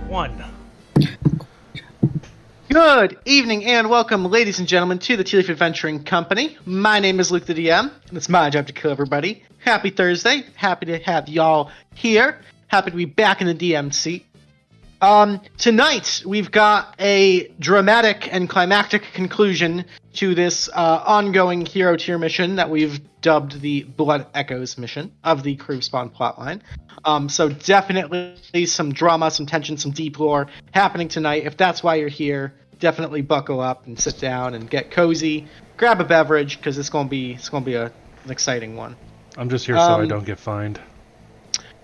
1. Good evening and welcome, ladies and gentlemen, to the Tealeaf Adventuring Company. My name is LukeTheDM, and it's my job to kill everybody. Happy Thursday. Happy to have y'all here. Happy to be back in the DM seat. Tonight, we've got a dramatic and climactic conclusion to this ongoing hero tier mission that we've dubbed the Blood Echoes mission of the Kruv Spawn plotline. So definitely some drama, some tension, some deep lore happening tonight. If that's why you're here, definitely buckle up and sit down and get cozy. Grab a beverage, because it's gonna be an exciting one. I'm just here so I don't get fined.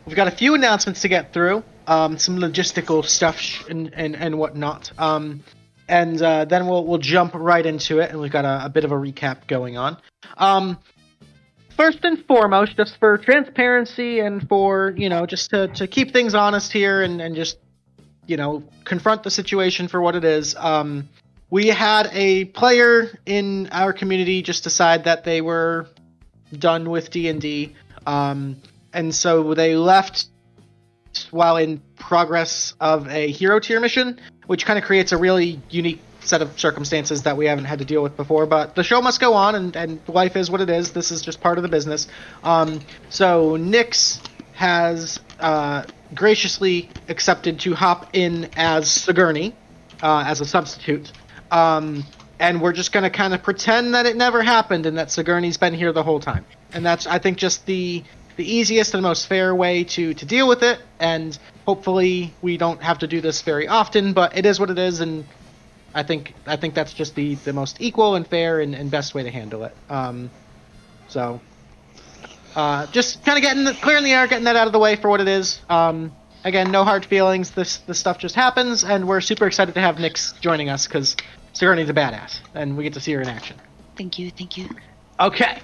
We've got a few announcements to get through, some logistical stuff and whatnot, and then we'll jump right into it, and we've got a bit of a recap going on. First and foremost, just for transparency and for, just to keep things honest here and just, confront the situation for what it is, we had a player in our community just decide that they were done with D&D, and so they left while in progress of a hero tier mission, which kind of creates a really unique set of circumstances that we haven't had to deal with before, but the show must go on, and life is what it is. This is just part of the business. So Nix has graciously accepted to hop in as Sigourney, as a substitute, and we're just going to kind of pretend that it never happened and that Sigourney's been here the whole time. And that's, I think, just the easiest and most fair way to deal with it, and hopefully we don't have to do this very often, but it is what it is, and I think that's just the most equal and fair and best way to handle it. So just kind of clearing the air, getting that out of the way for what it is. Again, no hard feelings. This stuff just happens, and we're super excited to have Nix joining us because Sigourney's a badass, and we get to see her in action. Thank you. Okay.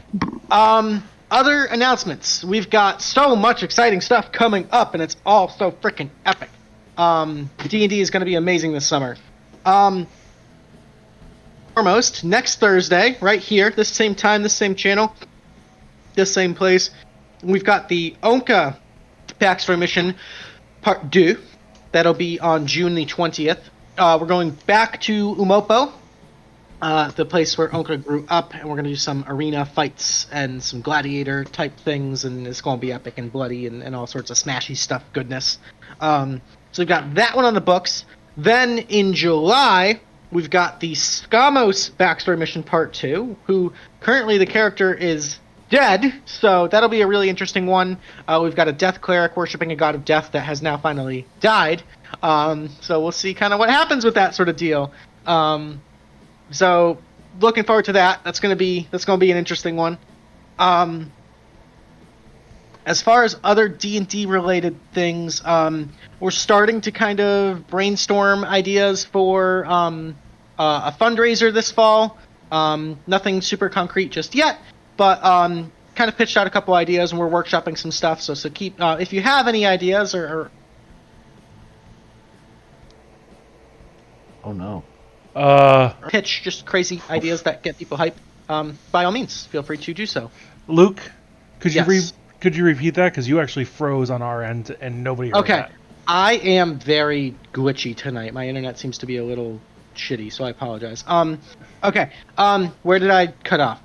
Other announcements. We've got so much exciting stuff coming up, and it's all so freaking epic. D&D is going to be amazing this summer. Foremost, next Thursday, right here, this same time, this same channel, this same place, we've got the Onka backstory mission part 2. That'll be on June the 20th. We're going back to Umopo, the place where Onka grew up, and we're going to do some arena fights and some gladiator type things, and it's going to be epic and bloody and all sorts of smashy stuff goodness. So we've got that one on the books. Then in July, we've got the Skamos backstory mission part 2, who currently the character is dead, so that'll be a really interesting one. We've got a death cleric worshipping a god of death that has now finally died. So we'll see kind of what happens with that sort of deal. So looking forward to that. That's gonna be an interesting one. As far as other D&D related things, we're starting to kind of brainstorm ideas for a fundraiser this fall. Nothing super concrete just yet, but kind of pitched out a couple ideas, and we're workshopping some stuff. So keep if you have any ideas or oh no, pitch just crazy ideas that get people hyped, by all means, feel free to do so. Luke, could you Yes. could you repeat that? Because you actually froze on our end, and nobody heard Okay. that. I am very glitchy tonight. My internet seems to be a little shitty, so I apologize. Okay. Where did I cut off?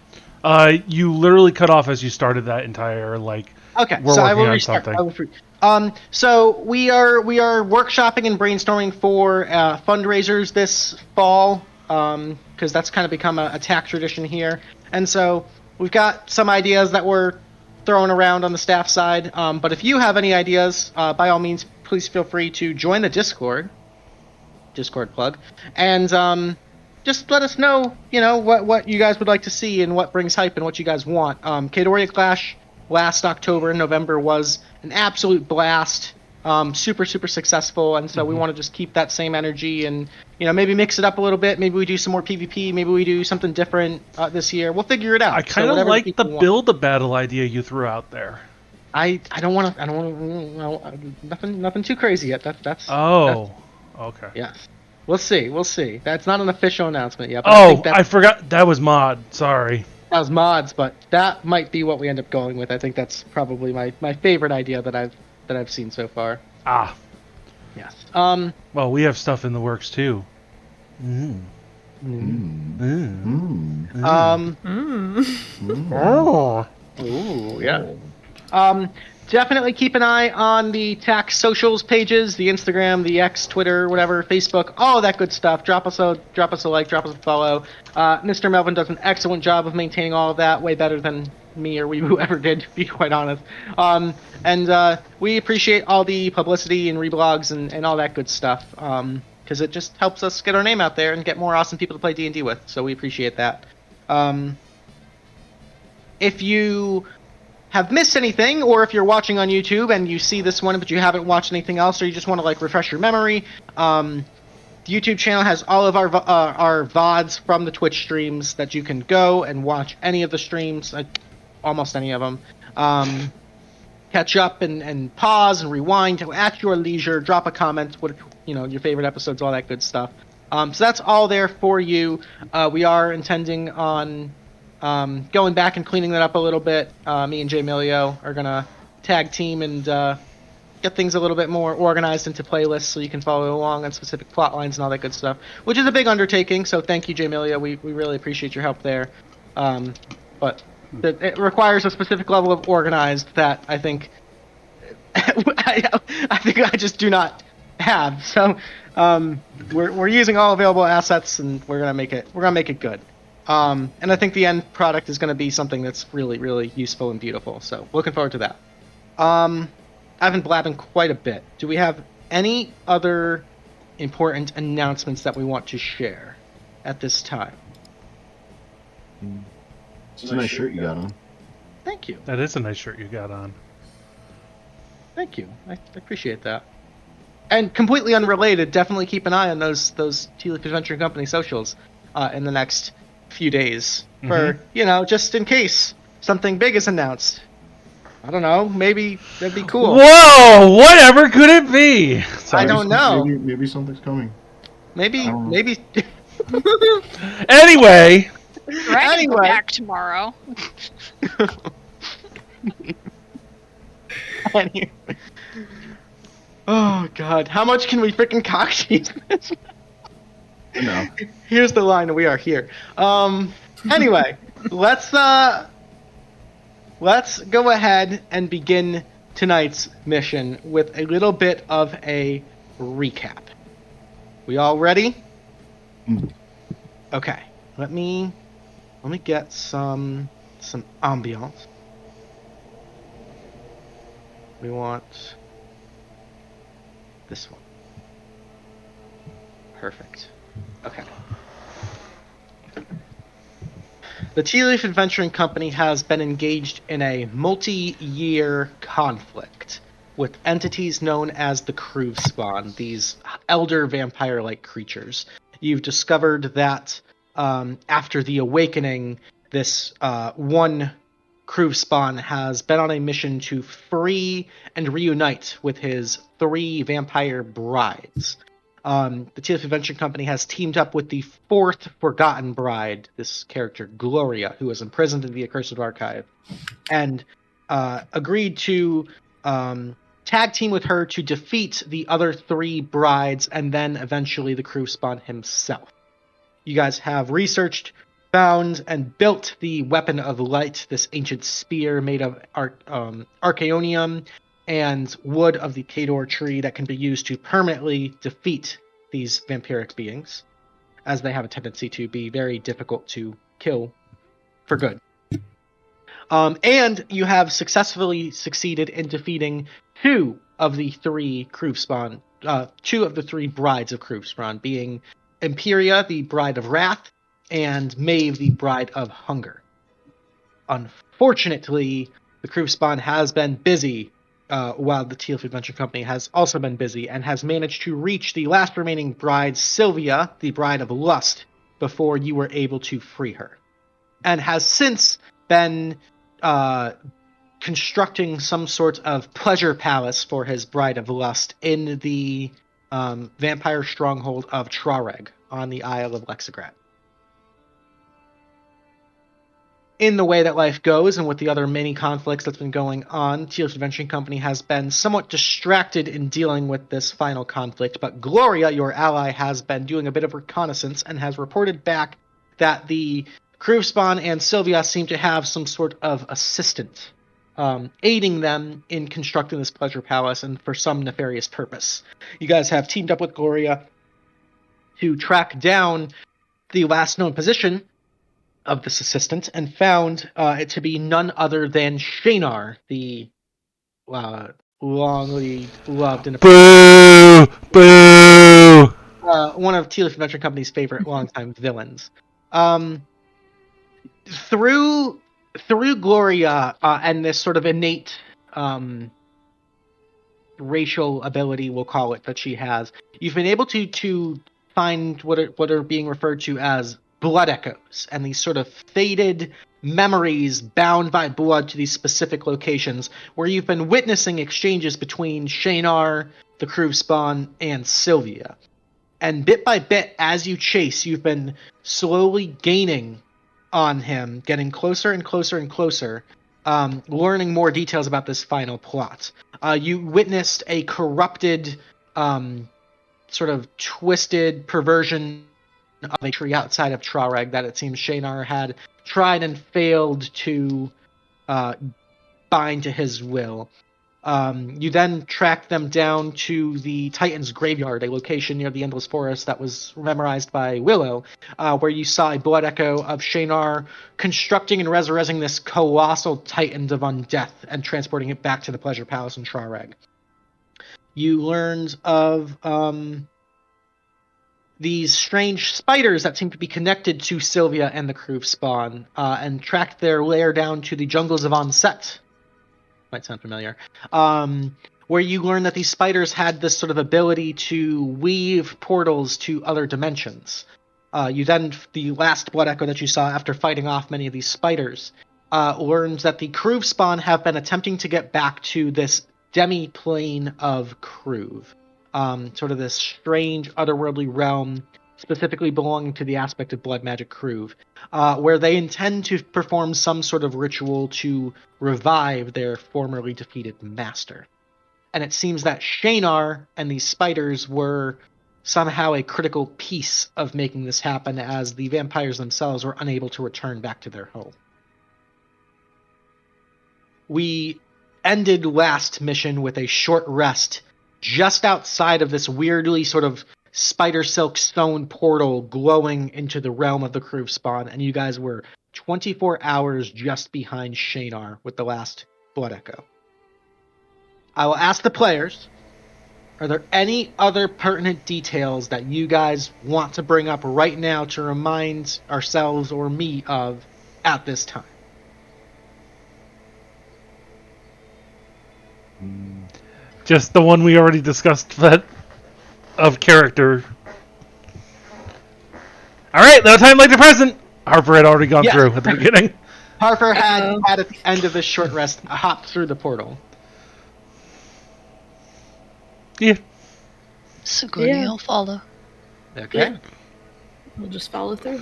You literally cut off as you started that entire, Okay, we're so I working will on restart. something. So we are workshopping and brainstorming for fundraisers this fall, because that's kind of become a tack tradition here. And so we've got some ideas that we're throwing around on the staff side. But if you have any ideas, by all means, please feel free to join the Discord plug, and just let us know, what you guys would like to see and what brings hype and what you guys want. Kadoria Clash last October and November was an absolute blast, super successful, and so we want to just keep that same energy and maybe mix it up a little bit. Maybe we do some more PvP. Maybe we do something different this year. We'll figure it out. I kind of like the build a battle idea you threw out there. I don't want to. Nothing too crazy yet. That's. Okay. Yes. We'll see. That's not an official announcement yet. But I forgot that was mod. Sorry. That was mods, but that might be what we end up going with. I think that's probably my favorite idea that I've seen so far. Yes. Well, we have stuff in the works too. Oh. Ooh, yeah. Definitely keep an eye on the tax socials pages, the Instagram, the X, Twitter, whatever, Facebook, all that good stuff. Drop us a like, drop us a follow. Mr. Melvin does an excellent job of maintaining all of that, way better than me or WeeWoo ever did, to be quite honest. And we appreciate all the publicity and reblogs and all that good stuff, because it just helps us get our name out there and get more awesome people to play D&D with. So we appreciate that. If you have missed anything, or if you're watching on YouTube and you see this one but you haven't watched anything else, or you just want to like refresh your memory, the YouTube channel has all of our VODs from the Twitch streams that you can go and watch any of the streams, almost any of them. Catch up and pause and rewind at your leisure. Drop a comment, what your favorite episodes, all that good stuff. So that's all there for you. We are intending on going back and cleaning that up a little bit. Me and Jay Milio are gonna tag team and get things a little bit more organized into playlists so you can follow along on specific plot lines and all that good stuff, which is a big undertaking. So thank you, Jay Milio. We really appreciate your help there. But it requires a specific level of organized that I think I think I just do not have. So we're using all available assets and we're gonna make it good. And I think the end product is going to be something that's really, really useful and beautiful. So looking forward to that. I've been blabbing quite a bit. Do we have any other important announcements that we want to share at this time? It's a nice shirt you got on. Thank you. That is a nice shirt you got on. Thank you. I appreciate that. And completely unrelated, definitely keep an eye on those Tealeaf Adventure Company socials in the next few days for just in case something big is announced. I don't know, maybe that'd be cool. Whoa, whatever could it be? I don't know. Maybe something's coming. Maybe Anyway, Go back tomorrow. Oh god, how much can we freaking cock tease this? No. Here's the line, we are here. Anyway, let's go ahead and begin tonight's mission with a little bit of a recap. We all ready? Okay. Let me get some ambiance. We want this one. Perfect. Okay. The Tealeaf Adventuring Company has been engaged in a multi-year conflict with entities known as the Kruv spawn, these elder vampire-like creatures. You've discovered that after the awakening, this one Kruv spawn has been on a mission to free and reunite with his 3 vampire brides. The Tealeaf Adventure Company has teamed up with the 4th Forgotten Bride, this character Gloria, who was imprisoned in the Accursed Archive, and agreed to tag team with her to defeat the other 3 brides and then eventually the Kruv spawn himself. You guys have researched, found, and built the Weapon of Light, this ancient spear made of archaeonium and wood of the Kador tree that can be used to permanently defeat these vampiric beings, as they have a tendency to be very difficult to kill for good. And you have successfully succeeded in defeating 2 of the 3 Kruv spawn, 2 of the 3 brides of Kruv spawn, being Imperia, the Bride of Wrath, and Maeve, the Bride of Hunger. Unfortunately, the Kruv spawn has been busy, while the Tealeaf Adventure Company has also been busy, and has managed to reach the last remaining bride, Sylvia, the Bride of Lust, before you were able to free her. And has since been constructing some sort of pleasure palace for his Bride of Lust in the vampire stronghold of Trareg on the Isle of Lexigrat. in the way that life goes and with the other many conflicts that's been going on, Tealeaf Adventuring Company has been somewhat distracted in dealing with this final conflict, but Gloria, your ally, has been doing a bit of reconnaissance and has reported back that the Kruv spawn and Sylvia seem to have some sort of assistant aiding them in constructing this pleasure palace and for some nefarious purpose. You guys have teamed up with Gloria to track down the last known position of this assistant and found it to be none other than Shaynar, the longly loved and Boo! Boo! one of Tealeaf Adventure Company's favorite longtime villains. Through Gloria and this sort of innate racial ability, we'll call it, that she has, you've been able to find what are being referred to as blood echoes, and these sort of faded memories bound by blood to these specific locations where you've been witnessing exchanges between Shaynar, the Kruv spawn, and Sylvia. And bit by bit, as you chase, you've been slowly gaining on him, getting closer and closer and closer, learning more details about this final plot. You witnessed a corrupted, sort of twisted perversion of a tree outside of Trareg that it seems Shaynar had tried and failed to bind to his will. You then tracked them down to the Titan's Graveyard, a location near the Endless Forest that was memorized by Willow, where you saw a blood echo of Shaynar constructing and resurrecting this colossal Titan of undeath and transporting it back to the Pleasure Palace in Trareg. You learned of these strange spiders that seem to be connected to Sylvia and the Kruv spawn, and tracked their lair down to the jungles of Onset. Might sound familiar. Where you learn that these spiders had this sort of ability to weave portals to other dimensions. The last blood echo that you saw after fighting off many of these spiders, learns that the Kruv spawn have been attempting to get back to this demi-plane of Kruv. Sort of this strange, otherworldly realm, specifically belonging to the aspect of blood magic Kruv, where they intend to perform some sort of ritual to revive their formerly defeated master. And it seems that Shaynar and these spiders were somehow a critical piece of making this happen, as the vampires themselves were unable to return back to their home. We ended last mission with a short rest just outside of this weirdly sort of spider silk stone portal glowing into the realm of the Kruv spawn, and you guys were 24 hours just behind Shaynar with the last blood echo. I will ask the players, are there any other pertinent details that you guys want to bring up right now to remind ourselves or me of at this time? Just the one we already discussed, but of character. Alright, no time like the present! Harper had already gone through at the beginning. Harper had at the end of this short rest hopped through the portal. Yeah. Sigourney will follow. Okay. Yeah. We'll just follow through.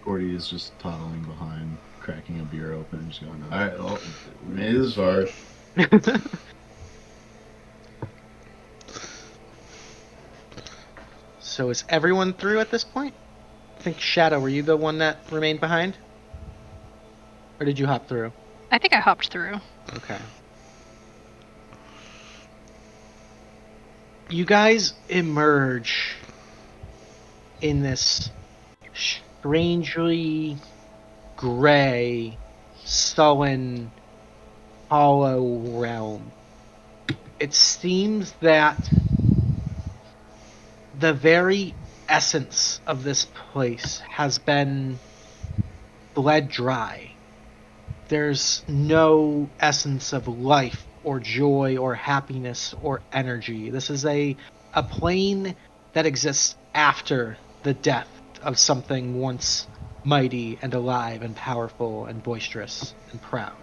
Gordy is just toddling behind, cracking a beer open, and just going, alright, well, we made it this far. So is everyone through at this point? I think Shadow, were you the one that remained behind? Or did you hop through? I think I hopped through. Okay. You guys emerge in this strangely gray, sullen, hollow realm. It seems that the very essence of this place has been bled dry. There's no essence of life or joy or happiness or energy. This is a plane that exists after the death of something once mighty and alive and powerful and boisterous and proud.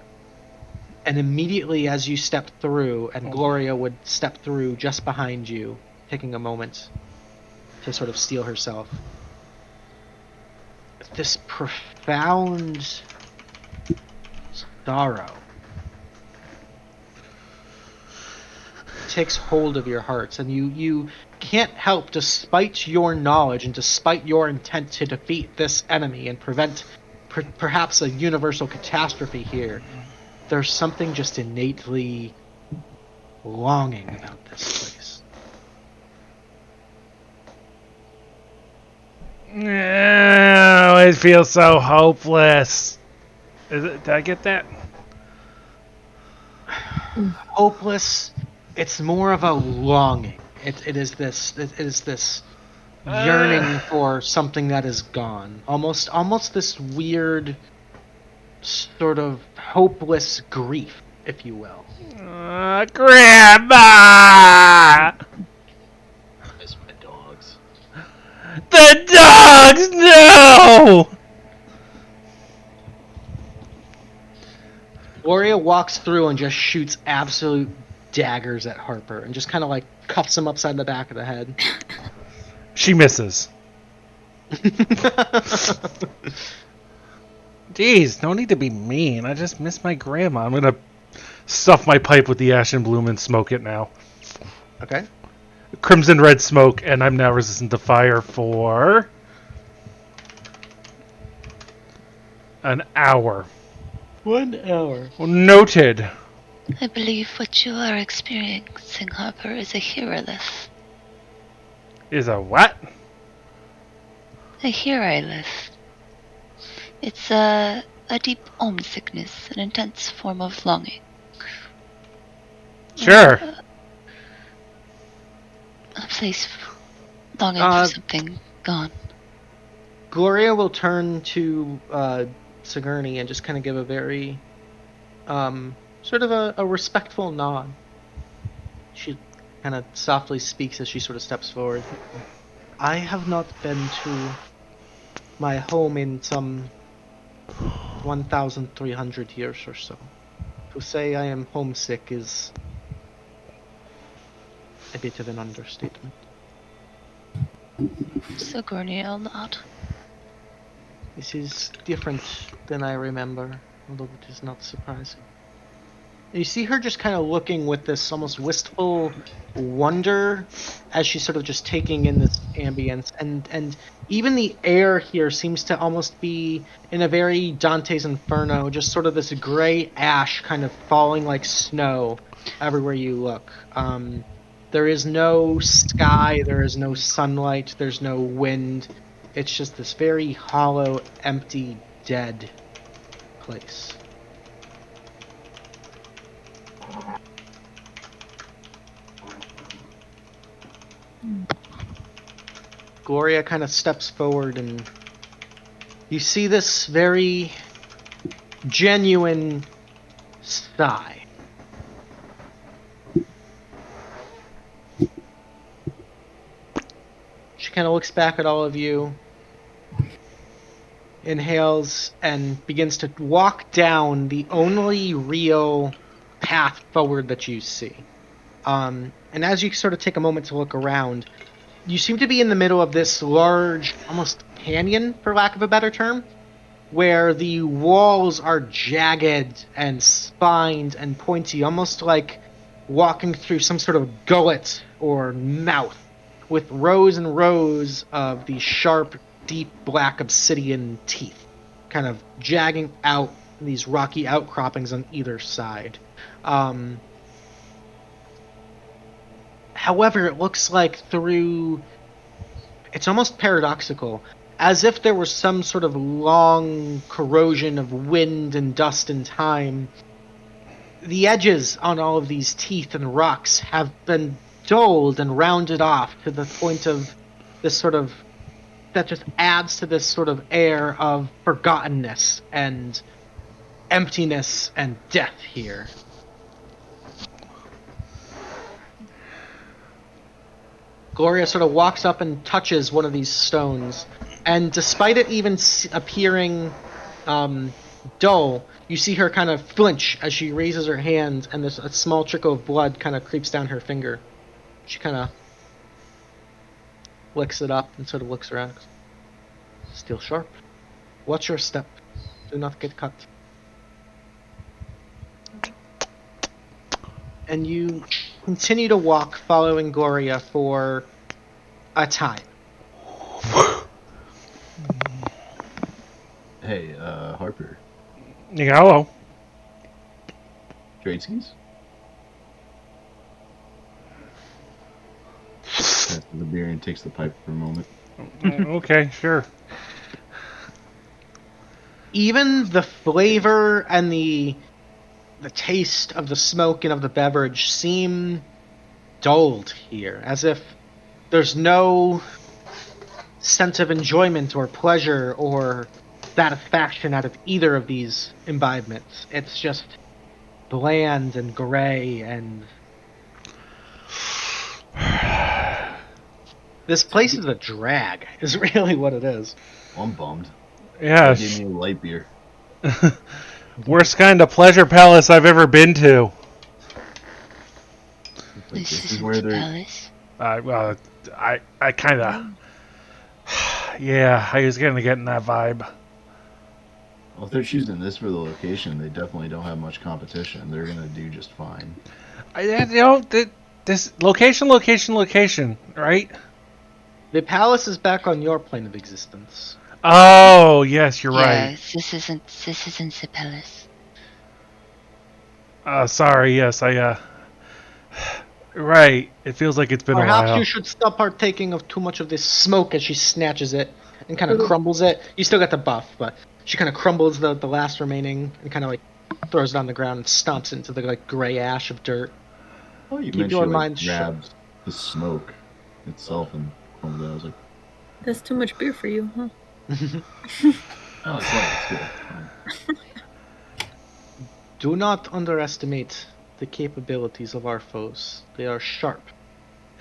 And immediately as you step through, and Gloria would step through just behind you, taking a moment to sort of steel herself, this profound sorrow takes hold of your hearts, and you can't help, despite your knowledge and despite your intent to defeat this enemy and prevent perhaps a universal catastrophe here, there's something just innately longing about this place. Oh, it feels so hopeless. Did I get that? Hopeless. It's more of a longing. It is this yearning for something that is gone. Almost this weird sort of hopeless grief, if you will. Grandma! I miss my dogs. The dogs! No! Gloria walks through and just shoots absolute daggers at Harper and just kind of like cuffs him upside the back of the head. She misses. Jeez, no need to be mean. I just miss my grandma. I'm gonna stuff my pipe with the ashen bloom and smoke it now. Okay. Crimson red smoke, and I'm now resistant to fire for an hour. 1 hour. Noted. I believe what you are experiencing, Harper, is a hearerless. Is a what? A hearerless. It's a deep homesickness, an intense form of longing. Sure. A place longing for something gone. Gloria will turn to Sigourney and just kind of give a very sort of a respectful nod. She kind of softly speaks as she sort of steps forward. I have not been to my home in some 1,300 years or so. To say I am homesick is a bit of an understatement. Sigourney will nod. This is different than I remember, although it is not surprising. You see her just kind of looking with this almost wistful wonder as she's sort of just taking in this ambience, and even the air here seems to almost be in a very Dante's Inferno, just sort of this gray ash kind of falling like snow everywhere you look. There is no sky, there is no sunlight, there's no wind. It's just this very hollow, empty, dead place. Gloria kind of steps forward and you see this very genuine sigh. She kind of looks back at all of you, inhales, and begins to walk down the only real path forward that you see. And as you sort of take a moment to look around, you seem to be in the middle of this large, almost canyon, for lack of a better term, where the walls are jagged and spined and pointy, almost like walking through some sort of gullet or mouth, with rows and rows of these sharp, deep black obsidian teeth, kind of jagging out these rocky outcroppings on either side. However, it looks like through... It's almost paradoxical, as if there was some sort of long corrosion of wind and dust and time. The edges on all of these teeth and rocks have been dulled and rounded off to the point of this sort of... that just adds to this sort of air of forgottenness and emptiness and death here. Gloria sort of walks up and touches one of these stones, and despite it even appearing dull, you see her kind of flinch as she raises her hand, and a small trickle of blood kind of creeps down her finger. She kind of licks it up and sort of looks around. Still sharp. Watch your step. Do not get cut. And you continue to walk following Gloria for a time. Hey, Harper. Yeah, hello. Trade skis? Passes the beer and takes the pipe for a moment. Okay, sure. Even the flavor and the taste of the smoke and of the beverage seem dulled here, as if there's no sense of enjoyment or pleasure or satisfaction out of either of these imbibements. It's just bland and gray and... This place is a drag, is really what it is. I'm bummed. Yeah. Give me a light beer. Worst kind of pleasure palace I've ever been to. Like, This this is isn't where the they're. palace. I kind of... Yeah, I was going to get in that vibe. Well, if they're choosing this for the location, they definitely don't have much competition. They're gonna do just fine. This location, right? The palace is back on your plane of existence. Oh, yes, you're right. Yes, this isn't the palace. Sorry, yes, Right, it feels like it's been a Perhaps while. you should stop partaking of too much of this smoke as she snatches it and kind of crumbles it. You still got the buff, but she kind of crumbles the last remaining and kind of like throws it on the ground and stomps it into the like gray ash of dirt. Oh, you Keep mentioned your like, mind shut. grabbed the smoke itself and crumbled it. I was like, That's too much beer for you, huh? oh, it's light. It's good. Do not underestimate the capabilities of our foes. They are sharp,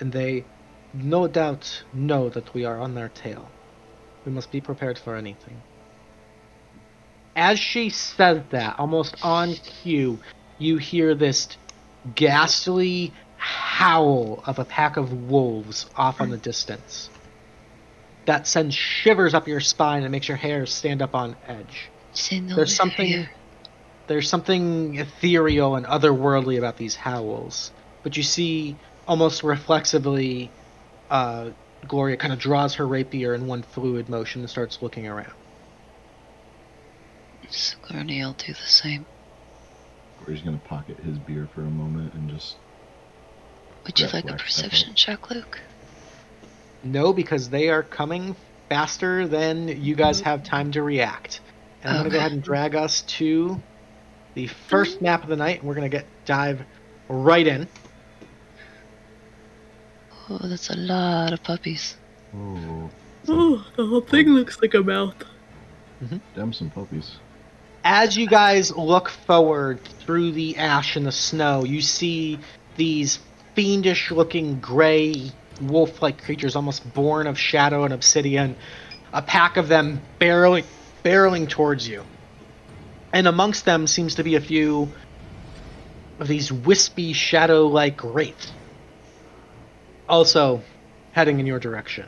and they no doubt know that we are on their tail. We must be prepared for anything. As she says that, almost on cue, you hear this ghastly howl of a pack of wolves off in the distance. That sends shivers up your spine and makes your hair stand up on edge. Say no There's we're something here. there's something ethereal and otherworldly about these howls. But you see, almost reflexively, Gloria kind of draws her rapier in one fluid motion and starts looking around. Sigourney, I'll do the same. Or he's gonna pocket his beer for a moment and just. Would you That like a black perception check, Luke? No, because they are coming faster than you guys have time to react. And I'm going to go Okay. ahead and drag us to the first map of the night, and we're going to dive right in. Oh, that's a lot of puppies. Oh, Oh, the whole thing looks like a mouth. damn some puppies. As you guys look forward through the ash and the snow, you see these fiendish-looking gray wolf-like creatures, almost born of shadow and obsidian. A pack of them barreling towards you. And amongst them seems to be a few of these wispy, shadow-like wraiths. Also heading in your direction.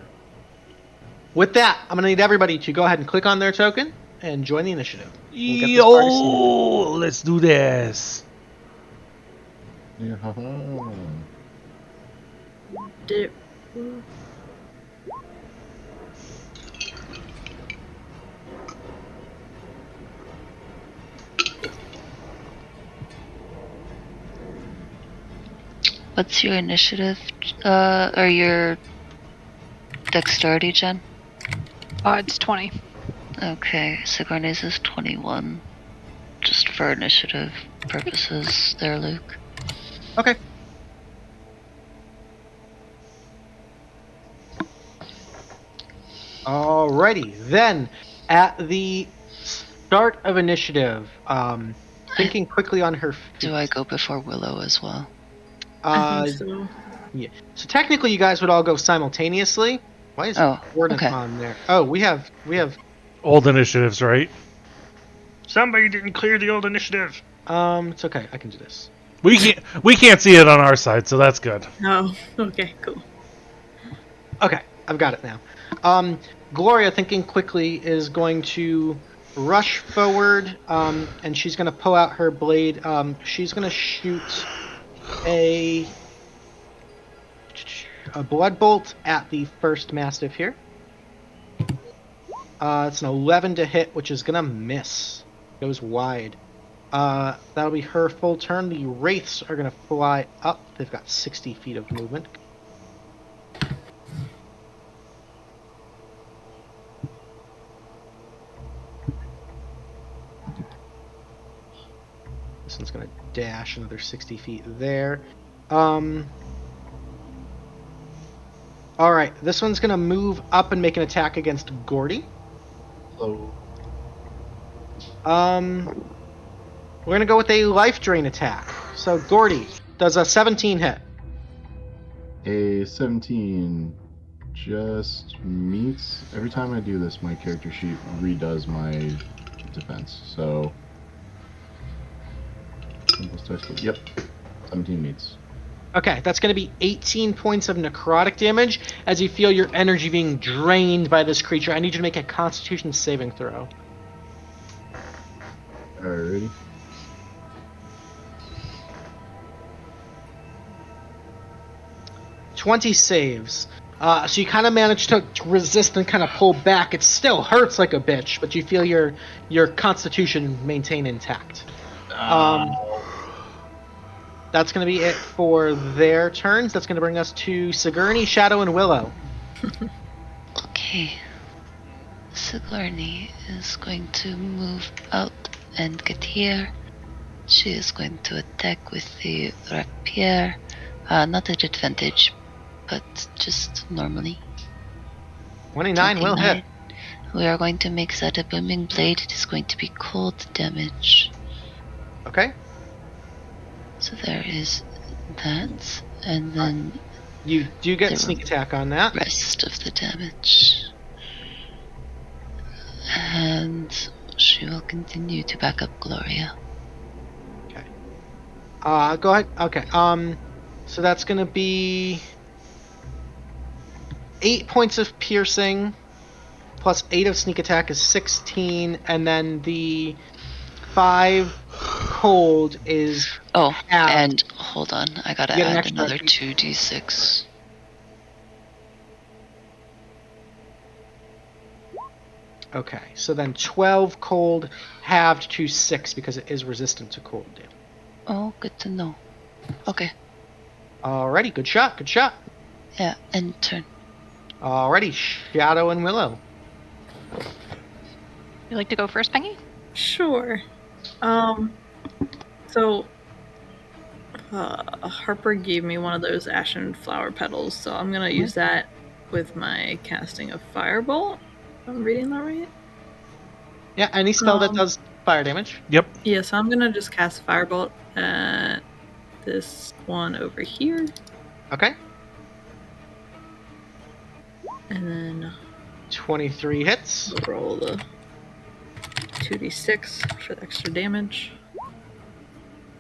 With that, I'm going to need everybody to go ahead and click on their token and join the initiative. We'll get this party started. Yo, let's do this. Yeah, haha. Did What's your initiative, or your dexterity, Jen? It's 20. Okay, Sigourney's is 21. Just for initiative purposes there, Luke. Okay. Alrighty, then at the start of initiative, thinking quickly on her feet. Do I go before Willow as well? I think so. Yeah. So technically, you guys would all go simultaneously. Why is Gordon okay. on there? Oh, we have. Old initiatives, right? Somebody didn't clear the old initiative. It's okay. I can do this. We can't see it on our side, so that's good. Oh, okay, cool. Okay, I've got it now. Gloria, thinking quickly, is going to rush forward, and she's going to pull out her blade. She's going to shoot a blood bolt at the first mastiff here. It's an 11 to hit, which is going to miss. Goes wide. That'll be her full turn. The wraiths are going to fly up. They've got 60 feet of movement. This one's going to dash another 60 feet there. Alright, this one's going to move up and make an attack against Gordy. Hello. We're going to go with a life drain attack. So Gordy does a 17 hit. A 17 just meets. Every time I do this, my character sheet redoes my defense. So. Yep. 17 meets. Okay, that's going to be 18 points of necrotic damage as you feel your energy being drained by this creature. I need you to make a Constitution saving throw. Alrighty. $20 saves. So you kind of manage to resist and kind of pull back. It still hurts like a bitch, but you feel your Constitution maintain intact. That's going to be it for their turns. That's going to bring us to Sigourney, Shadow, and Willow. Okay. Sigourney is going to move out and get here. She is going to attack with the rapier. Not at advantage, but just normally. 29 will hit. We are going to make that a booming blade. It is going to be cold damage. Okay. So there is that, and then you do get sneak attack on that. Rest of the damage. And she will continue to back up Gloria. Okay. Go ahead. Okay. So that's gonna be 8 points of piercing, plus 8 of sneak attack is 16, and then the 5 cold is halved. And hold on, I gotta add another 2d6. Okay, so then 12 cold halved to 6 because it is resistant to cold damage. Oh, good to know. Okay. Alrighty, good shot, good shot. Yeah, end turn. Alrighty, Shadow and Willow. You like to go first, Pengy? Sure. So Harper gave me one of those ashen flower petals, so I'm gonna use that with my casting of Firebolt. I'm reading that right? Yeah, any spell that does fire damage. Yep. Yeah, so I'm gonna just cast Firebolt at this one over here. Okay. And then 23 hits. roll the 2d6 for the extra damage.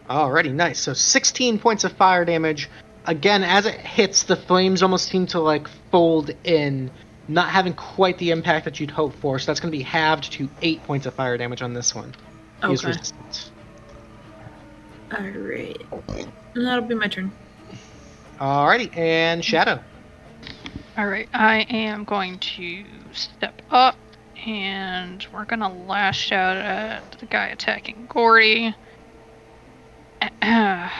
Alrighty, nice. So 16 points of fire damage. Again, as it hits, the flames almost seem to like fold in, not having quite the impact that you'd hope for. So that's going to be halved to 8 points of fire damage on this one. He's Okay. resistant. Alright. And that'll be my turn. Alrighty, and Shadow. Alright, I am going to step up, and we're gonna lash out at the guy attacking Gordy. I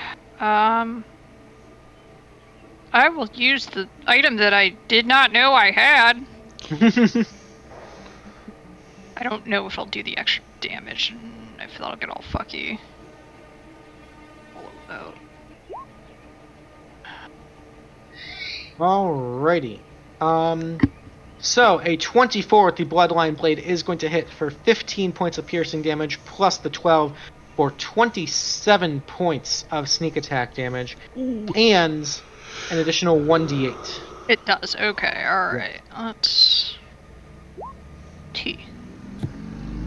will use the item that I did not know I had. I don't know if I'll do the extra damage, and I feel that'll get all fucky. All about. Alrighty. So a 24 with the Bloodline Blade is going to hit for 15 points of piercing damage, plus the 12 for 27 points of sneak attack damage, and an additional 1d8. It does, okay, alright. Let's... T.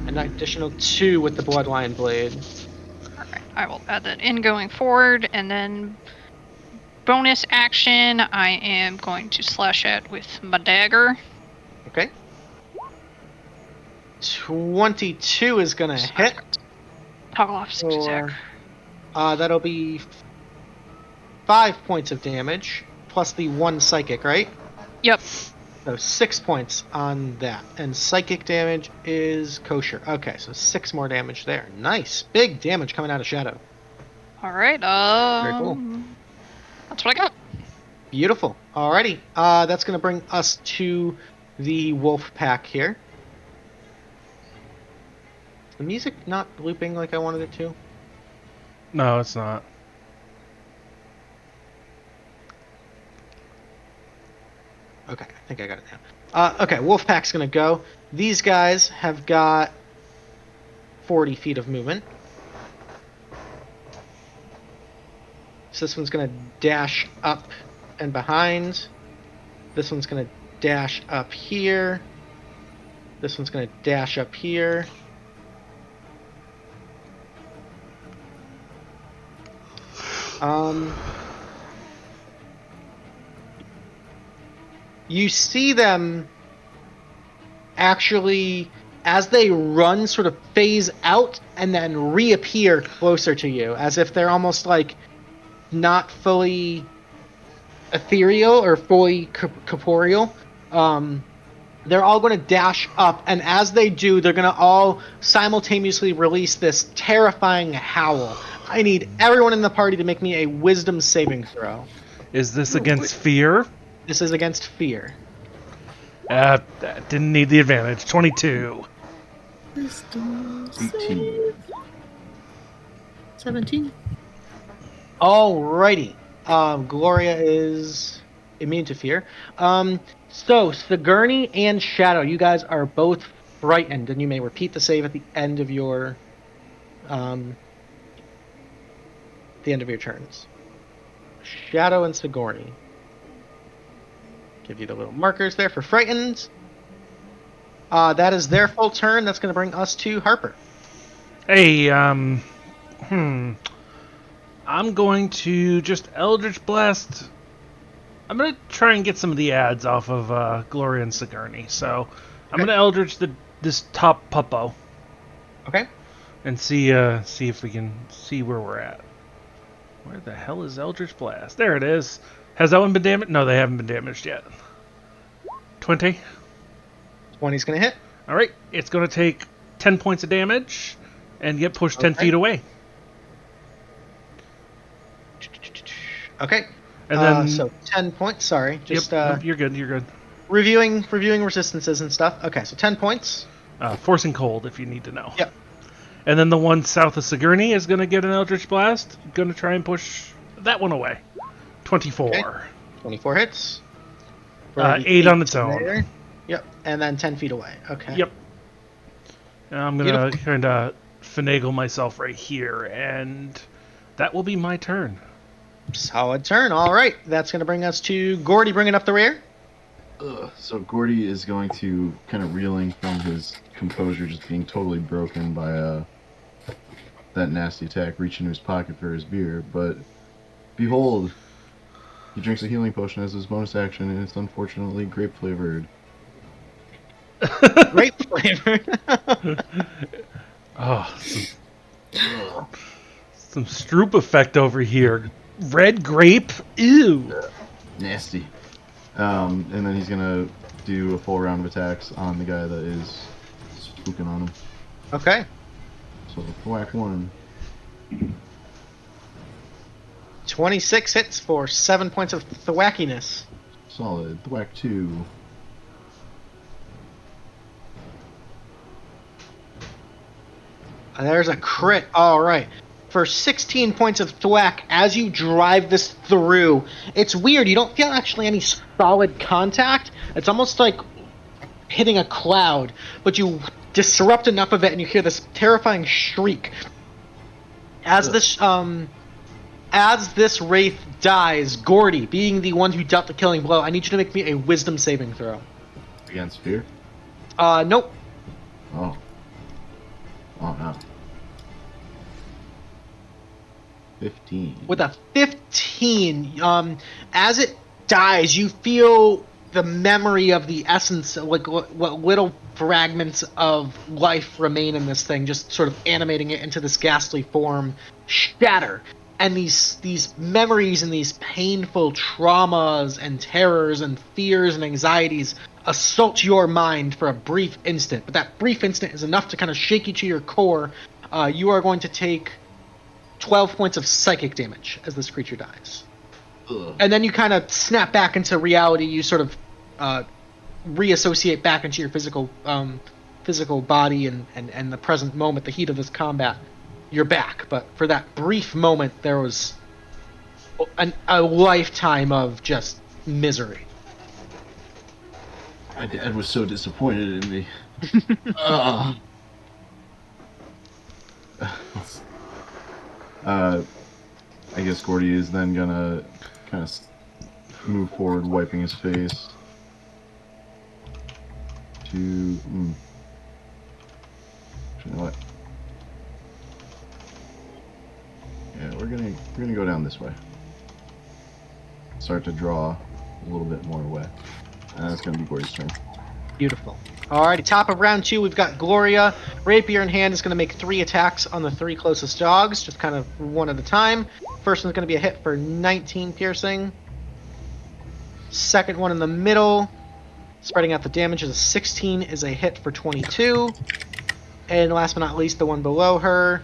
An additional 2 with the Bloodline Blade. Alright, I will add that in going forward, and then bonus action, I am going to slash at with my dagger. Okay. 22 is gonna hit. Toggle off sec. That'll be 5 points of damage, plus the 1 psychic, right? Yep. So 6 points on that. And psychic damage is kosher. Okay, so 6 more damage there. Nice. Big damage coming out of Shadow. Alright, Very cool. That's what I got. Beautiful. Alrighty. That's going to bring us to the wolf pack here. Is the music not looping like I wanted it to? No, it's not. Okay, I think I got it now. Okay, wolf pack's going to go. These guys have got 40 feet of movement. So this one's going to dash up and behind. This one's going to dash up here. This one's going to dash up here. You see them actually, as they run, sort of phase out and then reappear closer to you, as if they're almost like not fully ethereal or fully corporeal. They're all going to dash up, and as they do, they're going to all simultaneously release this terrifying howl. I need everyone in the party to make me a wisdom saving throw. Is this against fear? This is against fear. Didn't need the advantage. 22. 18. 17. Alrighty. Gloria is immune to fear. So, Sigourney and Shadow, you guys are both frightened, and you may repeat the save at the end of your turns. Shadow and Sigourney. Give you the little markers there for frightened. That is their full turn. That's going to bring us to Harper. Hey, I'm going to just Eldritch Blast. I'm going to try and get some of the ads off of Gloria and Sigourney. So I'm going to Eldritch this top puppo. Okay. And see if we can see where we're at. Where the hell is Eldritch Blast? There it is. Has that one been damaged? No, they haven't been damaged yet. 20. 20's going to hit. All right. It's going to take 10 points of damage and get pushed 10 feet away. Okay. And then so 10 points. Sorry. Just you're good. You're good. reviewing resistances and stuff. Okay, so 10 points. Forcing cold, if you need to know. Yep. And then the one south of Sigourney is going to get an Eldritch Blast. Going to try and push that one away. 24. Okay. 24 hits. 8 on its own. There. Yep, and then 10 feet away. Okay. Yep. Now I'm going to kind of finagle myself right here, and that will be my turn. Solid turn. All right, that's going to bring us to Gordy bringing up the rear. So Gordy is going to, kind of reeling from his composure just being totally broken by that nasty attack, reach into his pocket for his beer, but behold, he drinks a healing potion as his bonus action, and it's unfortunately grape flavored. Grape flavored. Oh, some Stroop effect over here. Red grape? Ew. Nasty. And then he's gonna do a full round of attacks on the guy that is spooking on him. Okay. So whack 1. 26 hits for 7 points of thwackiness. Solid. Whack 2. And there's a crit. All right. For 16 points of thwack, as you drive this through, it's weird. You don't feel actually any solid contact. It's almost like hitting a cloud, but you disrupt enough of it, and you hear this terrifying shriek. As this wraith dies, Gordy, being the one who dealt the killing blow, I need you to make me a wisdom saving throw. Against fear? Nope. Oh. Oh no. 15. With a 15, as it dies, you feel the memory of the essence, like what little fragments of life remain in this thing, just sort of animating it into this ghastly form, shatter. And these memories and these painful traumas and terrors and fears and anxieties assault your mind for a brief instant. But that brief instant is enough to kind of shake you to your core. You are going to take 12 points of psychic damage as this creature dies. Ugh. And then you kind of snap back into reality. You sort of reassociate back into your physical body and the present moment, the heat of this combat. You're back, but for that brief moment, there was a lifetime of just misery. My dad was so disappointed in me. Ugh. I guess Gordy is then gonna kind of move forward, wiping his face. You know what? Yeah, we're gonna go down this way. Start to draw a little bit more away. And that's gonna be Gordy's turn. Beautiful. Alrighty, top of round 2, we've got Gloria. Rapier in hand is going to make 3 attacks on the 3 closest dogs, just kind of one at a time. First one's going to be a hit for 19 piercing. Second one in the middle, spreading out the damage, is a 16, is a hit for 22. And last but not least, the one below her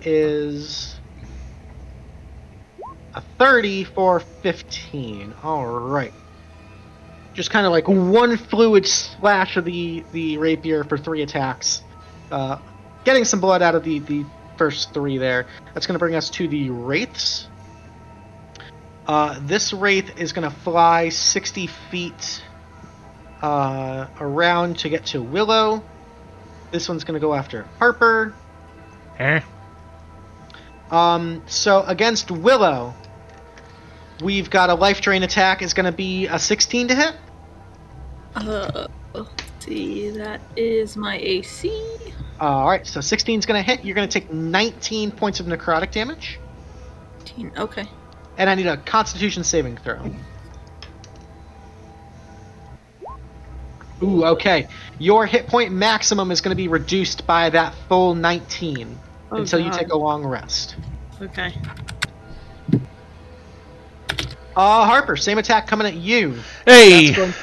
is a 30 for 15. Alright. Just kind of like one fluid slash of the rapier for 3 attacks. Getting some blood out of the first 3 there. That's going to bring us to the wraiths. This wraith is going to fly 60 feet around to get to Willow. This one's going to go after Harper. So against Willow, we've got a life drain attack. Is going to be a 16 to hit. Let's see, that is my AC. Alright, so 16 is going to hit. You're going to take 19 points of necrotic damage. 18, okay. And I need a Constitution saving throw. Ooh, okay. Your hit point maximum is going to be reduced by that full 19 until you take a long rest. Okay. Harper, same attack coming at you. Hey! That's going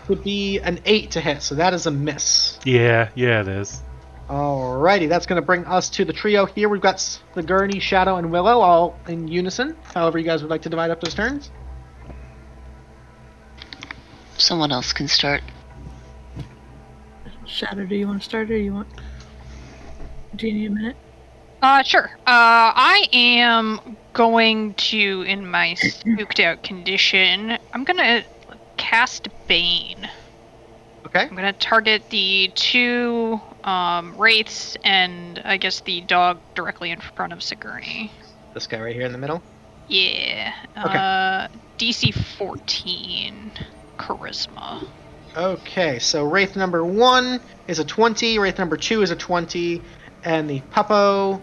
to be an 8 to hit, so that is a miss. Yeah, it is. Alrighty, that's going to bring us to the trio here. We've got Sigourney, Shadow, and Willow all in unison. However you guys would like to divide up those turns. Someone else can start. Shadow, do you want to start or do you need a minute? Sure. I am going to, in my spooked out condition, I'm gonna cast Bane. Okay. I'm gonna target the 2 wraiths and I guess the dog directly in front of Sigourney. This guy right here in the middle? Yeah. Okay. DC 14 Charisma. Okay, so Wraith number 1 is a 20, Wraith number 2 is a 20, and the Puppo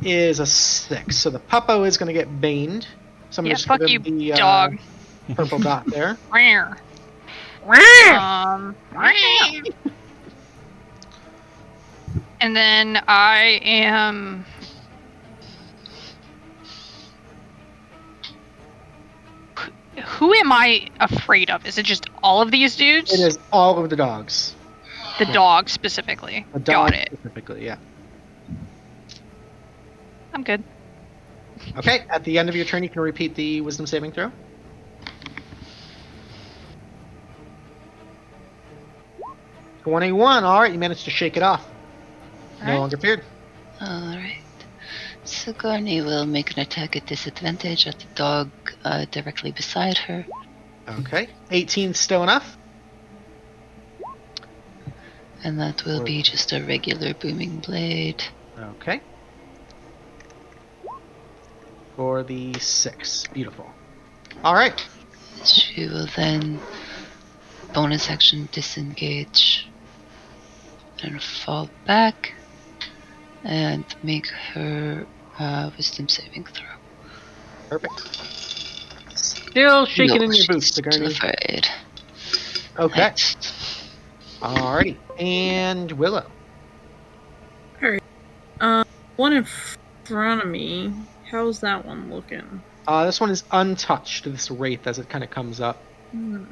is a 6. So the Puppo is going to get baned. So I'm Yeah, just fuck give you, him the dog. purple dot there. Rare. And then I am... Who am I afraid of? Is it just all of these dudes? It is all of the dogs. The dog specifically. The dog Got it. specifically, yeah. I'm good. Okay, at the end of your turn, you can repeat the wisdom saving throw. $21. All right, you managed to shake it off. No Alright. longer feared. Alright. Sigourney will make an attack at disadvantage at the dog directly beside her. Okay, 18 still enough. And that will be just a regular booming blade. Okay. For the 6. Beautiful. All right. She will then bonus action disengage and fall back and make her wisdom saving throw. Perfect. Still shaking in your boots, Still Sigourney. afraid. Okay. Alrighty. And Willow. One in front of me. How's that one looking? This one is untouched, this wraith, as it kind of comes up. Hmm.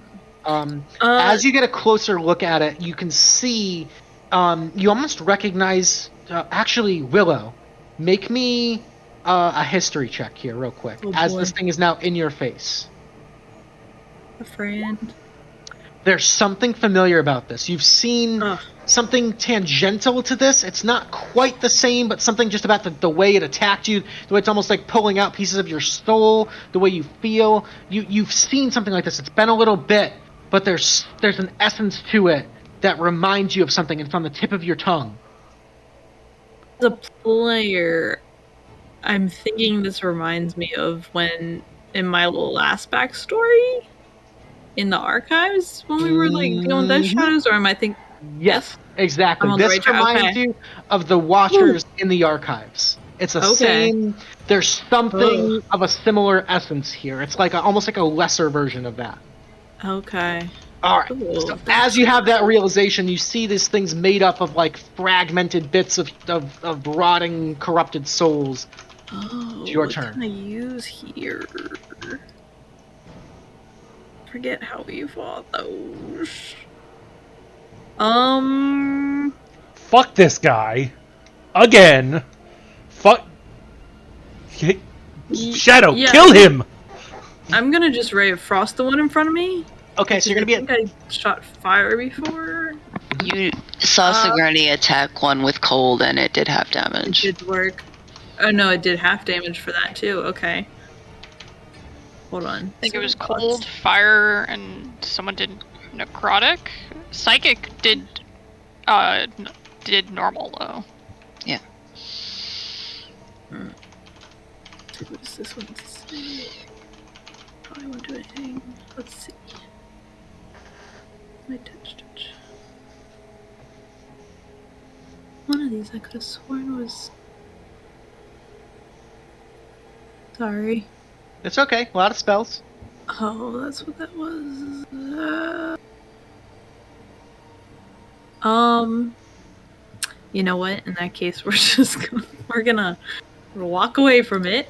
As you get a closer look at it, you can see, you almost recognize, actually, Willow. Make me a history check here, real quick, as boy. this thing is now in your face. A friend. There's something familiar about this. You've seen something tangential to this. It's not quite the same, but something just about the way it attacked you, the way it's almost like pulling out pieces of your soul, the way you feel. You've seen something like this. It's been a little bit, but there's an essence to it that reminds you of something. It's on the tip of your tongue. As a player, I'm thinking this reminds me of when, in my last backstory, in the archives, when we were like dealing with Death Shadows, or am I thinking? Yes, exactly. I'm on the This right track, reminds okay. you of the Watchers in the archives. It's the same. There's something of a similar essence here. It's like almost like a lesser version of that. Okay. All right. Ooh. So as you have that realization, you see these things made up of like fragmented bits of rotting, corrupted souls. Oh, It's your what turn. can I use here? Forget how we fought those. Fuck this guy. Again. Fuck. Shadow, yeah. kill him! I'm gonna just Ray of Frost the one in front of me. Okay, so you're gonna be I think I shot fire before. You saw Sigourney attack one with cold, and it did have It damage. did work. Oh no, it did half damage for that too. Okay. Hold on. I think it was cold, fire, and someone did necrotic. Psychic did normal though. Yeah. What does this one say? Probably won't do anything. Let's see. My touch. One of these I could have sworn was. Sorry. It's okay. A lot of spells. Oh, that's what that was. You know what? In that case, we're gonna walk away from it.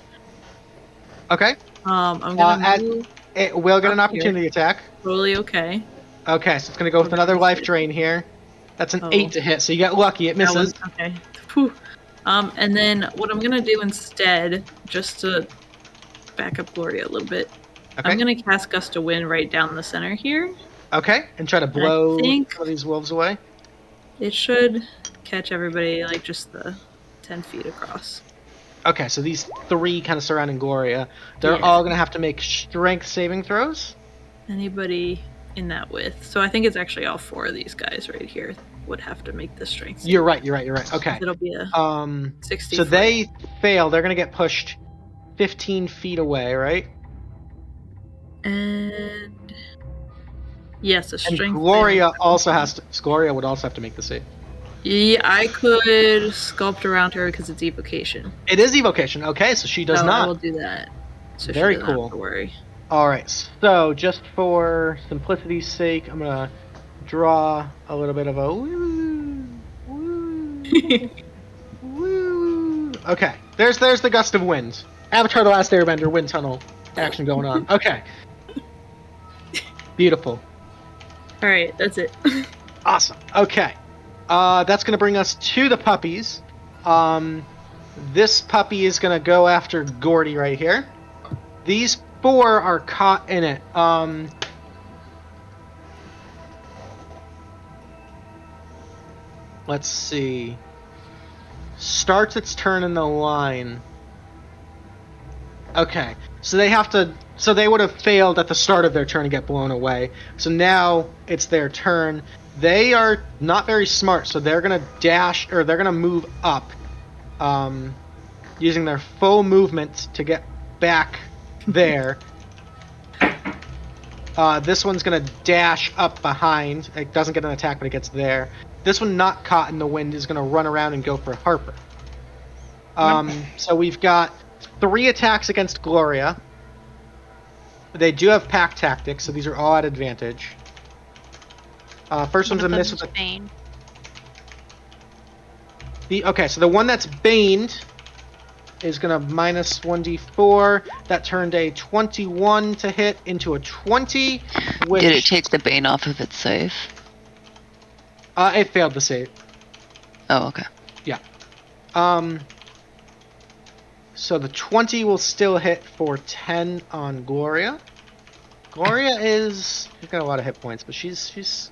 Okay. I'm gonna move. It will get an Up here. opportunity attack. Totally okay. Okay, so it's gonna go with another life drain here. That's an 8 to hit, so you got lucky. It That misses. was- okay. Whew. And then what I'm gonna do instead, just to back up Gloria a little bit, Okay. I'm gonna cast Gust of Wind right down the center here. Okay, and try to blow think- some of these wolves away. It should catch everybody like just the 10 feet across. Okay, so these 3 kind of surrounding Gloria, they're Yeah. all gonna have to make strength saving throws. Anybody in that width. So I think it's actually all 4 of these guys right here would have to make the strength save. You're right. Okay. It'll be a 60 So foot. they fail. They're gonna get pushed 15 feet away, right? And yes, a And strength. Gloria save. also has to. Gloria would also have to make the save. Yeah, I could sculpt around her because it's evocation. It is evocation. Okay, so she does So I not. will do that. So Very she doesn't cool. have to worry. All right. So just for simplicity's sake, I'm gonna draw a little bit of a woo, woo, woo. Okay. There's the gust of wind. Avatar: The Last Airbender wind tunnel action going on. Okay. Beautiful. All right, that's it. Awesome. Okay. That's going to bring us to the puppies. This puppy is going to go after Gordy right here. These 4 are caught in it. Let's see. Starts its turn in the line. Okay. So they have to. So they would have failed at the start of their turn and get blown away. So now it's their turn. They are not very smart, so they're gonna dash, or they're gonna move up, using their full movement to get back there. This one's gonna dash up behind. It doesn't get an attack, but it gets there. This one, not caught in the wind, is gonna run around and go for Harper. So we've got 3 attacks against Gloria. They do have pack tactics, so these are all at advantage. First One one's a of miss them's with Bane. Okay, so the one that's baned is gonna minus 1d4. That turned a 21 to hit into a 20, which Did it take the bane off of its save? it failed the save. Oh, okay. So the 20 will still hit for 10 on Gloria. Gloria she's got a lot of hit points, but she's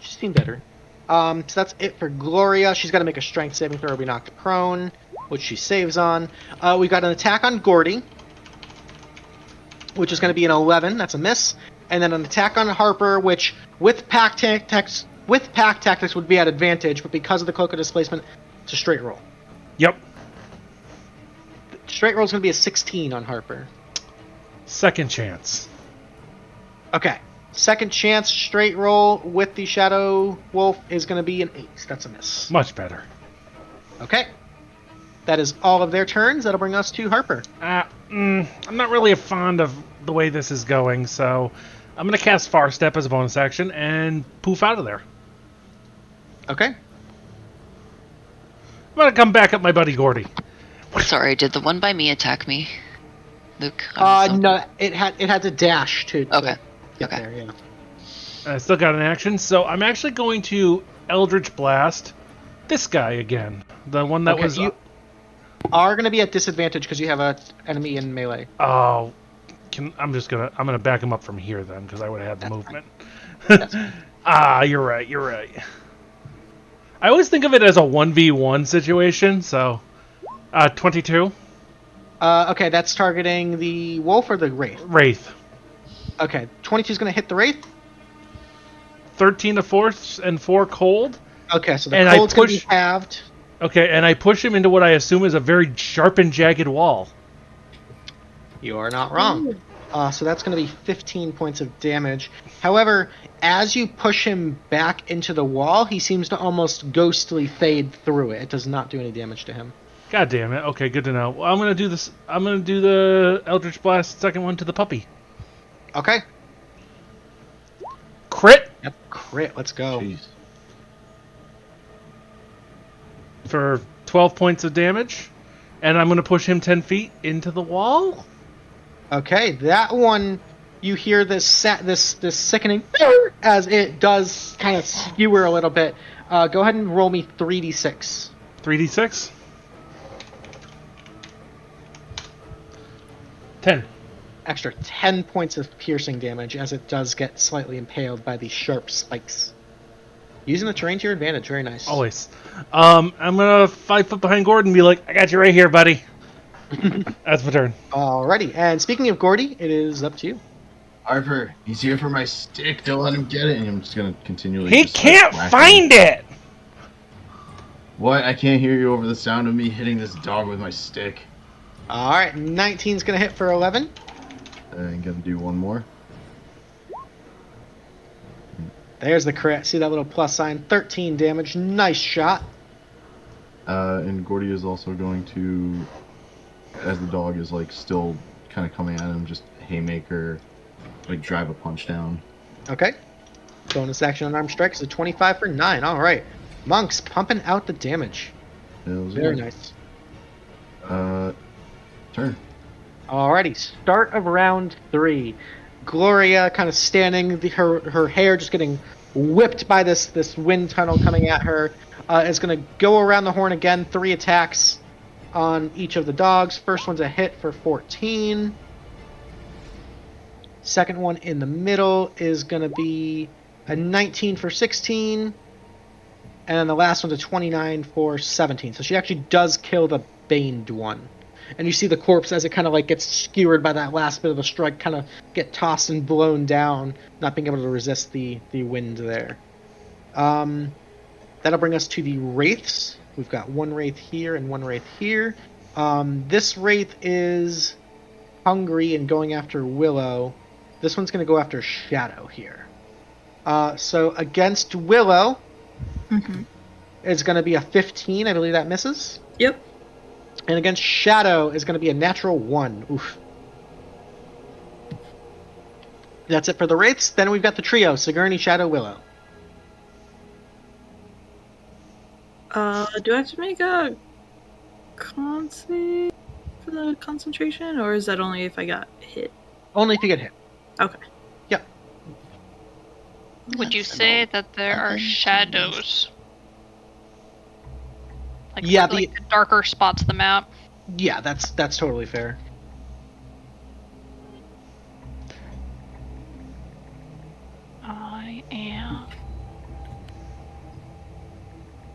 seen better. So that's it for Gloria. She's got to make a strength saving throw or be knocked prone, which she saves on. We got an attack on Gordy, which is going to be an 11. That's a miss. And then an attack on Harper, which with pack tactics would be at advantage, but because of the cloak of displacement, it's a straight roll. Yep. Straight roll is going to be a 16 on Harper. Second chance. Okay. Second chance straight roll with the Shadow Wolf is going to be an 8. That's a miss. Much better. Okay. That is all of their turns. That'll bring us to Harper. I'm not really fond of the way this is going, so I'm going to cast Far Step as a bonus action and poof out of there. Okay. I'm going to come back at my buddy Gordy. Sorry, did the one by me attack me, Luke? I was so- No, it had to dash to Okay. get Okay. there, yeah. I still got an action, so I'm actually going to Eldritch Blast this guy again. The one that Okay, was... you are going to be at disadvantage because you have an enemy in melee. Oh, I'm gonna back him up from here then, because I would have had the movement. You're right. I always think of it as a 1v1 situation, so 22 Okay, that's targeting the wolf or the wraith? Wraith. Okay, 22 is going to hit the wraith. 13 to force and 4 cold. Okay, so the And I cold's going to be push- halved. Okay, and I push him into what I assume is a very sharp and jagged wall. You are not wrong. So that's going to be 15 points of damage. However, as you push him back into the wall, he seems to almost ghostly fade through it. It does not do any damage to him. God damn it. Okay, good to know. Well, I'm gonna do this. I'm gonna do the Eldritch Blast second one to the puppy. Okay. Crit Yep. Crit. Let's go. Jeez. for 12 points of damage, and I'm gonna push him 10 feet into the wall. Okay, that one, you hear this sickening as it does kind of skewer a little bit. Go ahead and roll me 3d6. 3d6. 10. Extra 10 points of piercing damage as it does get slightly impaled by these sharp spikes. Using the terrain to your advantage, very nice. Always. I'm gonna 5 foot behind Gordon and be like, I got you right here, buddy. That's my turn. Alrighty, and speaking of Gordy, it is up to you. Harper, he's here for my stick. Don't let him get it. And I'm just gonna continually. He just start can't whacking. find it! What? I can't hear you over the sound of me hitting this dog with my stick. Alright, 19's gonna hit for 11. I'm gonna do one more. There's the crit. See that little plus sign? 13 damage. Nice shot. And Gordy is also going to, as the dog is like still kind of coming at him, just haymaker, like drive a punch down. Okay. Bonus action on arm strike is a 25 for 9. Alright. Monks pumping out the damage. Very nice. Turn. Alrighty, start of round 3. Gloria kind of standing, her hair just getting whipped by this wind tunnel coming at her. Is going to go around the horn again. 3 attacks on each of the dogs. First one's a hit for 14. Second one in the middle is going to be a 19 for 16. And then the last one's a 29 for 17. So she actually does kill the baned one. And you see the corpse as it kind of like gets skewered by that last bit of the strike, kind of get tossed and blown down, not being able to resist the wind there. That'll bring us to the wraiths. We've got one wraith here and one wraith here. This wraith is hungry and going after Willow. This one's going to go after Shadow here. So against Willow, it's going to be a 15. I believe that misses. Yep. And against Shadow is going to be a natural 1. Oof. That's it for the wraiths. Then we've got the trio, Sigourney, Shadow, Willow. Do I have to make a con save for the concentration, or is that only if I got hit? Only if you get hit. Okay. Yep. Would you That's an say old that there are 11. shadows? Like, Yeah, like the darker spots of the map? Yeah, that's totally fair. I am.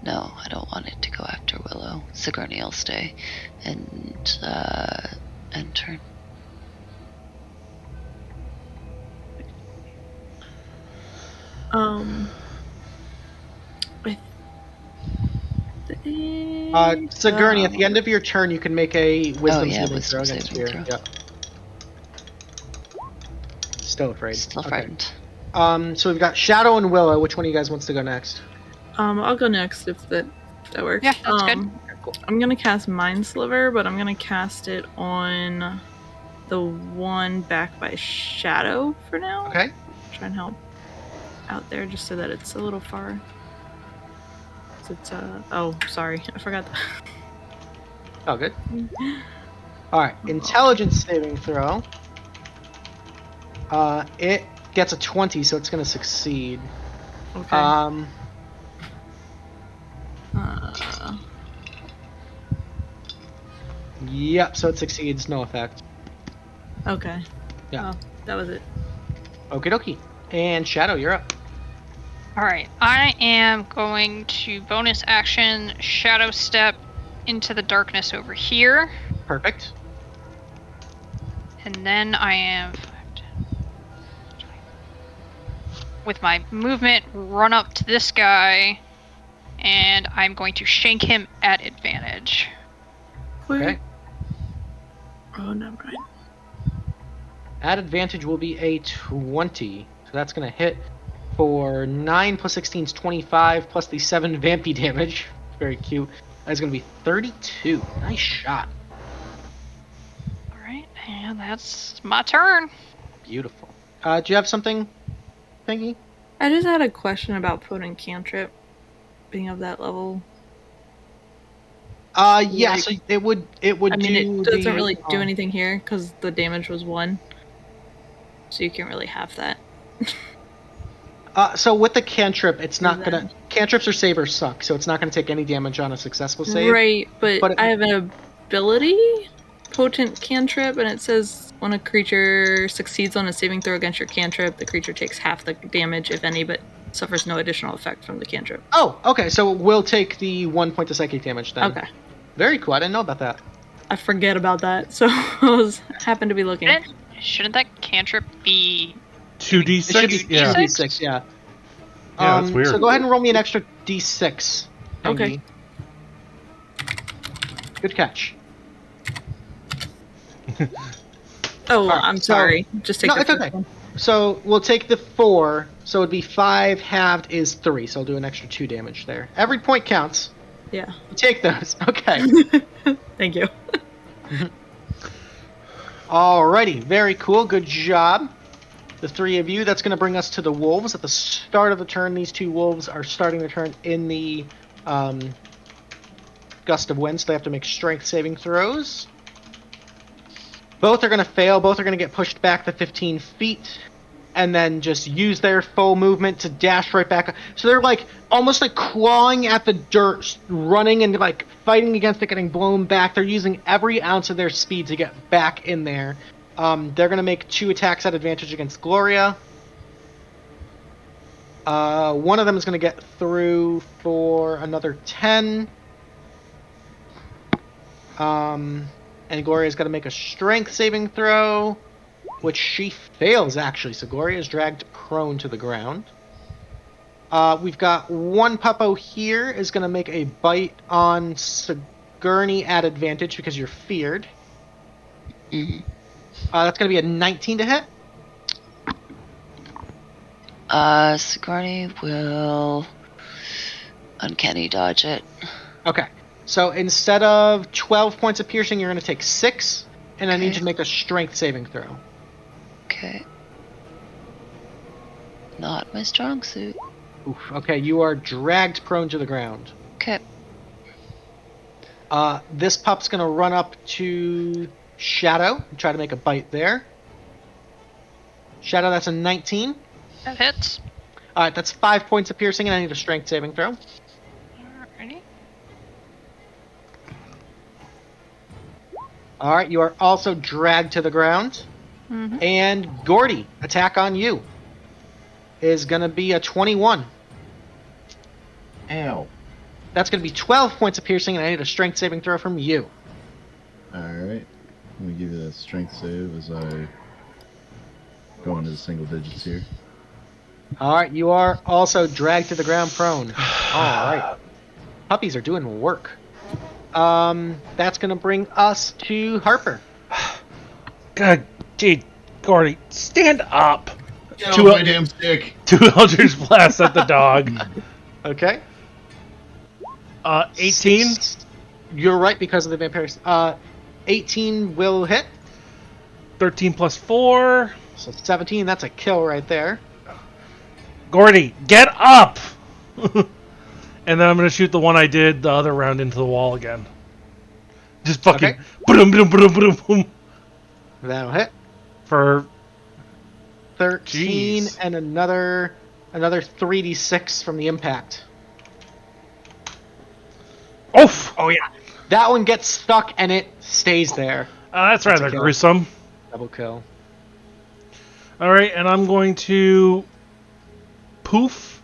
No, I don't want it to go after Willow. Sigourney will stay and turn. I Sigourney, at the end of your turn, you can make a wisdom saving wisdom throw against saving fear. throw. Yep. Still afraid. Still Okay. frightened. So we've got Shadow and Willow. Which one of you guys wants to go next? I'll go next if that works. Yeah, that's good. Okay, cool. I'm gonna cast Mind Sliver, but I'm gonna cast it on the one back by Shadow for now. Okay. Try and help out there just so that it's a little far. So it's oh, sorry, I forgot that. Oh, good. All right. Intelligence saving throw. It gets a 20, so it's gonna succeed. Okay. Yep. So it succeeds. No effect. Okay. Yeah. Oh, that was it. Okie dokie. And Shadow, you're up. Alright, I am going to bonus action Shadow Step into the darkness over here. Perfect. And then I am, with my movement, run up to this guy, and I'm going to shank him at advantage. Okay. Oh, never mind. At advantage will be a 20. So that's going to hit for 9 plus 16 is 25, plus the 7 vampy damage. Very cute. That's going to be 32. Nice shot. Alright, and that's my turn. Beautiful. Do you have something, Pengy? I just had a question about potent cantrip being of that level. Yeah, Like- so it would I mean, do it doesn't the, really do anything here because the damage was 1. So you can't really have that. So with the cantrip, it's not Then- gonna. Cantrips or savers suck, so it's not gonna take any damage on a successful save. Right, but But it- I have an ability, potent cantrip, and it says when a creature succeeds on a saving throw against your cantrip, the creature takes half the damage, if any, but suffers no additional effect from the cantrip. Oh, okay. So we'll take the 1 point of psychic damage then. Okay. Very cool. I didn't know about that. I forget about that, so I happened to be looking. Shouldn't that cantrip be 2d6? It should be Yeah. 2d6, yeah. Yeah, that's weird. So go ahead and roll me an extra d6. Okay. Pengy. Good catch. Oh, Alright, I'm so- sorry. Just take No, the it's first okay. one. So we'll take the 4. So it'd be 5 halved is 3. So I'll do an extra 2 damage there. Every point counts. Yeah. Take those. Okay. Thank you. Alrighty. Very cool. Good job. The 3 of you. That's going to bring us to the wolves. At the start of the turn, these 2 wolves are starting the turn in the gust of wind, so they have to make strength saving throws. Both are going to fail. Both are going to get pushed back the 15 feet. And then just use their full movement to dash right back. So they're like almost like clawing at the dirt, running and like fighting against it, getting blown back. They're using every ounce of their speed to get back in there. They're gonna make 2 attacks at advantage against Gloria. One of them is gonna get through for another 10. And Gloria's got to make a strength saving throw, which she fails, actually. So Gloria is dragged prone to the ground. We've got one puppo here is going to make a bite on Sigourney at advantage because you're feared. Mhm. That's going to be a 19 to hit. Sigourney will uncanny dodge it. Okay. So instead of 12 points of piercing, you're going to take 6. And I need Okay. you to make a strength saving throw. Okay. Not my strong suit. Oof. Okay, you are dragged prone to the ground. Okay. This pup's gonna run up to Shadow and try to make a bite there. Shadow, that's a 19. That hits. Alright, that's 5 points of piercing, and I need a strength saving throw. Alrighty. Alright, you are also dragged to the ground. Mm-hmm. And Gordy, attack on you is gonna be a 21. Ow. That's gonna be 12 points of piercing, and I need a strength saving throw from you. Alright. Let me give you that strength save as I go into the single digits here. Alright, you are also dragged to the ground prone. Alright. Puppies are doing work. That's gonna bring us to Harper. God, gee, Gordy, stand up. Get off my damn stick! 2 Eldritch Blasts at the dog. Okay. 18? You're right because of the vampires. 18 will hit. 13 plus 4. So 17, that's a kill right there. Gordy, get up! And then I'm going to shoot the one I did the other round into the wall again. Just fucking... Okay. Boom, boom, boom, boom, boom. That'll hit. For... 13 Jeez. and another 3d6 from the impact. Oof! Oh yeah. That one gets stuck and it stays there. That's That's a rather kill. gruesome. Double kill. Alright, and I'm going to... Poof.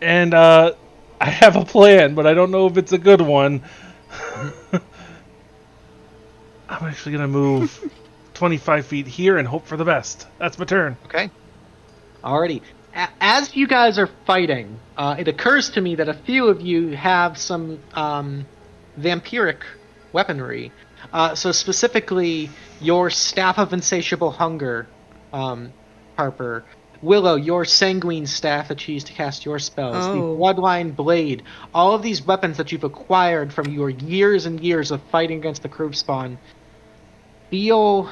And, I have a plan, but I don't know if it's a good one. I'm actually going to move 25 feet here and hope for the best. That's my turn. Okay. Alrighty. As you guys are fighting, it occurs to me that a few of you have some vampiric weaponry. So specifically, your Staff of Insatiable Hunger, Harper. Willow, your Sanguine Staff that you use to cast your spells. The Oh. Bloodline Blade. All of these weapons that you've acquired from your years and years of fighting against the Kruv spawn feel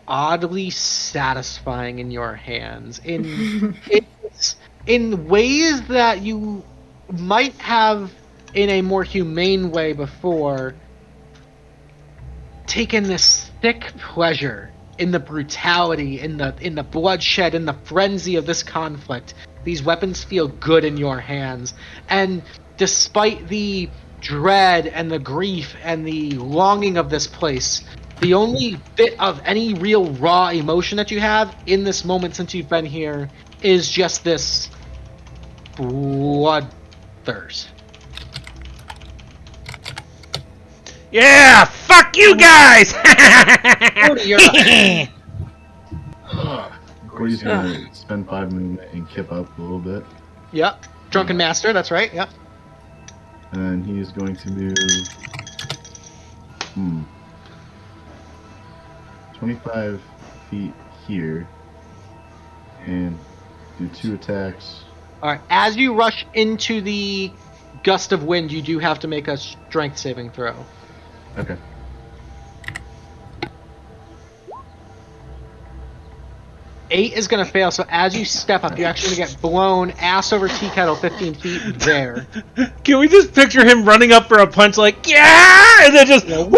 oddly satisfying in your hands. In ways that you might have, in a more humane way before, taken this sick pleasure in the brutality, in the bloodshed, in the frenzy of this conflict. These weapons feel good in your hands. And despite the dread and the grief and the longing of this place, the only bit of any real raw emotion that you have in this moment since you've been here is just this bloodthirst. Yeah! Fuck you guys! You're up. Gordy's gonna spend 5 minutes and kip up a little bit. Yep. Drunken Master, that's right, yep. And he's going to move 25 feet here and do 2 attacks. Alright, as you rush into the gust of wind, you do have to make a strength saving throw. Okay. Eight is going to fail, so as you step up, you're actually going to get blown ass over tea kettle 15 feet there. Can we just picture him running up for a punch like, yeah! And then just, woo!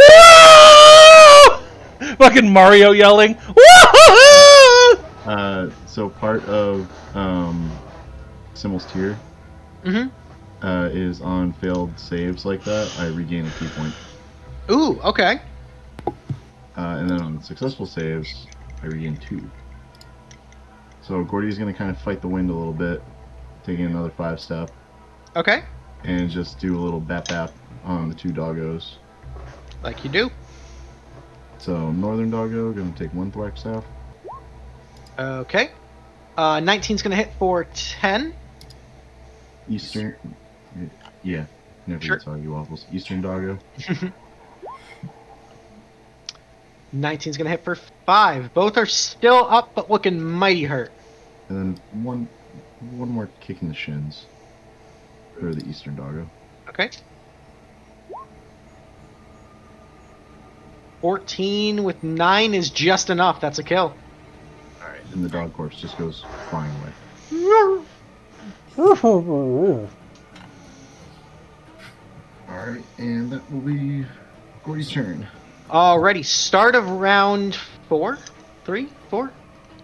Fucking Mario yelling, woo! So part of Simmel's tier is on failed saves like that, I regain a key point. Ooh, okay. And then on successful saves, I regain 2. So Gordy's going to kind of fight the wind a little bit, taking another 5 step, Okay, and just do a little bap on the 2 doggos. like you do. So Northern doggo going to take 1 thwack staff. Okay. 19's going to hit for 10. Eastern, yeah, never Sure. eat soggy waffles. Eastern doggo. 19's going to hit for 5. Both are still up, but looking mighty hurt. And then one more kick in the shins for the Eastern doggo. Okay. 14 with 9 is just enough. That's a kill. Alright. And the dog corpse just goes flying away. Alright, and that will be Gordy's turn. Alrighty, start of round 4? 3? 4?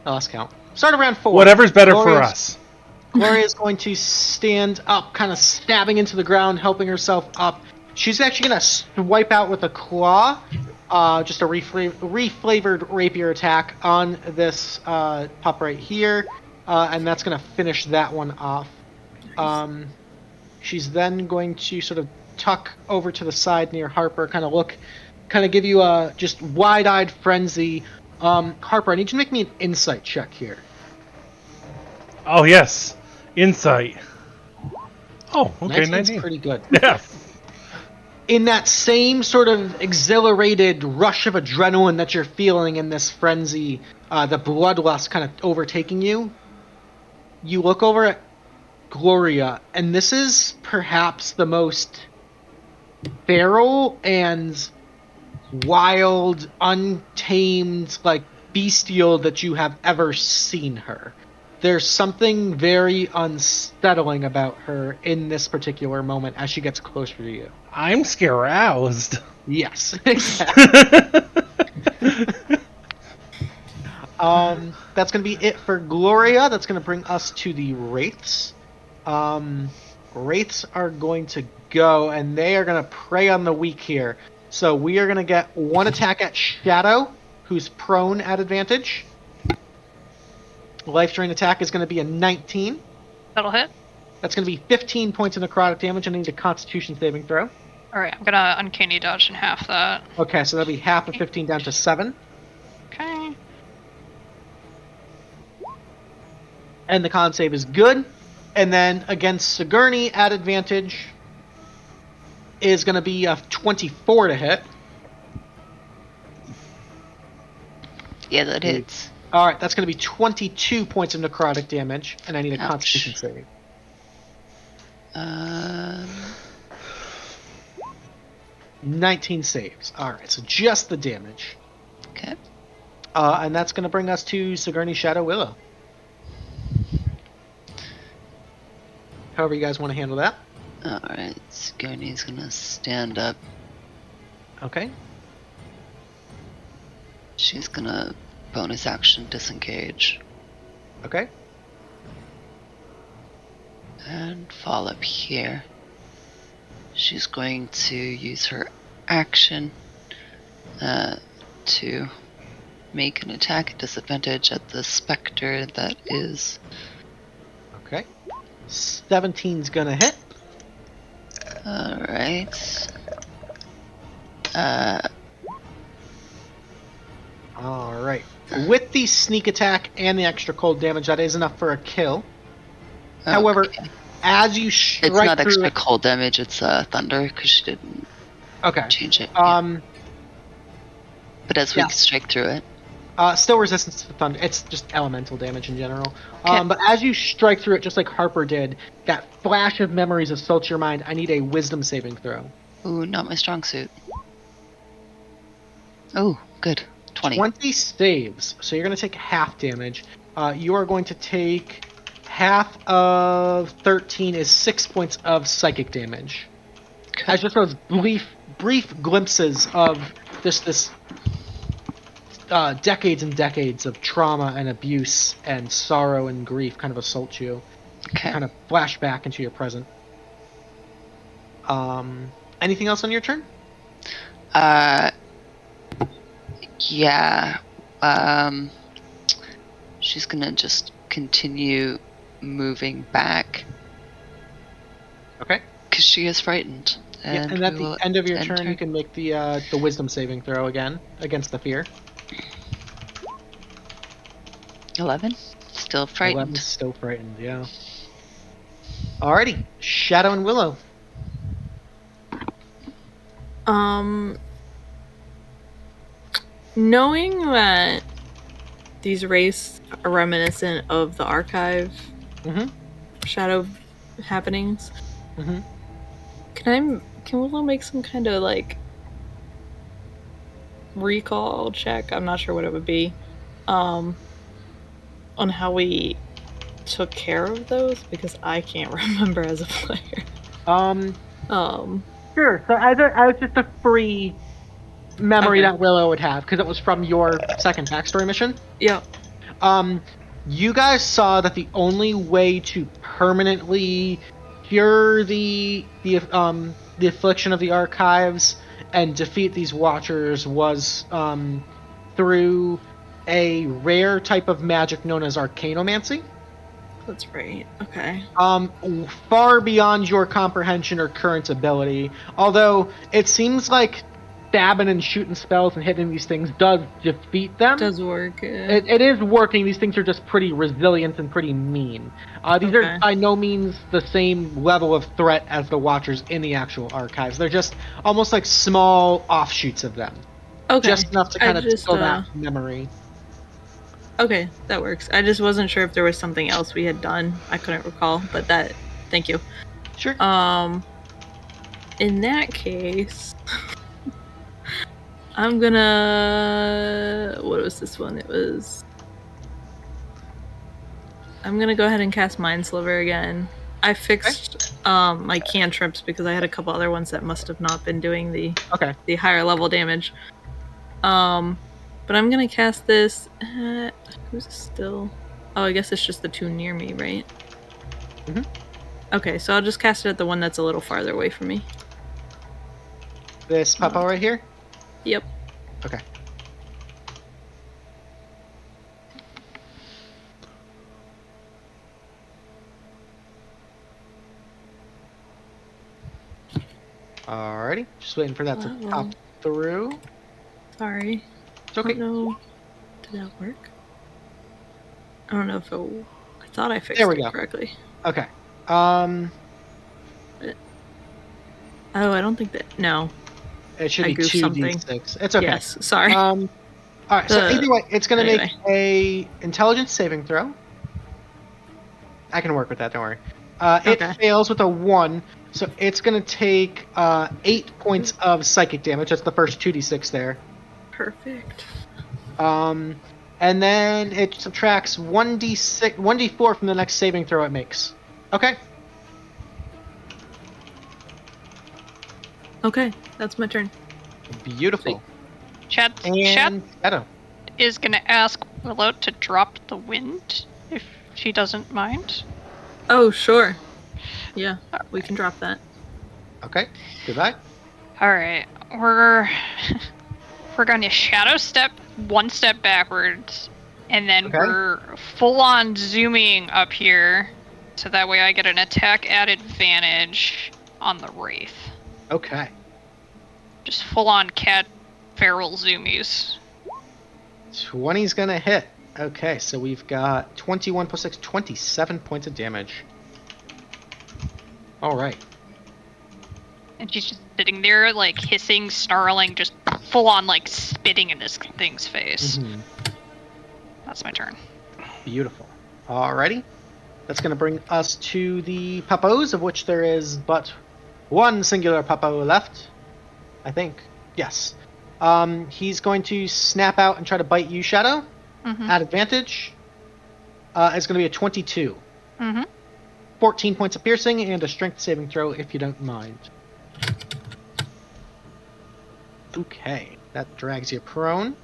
I lost count. Start of round 4. Whatever's better for Gloria's- us. Gloria's going to stand up, kind of stabbing into the ground, helping herself up. She's actually going to swipe out with a claw, just a reflavored rapier attack on this pup right here, and that's going to finish that one off. She's then going to sort of tuck over to the side near Harper, kind of give you a just wide-eyed frenzy. Harper, I need you to make me an insight check here. Oh, yes. Insight. Oh, okay, 19's 19. pretty good. Yeah. In that same sort of exhilarated rush of adrenaline that you're feeling in this frenzy, the bloodlust kind of overtaking you, you look over at Gloria, and this is perhaps the most feral and wild, untamed, like, bestial that you have ever seen her. There's something very unsettling about her in this particular moment as she gets closer to you. I'm scaroused. Yes, exactly. That's going to be it for Gloria. That's going to bring us to the Wraiths. Wraiths are going to go, and they are going to prey on the weak here. So we are going to get one attack at Shadow, who's prone at advantage. Life Drain attack is going to be a 19. That'll hit. That's going to be 15 points of necrotic damage, and I need a Constitution saving throw. Alright, I'm gonna uncanny dodge in half that. Okay, so that'll be half of 15 down to 7. Okay. And the con save is good. And then against Sigourney at advantage is going to be a 24 to hit. Yeah, that hits. All right, that's going to be 22 points of necrotic damage, and I need a Ouch. Constitution saving. 19 saves. All right, so just the damage. Okay. And that's going to bring us to Sigourney, Shadow, Willow. However you guys want to handle that. Alright, Sigourney's gonna stand up. Okay. She's gonna bonus action disengage. Okay. And fall up here. She's going to use her action to make an attack at disadvantage at the specter that is. Okay. 17's going to hit. Alright. All right. With the sneak attack and the extra cold damage, that is enough for a kill. However, Okay. as you strike It's not through extra it, cold damage, it's thunder, because she didn't okay. change it. Yeah. But as we yeah. strike through it. Still resistance to thunder. It's just elemental damage in general. Okay. But as you strike through it, just like Harper did, that flash of memories assaults your mind. I need a wisdom saving throw. Ooh, not my strong suit. Oh, good. 20. 20 saves. So you're going to take half damage. You are going to take half of 13 is 6 points of psychic damage. As just those brief glimpses of this decades and decades of trauma and abuse and sorrow and grief kind of assault you. Okay. Kind of flash back into your present. Anything else on your turn? Yeah. She's gonna just continue moving back. Okay. Because she is frightened. And at we the will end of your end turn, her. you can make the wisdom saving throw again against the fear. 11? Still frightened. 11's still frightened, yeah. Alrighty, Shadow and Willow. Knowing that these wraiths are reminiscent of the archive Mhm. shadow happenings, Mhm. can Willow make some kind of like recall check? I'm not sure what it would be. On how we took care of those, because I can't remember as a player. Sure. So as just a free memory Okay. that Willow would have, because it was from your second backstory mission. Yep. You guys saw that the only way to permanently cure the affliction of the archives and defeat these watchers was through a rare type of magic known as arcanomancy. That's right. Okay. Far beyond your comprehension or current ability. Although it seems like stabbing and shooting spells and hitting these things does defeat them. Does work. It is working. These things are just pretty resilient and pretty mean. These are by no means the same level of threat as the Watchers in the actual archives. They're just almost like small offshoots of them. Okay. Just enough to kind of just, fill that memory. Okay, that works. I just wasn't sure if there was something else we had done. I couldn't recall, but that. Thank you. Sure. In that case, I'm gonna. What was this one? It was. I'm gonna go ahead and cast Mind Sliver again. I fixed my cantrips because I had a couple other ones that must have not been doing the higher level damage. But I'm gonna cast this at... Who's still... Oh, I guess it's just the two near me, right? Mm-hmm. Okay, so I'll just cast it at the one that's a little farther away from me. This papa right here? Yep. Okay. Alrighty. Just waiting for that to pop through. Sorry. It's okay. I don't know. Did that work? I don't know if it... I thought I fixed it correctly. Okay. Oh, I don't think that... No. It should be 2d6. It's okay. Yes, sorry. Alright, so either way, it's going to make a intelligence saving throw. I can work with that, don't worry. It fails with a 1, so it's going to take 8 points of psychic damage. That's the first 2d6 there. Perfect. And then it subtracts 1d4 from the next saving throw it makes. Okay. Okay, that's my turn. Beautiful. Chat is going to ask Willow to drop the wind if she doesn't mind. Oh, sure. Yeah, we can drop that. Okay, goodbye. Alright, we're going to shadow step 1 step backwards, and then we're full on zooming up here, so that way I get an attack at advantage on the Wraith. Okay. Just full on cat feral zoomies. 20's gonna hit. Okay, so we've got 21 plus 6, 27 points of damage. Alright. And she's just sitting there, like, hissing, snarling, just full on, like, spitting in this thing's face. Mm-hmm. That's my turn. Beautiful. Alrighty. That's gonna bring us to the puppos, of which there is but one singular puppo left. I think. Yes. He's going to snap out and try to bite you, Shadow. Mm-hmm. At advantage. It's going to be a 22. Mm-hmm. 14 points of piercing and a strength saving throw if you don't mind. Okay. That drags you prone.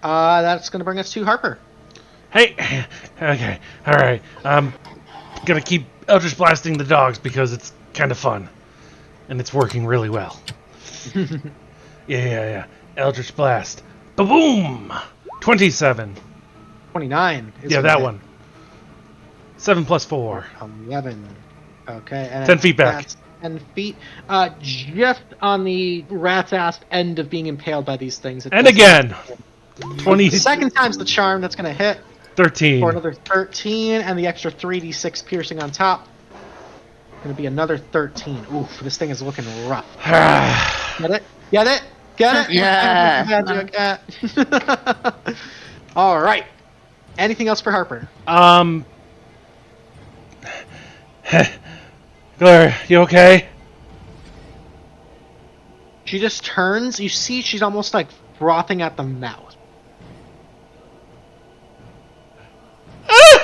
That's going to bring us to Harper. Hey! Okay, alright. I'm gonna keep Eldritch Blasting the dogs because it's kind of fun. And it's working really well. Yeah. Eldritch Blast. Ba-boom! 27. 29. Yeah, that one. 7 plus 4. 11. Okay. And 10 feet back. 10 feet. Just on the rat's ass end of being impaled by these things. And again! 20. The second time's the charm that's going to hit. 13. For another 13, and the extra 3d6 piercing on top. Going to be another 13. Oof, this thing is looking rough. Get it? Get it? Get it? Yeah. All right. Anything else for Harper? Claire, you okay? She just turns. You see she's almost like frothing at the mouth.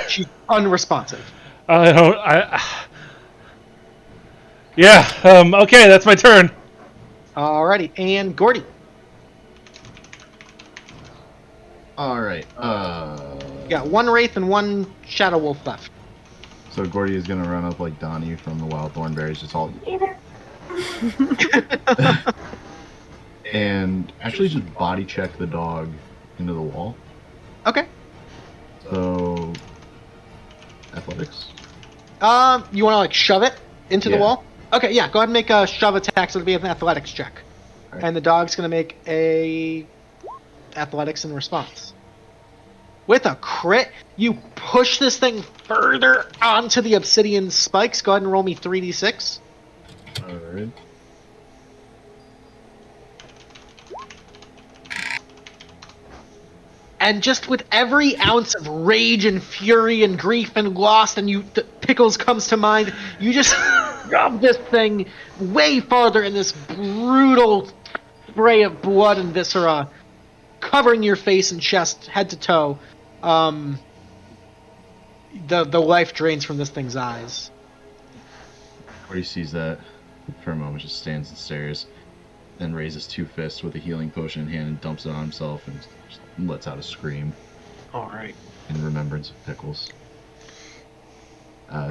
She's unresponsive. Yeah. Okay, that's my turn. Alrighty, and Gordy. All right. You got one Wraith and one Shadow Wolf left. So Gordy is gonna run up like Donnie from the Wild Thornberries, just all, and actually just body check the dog into the wall. Okay. So, athletics. You want to like shove it into the Yeah. wall? Okay, yeah. Go ahead and make a shove attack. So it'll be an athletics check, Alright. and the dog's gonna make a athletics in response. With a crit, you push this thing further onto the obsidian spikes. Go ahead and roll me 3d6. All right. And just with every ounce of rage and fury and grief and loss, and Pickles comes to mind, you just rub this thing way farther in this brutal spray of blood and viscera, covering your face and chest, head to toe. The life drains from this thing's eyes. Gordy sees that for a moment, just stands and stares, then raises two fists with a healing potion in hand and dumps it on himself and just lets out a scream Alright. in remembrance of Pickles.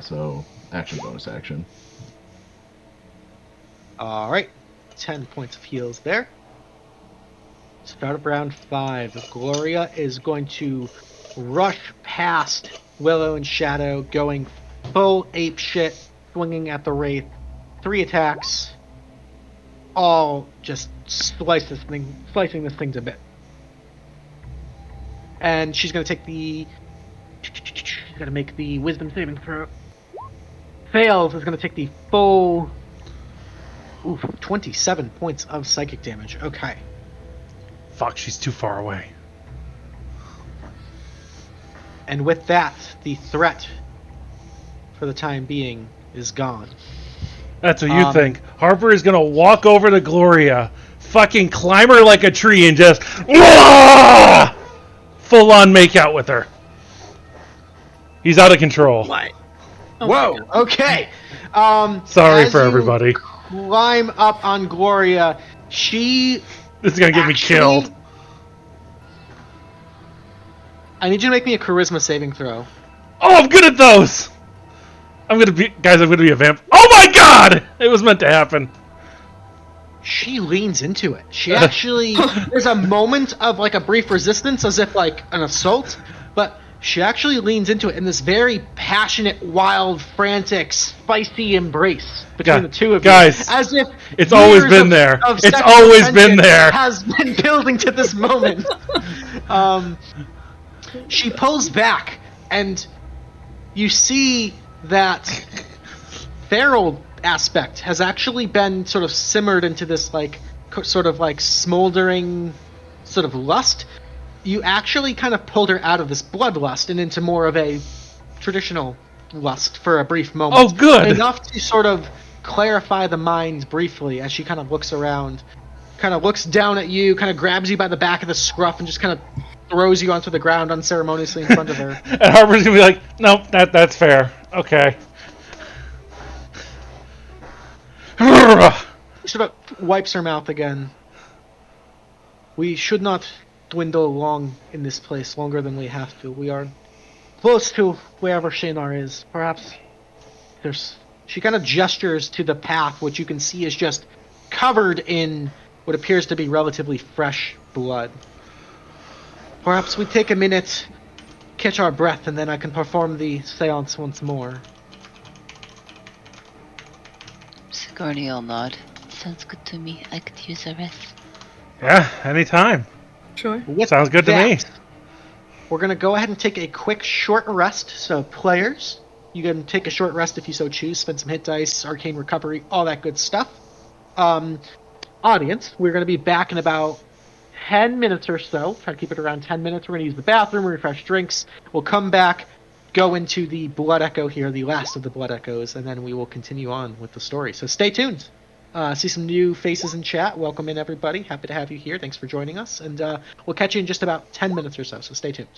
So, action, bonus action. Alright. 10 points of heals there. Start up round 5. Gloria is going to rush past Willow and Shadow, going full ape shit, swinging at the Wraith. 3 attacks. All just slicing this thing to bit. And she's going to take the... She's going to make the wisdom saving throw. Fails, is going to take the full... 27 points of psychic damage. Okay. Fuck, she's too far away. And with that, the threat, for the time being, is gone. That's what you think. Harper is gonna walk over to Gloria, fucking climb her like a tree, and just full on make out with her. He's out of control. Why? Oh Whoa. Okay. Sorry as for you everybody. Climb up on Gloria. She. This is gonna get me killed. I need you to make me a charisma saving throw. Oh, I'm good at those. I'm gonna be a vamp. Oh my god! It was meant to happen. She leans into it. She actually, there's a moment of like a brief resistance, as if like an assault, but she actually leans into it in this very passionate, wild, frantic, spicy embrace between the two of guys, you. As if it's always years been there. of It's sexual always been tension there. Has been building to this moment. She pulls back, and you see that feral aspect has actually been sort of simmered into this like sort of like smoldering sort of lust. You actually kind of pulled her out of this bloodlust and into more of a traditional lust for a brief moment. Oh, good. Enough to sort of clarify the mind briefly as she kind of looks around, kind of looks down at you, kind of grabs you by the back of the scruff and just kind of throws you onto the ground unceremoniously in front of her. And Harper's gonna be like, "Nope, that's fair. Okay." She sort of wipes her mouth again. We should not dwindle long in this place, longer than we have to. We are close to wherever Shaynar is. Perhaps there's... She kind of gestures to the path, which you can see is just covered in what appears to be relatively fresh blood. Perhaps we take a minute, catch our breath, and then I can perform the seance once more. Sigourney will nod. Sounds good to me. I could use a rest. Yeah, anytime. Sure. With Sounds good to me. We're going to go ahead and take a quick short rest. So players, you can take a short rest if you so choose. Spend some hit dice, arcane recovery, all that good stuff. Audience, we're going to be back in about 10 minutes or so. Try to keep it around 10 minutes. We're going to use the bathroom, refresh drinks. We'll come back, go into the Blood Echo here, the last of the Blood Echoes, and then we will continue on with the story. So stay tuned. See some new faces in chat. Welcome in, everybody. Happy to have you here. Thanks for joining us. And we'll catch you in just about 10 minutes or so stay tuned.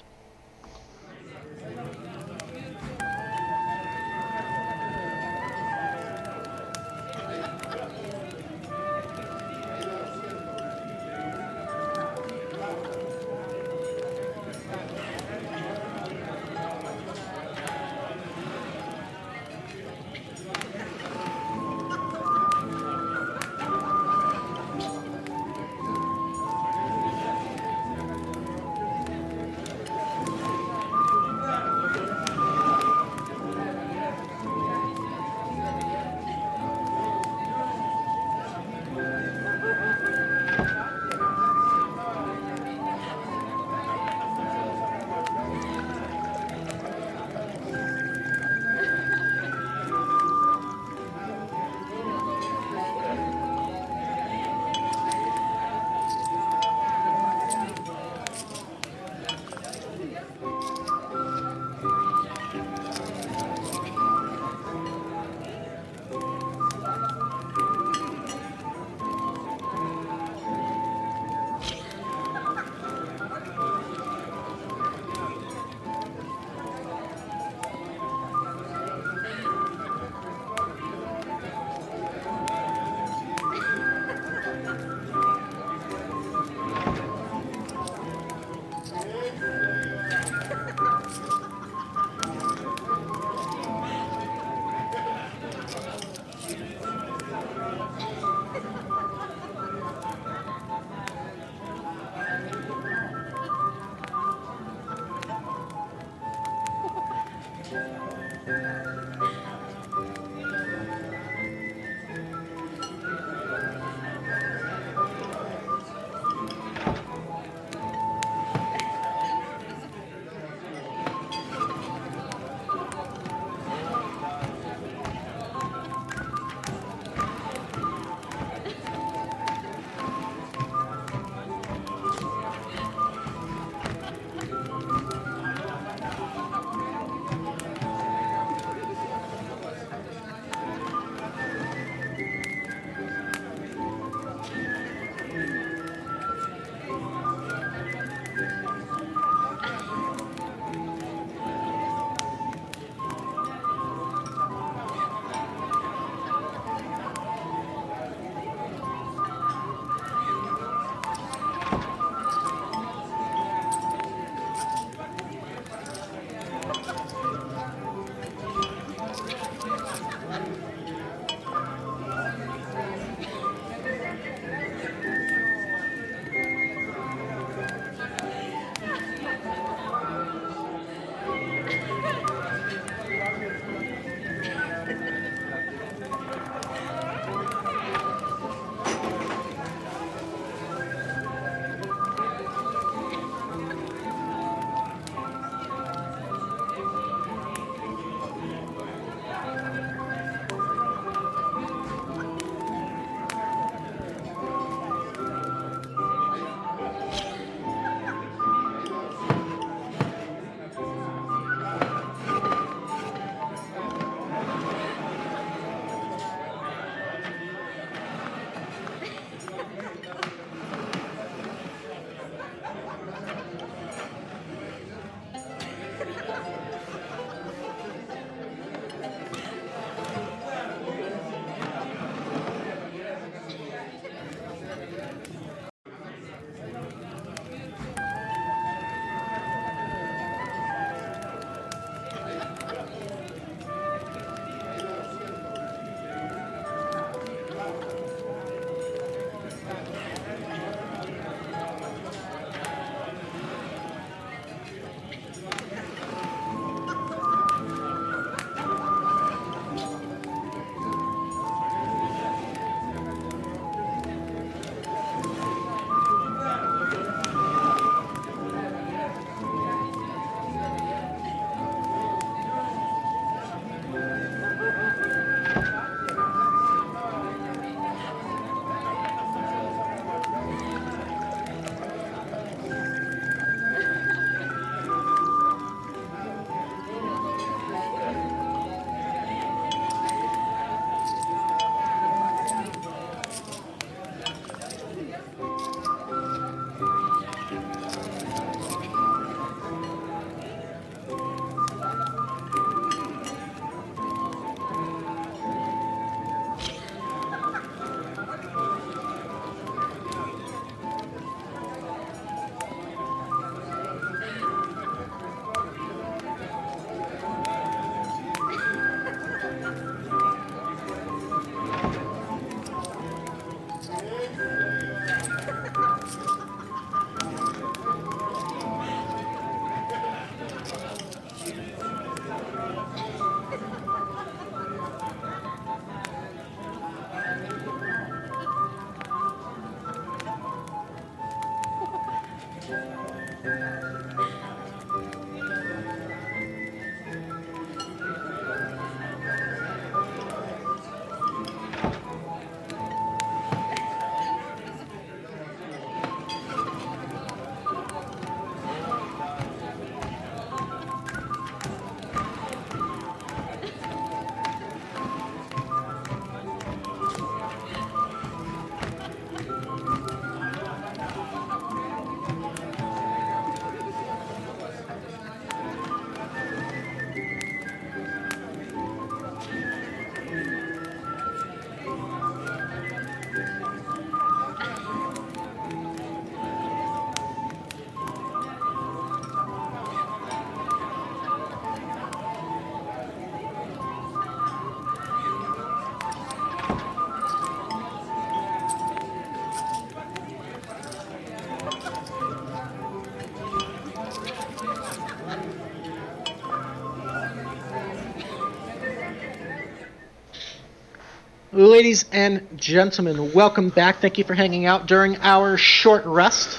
ladies and gentlemen, welcome back. Thank you for hanging out during our short rest.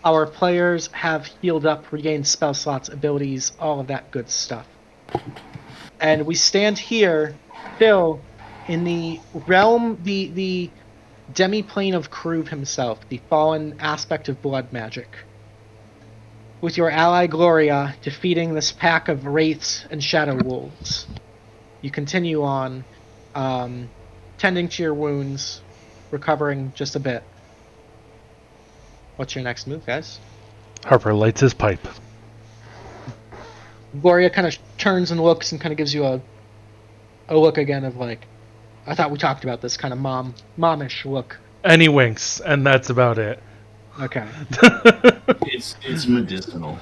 Our players have healed up, regained spell slots, abilities, all of that good stuff. And we stand here still in the realm, the demi-plane of Kruv himself, the fallen aspect of blood magic. With your ally Gloria defeating this pack of wraiths and shadow wolves. You continue on, tending to your wounds, recovering just a bit. What's your next move, guys? Harper lights his pipe. Gloria kind of turns and looks and kind of gives you a look again of like, I thought we talked about this kind of momish look. And he winks, and that's about it. Okay. It's medicinal.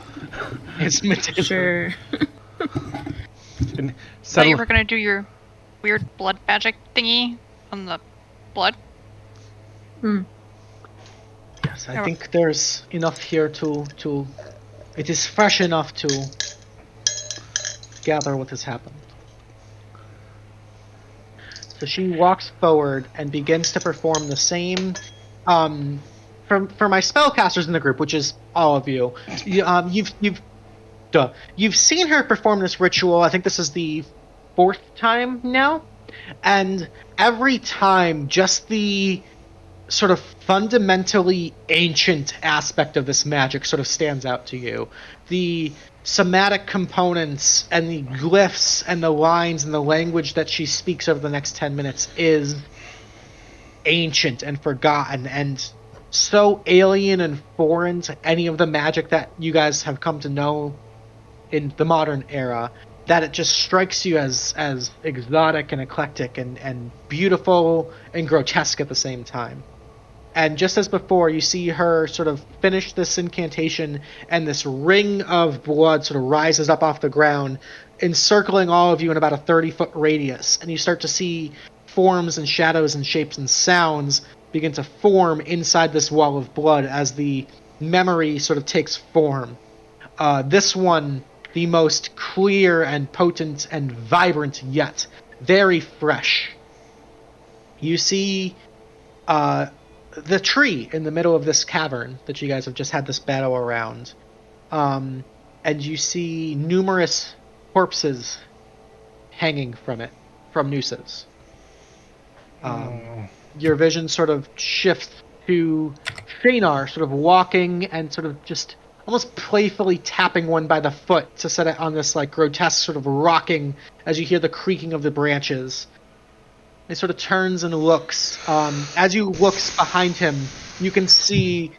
It's medicinal. Sure. And So you settle- were gonna do your weird blood magic thingy on the blood? Yes, I think there's enough here to it is fresh enough to gather what has happened. So she walks forward and begins to perform the same for my spellcasters in the group, which is all of you. You've seen her perform this ritual. I think this is the 4th time now, and every time, just the sort of fundamentally ancient aspect of this magic sort of stands out to you. The somatic components and the glyphs and the lines and the language that she speaks over the next 10 minutes is ancient and forgotten and so alien and foreign to any of the magic that you guys have come to know in the modern era that it just strikes you as exotic and eclectic and beautiful and grotesque at the same time. And just as before, you see her sort of finish this incantation, and this ring of blood sort of rises up off the ground, encircling all of you in about a 30-foot radius. And you start to see forms and shadows and shapes and sounds begin to form inside this wall of blood as the memory sort of takes form. This one, the most clear and potent and vibrant yet, very fresh. You see the tree in the middle of this cavern that you guys have just had this battle around. And you see numerous corpses hanging from it, from nooses. Your vision sort of shifts to Shaynar sort of walking and sort of just almost playfully tapping one by the foot to set it on this like grotesque sort of rocking as you hear the creaking of the branches. He sort of turns and looks. As you look behind him, you can see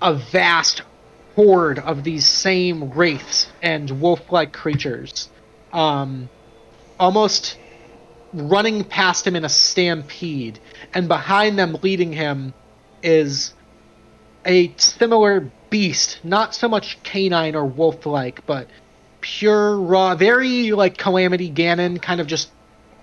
a vast horde of these same wraiths and wolf-like creatures, almost running past him in a stampede. And behind them, leading him, is a similar beast, not so much canine or wolf-like, but pure raw, very like Calamity Ganon, kind of just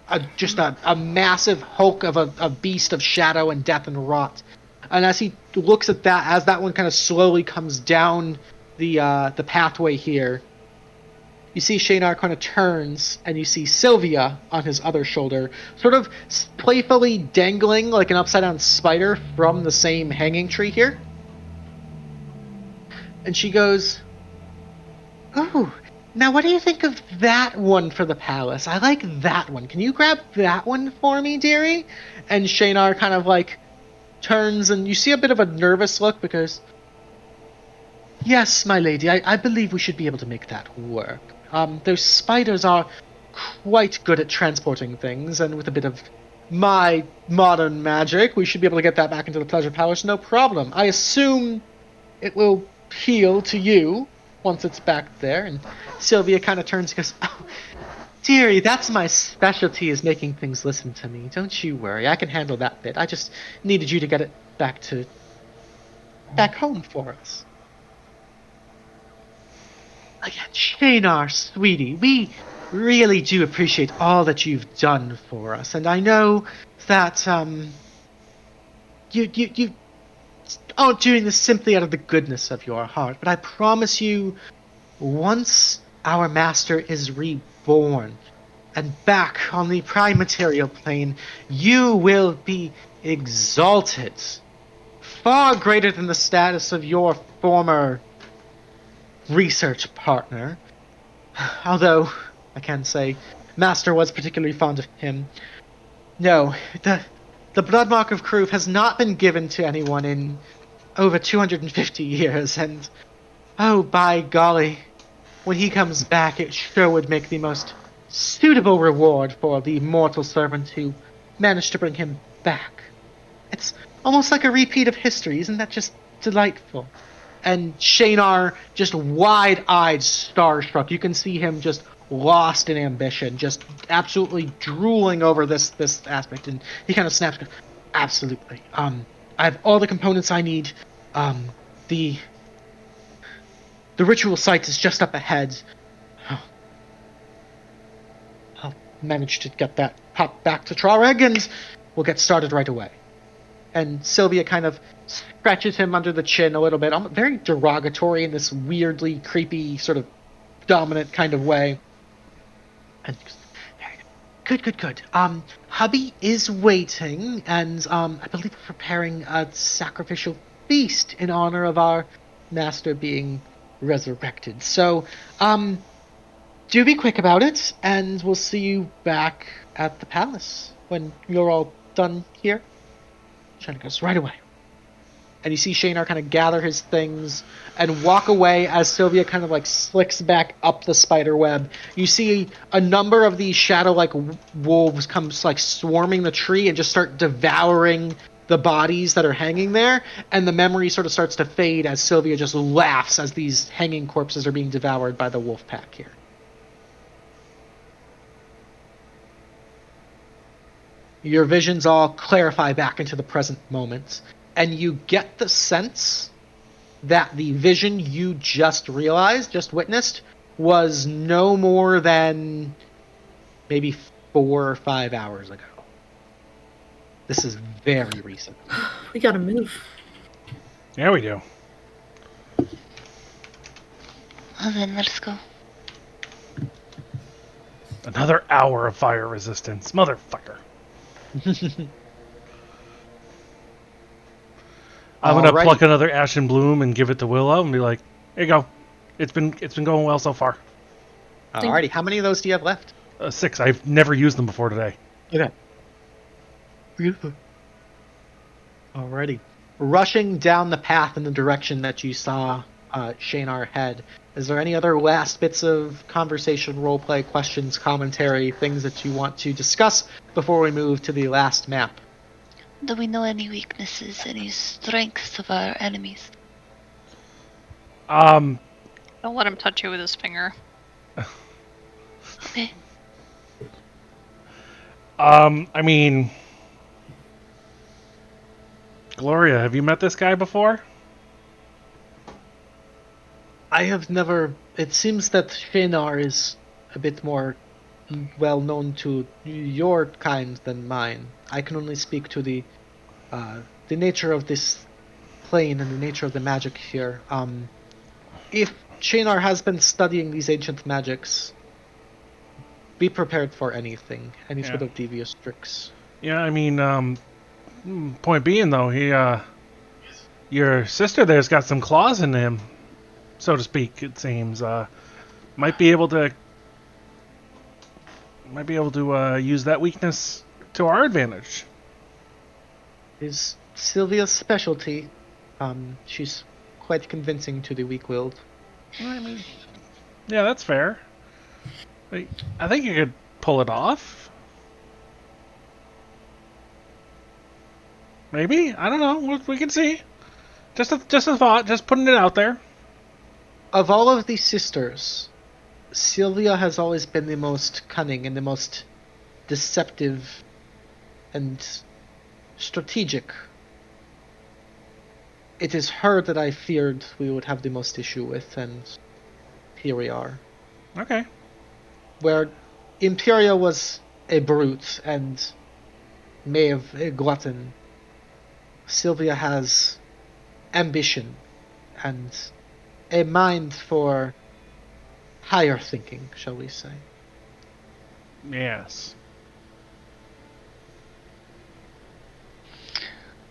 a massive hulk of a beast of shadow and death and rot. And as he looks at that, as that one kind of slowly comes down the pathway here, you see Shaynar kind of turns, and you see Sylvia on his other shoulder, sort of playfully dangling like an upside-down spider from the same hanging tree here. And she goes, "Oh, now what do you think of that one for the palace? I like that one. Can you grab that one for me, dearie?" And Shaynar kind of like turns, and you see a bit of a nervous look because, "Yes, my lady, I believe we should be able to make that work. Those spiders are quite good at transporting things, and with a bit of my modern magic, we should be able to get that back into the Pleasure Palace, no problem. I assume it will heal to you once it's back there." And Sylvia kind of turns and goes, "Oh, dearie, that's my specialty, is making things listen to me. Don't you worry, I can handle that bit. I just needed you to get it back home for us." Again, Shaynar, sweetie, we really do appreciate all that you've done for us, and I know that you aren't doing this simply out of the goodness of your heart, but I promise you, once our master is reborn, and back on the prime material plane, you will be exalted, far greater than the status of your former research partner. Although, I can say, Master was particularly fond of him. No, the blood mark of Kruv has not been given to anyone in over 250 years, and oh, by golly, when he comes back, it sure would make the most suitable reward for the mortal servant who managed to bring him back. It's almost like a repeat of history, isn't that just delightful? And Shaynar, just wide-eyed, starstruck. You can see him just lost in ambition, just absolutely drooling over this aspect, and he kind of snaps. Absolutely. I have all the components I need. The ritual site is just up ahead. I'll manage to get that popped back to Trareg, and we'll get started right away. And Sylvia kind of scratches him under the chin a little bit, very derogatory in this weirdly creepy, sort of dominant kind of way. And good. Hubby is waiting, and I believe we're preparing a sacrificial feast in honor of our master being resurrected. So, do be quick about it, and we'll see you back at the palace when you're all done here. Trying to go right away. And you see Shaynar kind of gather his things and walk away as Sylvia kind of like slicks back up the spider web. You see a number of these shadow-like wolves come like swarming the tree and just start devouring the bodies that are hanging there. And the memory sort of starts to fade as Sylvia just laughs as these hanging corpses are being devoured by the wolf pack here. Your visions all clarify back into the present moment, and you get the sense that the vision you just witnessed, was no more than maybe 4 or 5 hours ago. This is very recent. We gotta move. Yeah, we do. Well then, let's go. Another hour of fire resistance. Motherfucker. I'm gonna pluck another Ashen Bloom and give it to Willow and be like, "Here you go. It's been going well so far." Alrighty, how many of those do you have left? 6. I've never used them before today. Okay. Beautiful. Alrighty. Rushing down the path in the direction that you saw Shaynar head. Is there any other last bits of conversation, roleplay, questions, commentary, things that you want to discuss before we move to the last map? Do we know any weaknesses, any strengths of our enemies? Don't let him touch you with his finger. Okay. I mean, Gloria, have you met this guy before? I have never... It seems that Shaynar is a bit more well known to your kind than mine. I can only speak to the nature of this plane and the nature of the magic here. If Shaynar has been studying these ancient magics, be prepared for anything, any sort of devious tricks. Yeah, I mean, point being though, your sister there's got some claws in him, so to speak. It seems might be able to use that weakness to our advantage. Is Sylvia's specialty. She's quite convincing to the weak-willed. I mean, yeah, that's fair. I think you could pull it off. Maybe? I don't know. We can see. Just a thought. Just putting it out there. Of all of the sisters, Sylvia has always been the most cunning and the most deceptive and strategic. It is her that I feared we would have the most issue with, and here we are. Okay. Where Imperia was a brute and Maeve a glutton, Sylvia has ambition and a mind for higher thinking, shall we say. Yes.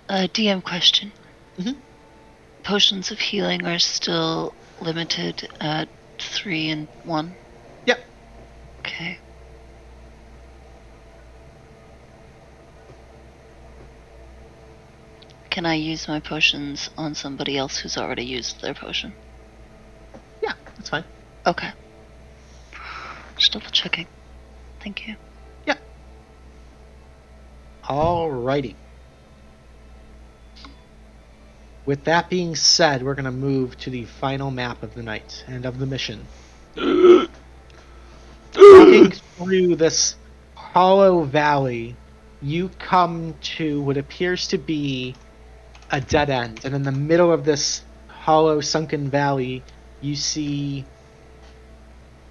DM question. Mhm. Potions of healing are still limited at 3 and 1? Yep. Okay. Can I use my potions on somebody else who's already used their potion? Yeah, that's fine. Okay. Just double checking. Thank you. Alrighty. With that being said, we're going to move to the final map of the night and of the mission. Walking through this hollow valley, you come to what appears to be a dead end. And in the middle of this hollow, sunken valley, you see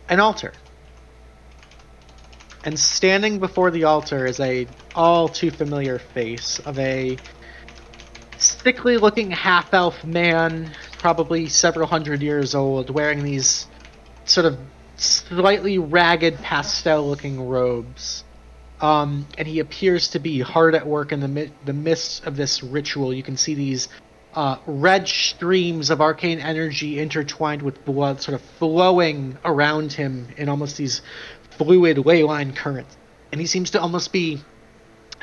an altar. And standing before the altar is a all too familiar face of a sickly looking half-elf man, probably several hundred years old, wearing these sort of slightly ragged pastel looking robes. And he appears to be hard at work in the midst of this ritual. You can see these red streams of arcane energy intertwined with blood sort of flowing around him in almost these fluid leyline currents. And he seems to almost be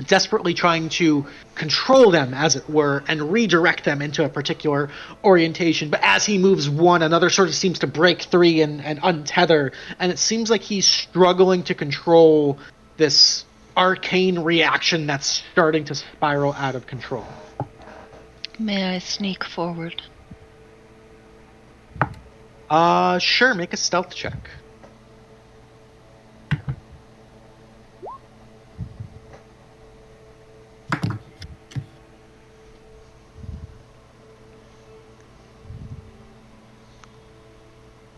desperately trying to control them, as it were, and redirect them into a particular orientation. But as he moves one, another sort of seems to break free and untether. And it seems like he's struggling to control this arcane reaction that's starting to spiral out of control. May I sneak forward? Sure, make a stealth check.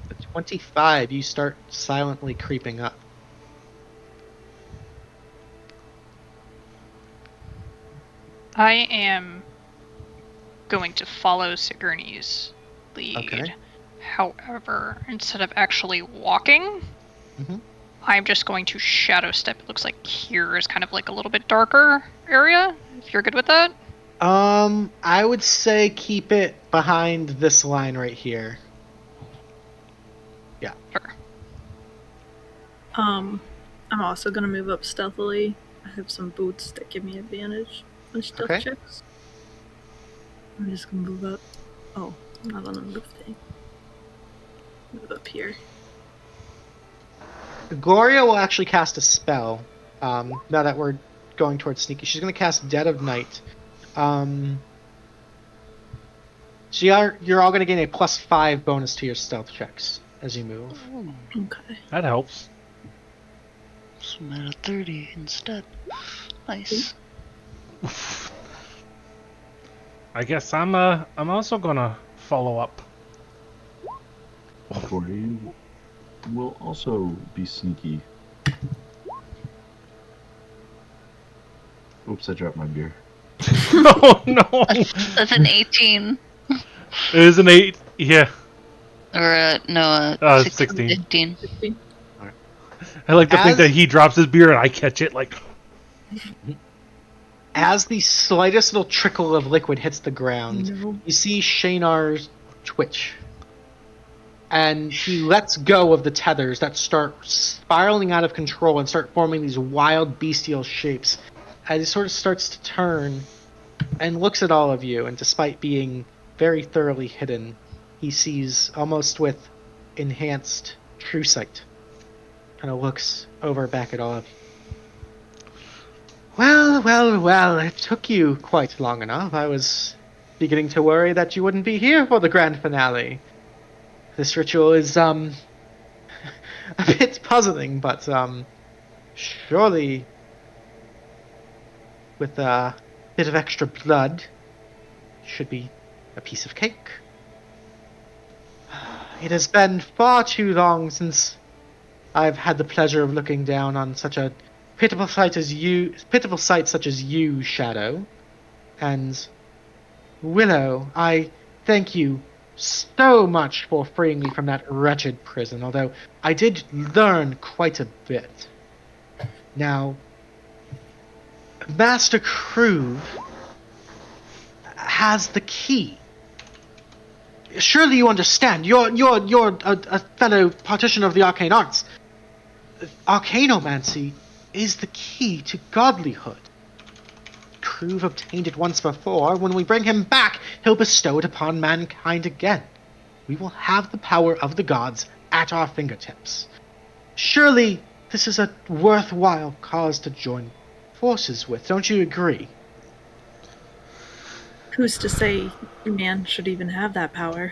At 25, you start silently creeping up. I am going to follow Sigourney's lead. Okay. However, instead of actually walking, Mhm. I'm just going to shadow step. It looks like here is kind of like a little bit darker area, if you're good with that. I would say keep it behind this line right here. Yeah. Sure. I'm also gonna move up stealthily. I have some boots that give me advantage on stealth Okay. checks. I'm just gonna move up. Oh, I'm not on the move thing. Move up here. Gloria will actually cast a spell. Now that we're going towards sneaky, she's going to cast Dead of Night. So you're all going to gain a +5 bonus to your stealth checks as you move. Okay. That helps. So I'm at a 30 instead. Nice. I guess I'm also gonna follow up. Gordy will also be sneaky. Oops, I dropped my beer. Oh no! That's an 18. It is an 8. Yeah. Or, no, 16. 15. 15. I like to think As- that he drops his beer and I catch it. Like, As the slightest little trickle of liquid hits the ground, No. you see Shaynar's twitch. And he lets go of the tethers that start spiraling out of control and start forming these wild bestial shapes. As he sort of starts to turn and looks at all of you, and despite being very thoroughly hidden, he sees almost with enhanced true sight. Kind of looks over back at all of you. Well, it took you quite long enough. I was beginning to worry that you wouldn't be here for the grand finale. This ritual is, a bit puzzling, but, surely, with a bit of extra blood, should be a piece of cake. It has been far too long since I've had the pleasure of looking down on such a pitiful sight such as you, Shadow. And Willow, I thank you so much for freeing me from that wretched prison, although I did learn quite a bit. Now, Master Kruv has the key. Surely you understand. You're a fellow practitioner of the arcane arts. Arcanomancy is the key to godlyhood. Kruv obtained it once before. When we bring him back, he'll bestow it upon mankind again. We will have the power of the gods at our fingertips. Surely this is a worthwhile cause to join forces with, don't you agree? Who's to say man should even have that power?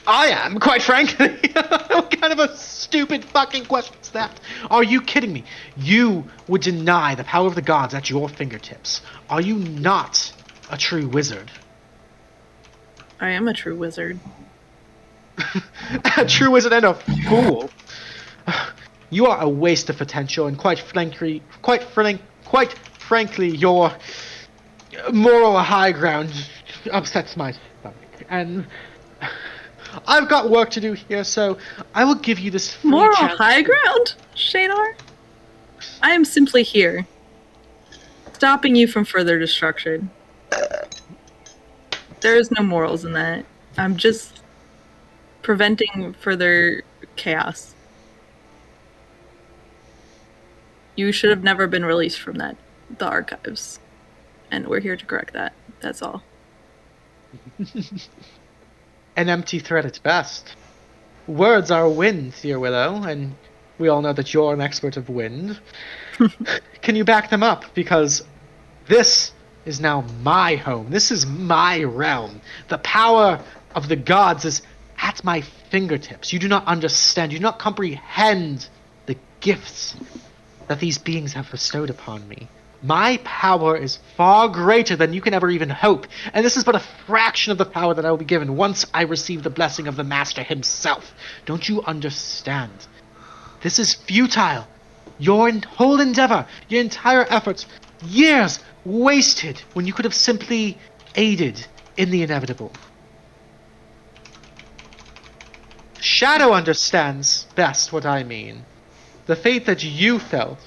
I am, quite frankly. What kind of a stupid fucking question is that? Are you kidding me? You would deny the power of the gods at your fingertips. Are you not a true wizard? I am a true wizard. A true wizard and a fool. You are a waste of potential, and quite frankly, your moral high ground upsets my stomach. And I've got work to do here, so I will give you this free Moral chance. high ground, Shadar? I am simply here, stopping you from further destruction. There is no morals in that. I'm just preventing further chaos. You should have never been released from the archives. And we're here to correct that. That's all. An empty threat at best. Words are wind, dear Willow, and we all know that you're an expert of wind. Can you back them up? Because this is now my home. This is my realm. The power of the gods is at my fingertips. You do not understand. You do not comprehend the gifts that these beings have bestowed upon me. My power is far greater than you can ever even hope, and this is but a fraction of the power that I will be given once I receive the blessing of the Master himself. Don't you understand? This is futile. Your whole endeavor, your entire efforts, years wasted when you could have simply aided in the inevitable. Shadow understands best what I mean. The fate that you felt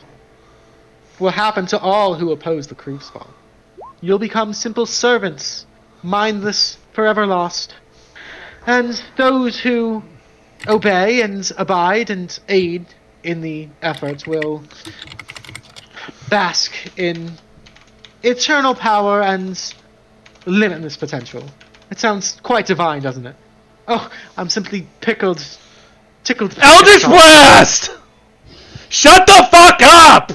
will happen to all who oppose the Kruv spawn. You'll become simple servants, mindless, forever lost. And those who obey and abide and aid in the efforts will bask in eternal power and limitless potential. It sounds quite divine, doesn't it? Oh, I'm simply tickled. Eldritch Blast! Shut the fuck up!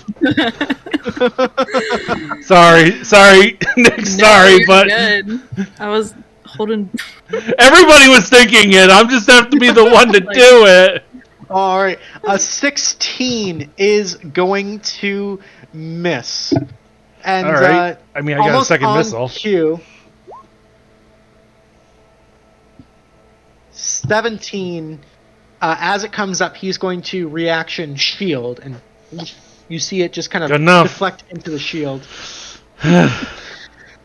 sorry, Nick, sorry, you're but good. I was holding. everybody was thinking it. I'm just have to be the one to do it. All right, a 16 is going to miss. And All right. I mean, I got a almost second on missile. cue, 17. As it comes up, he's going to reaction shield, and you see it just kind of Good enough. deflect into the shield.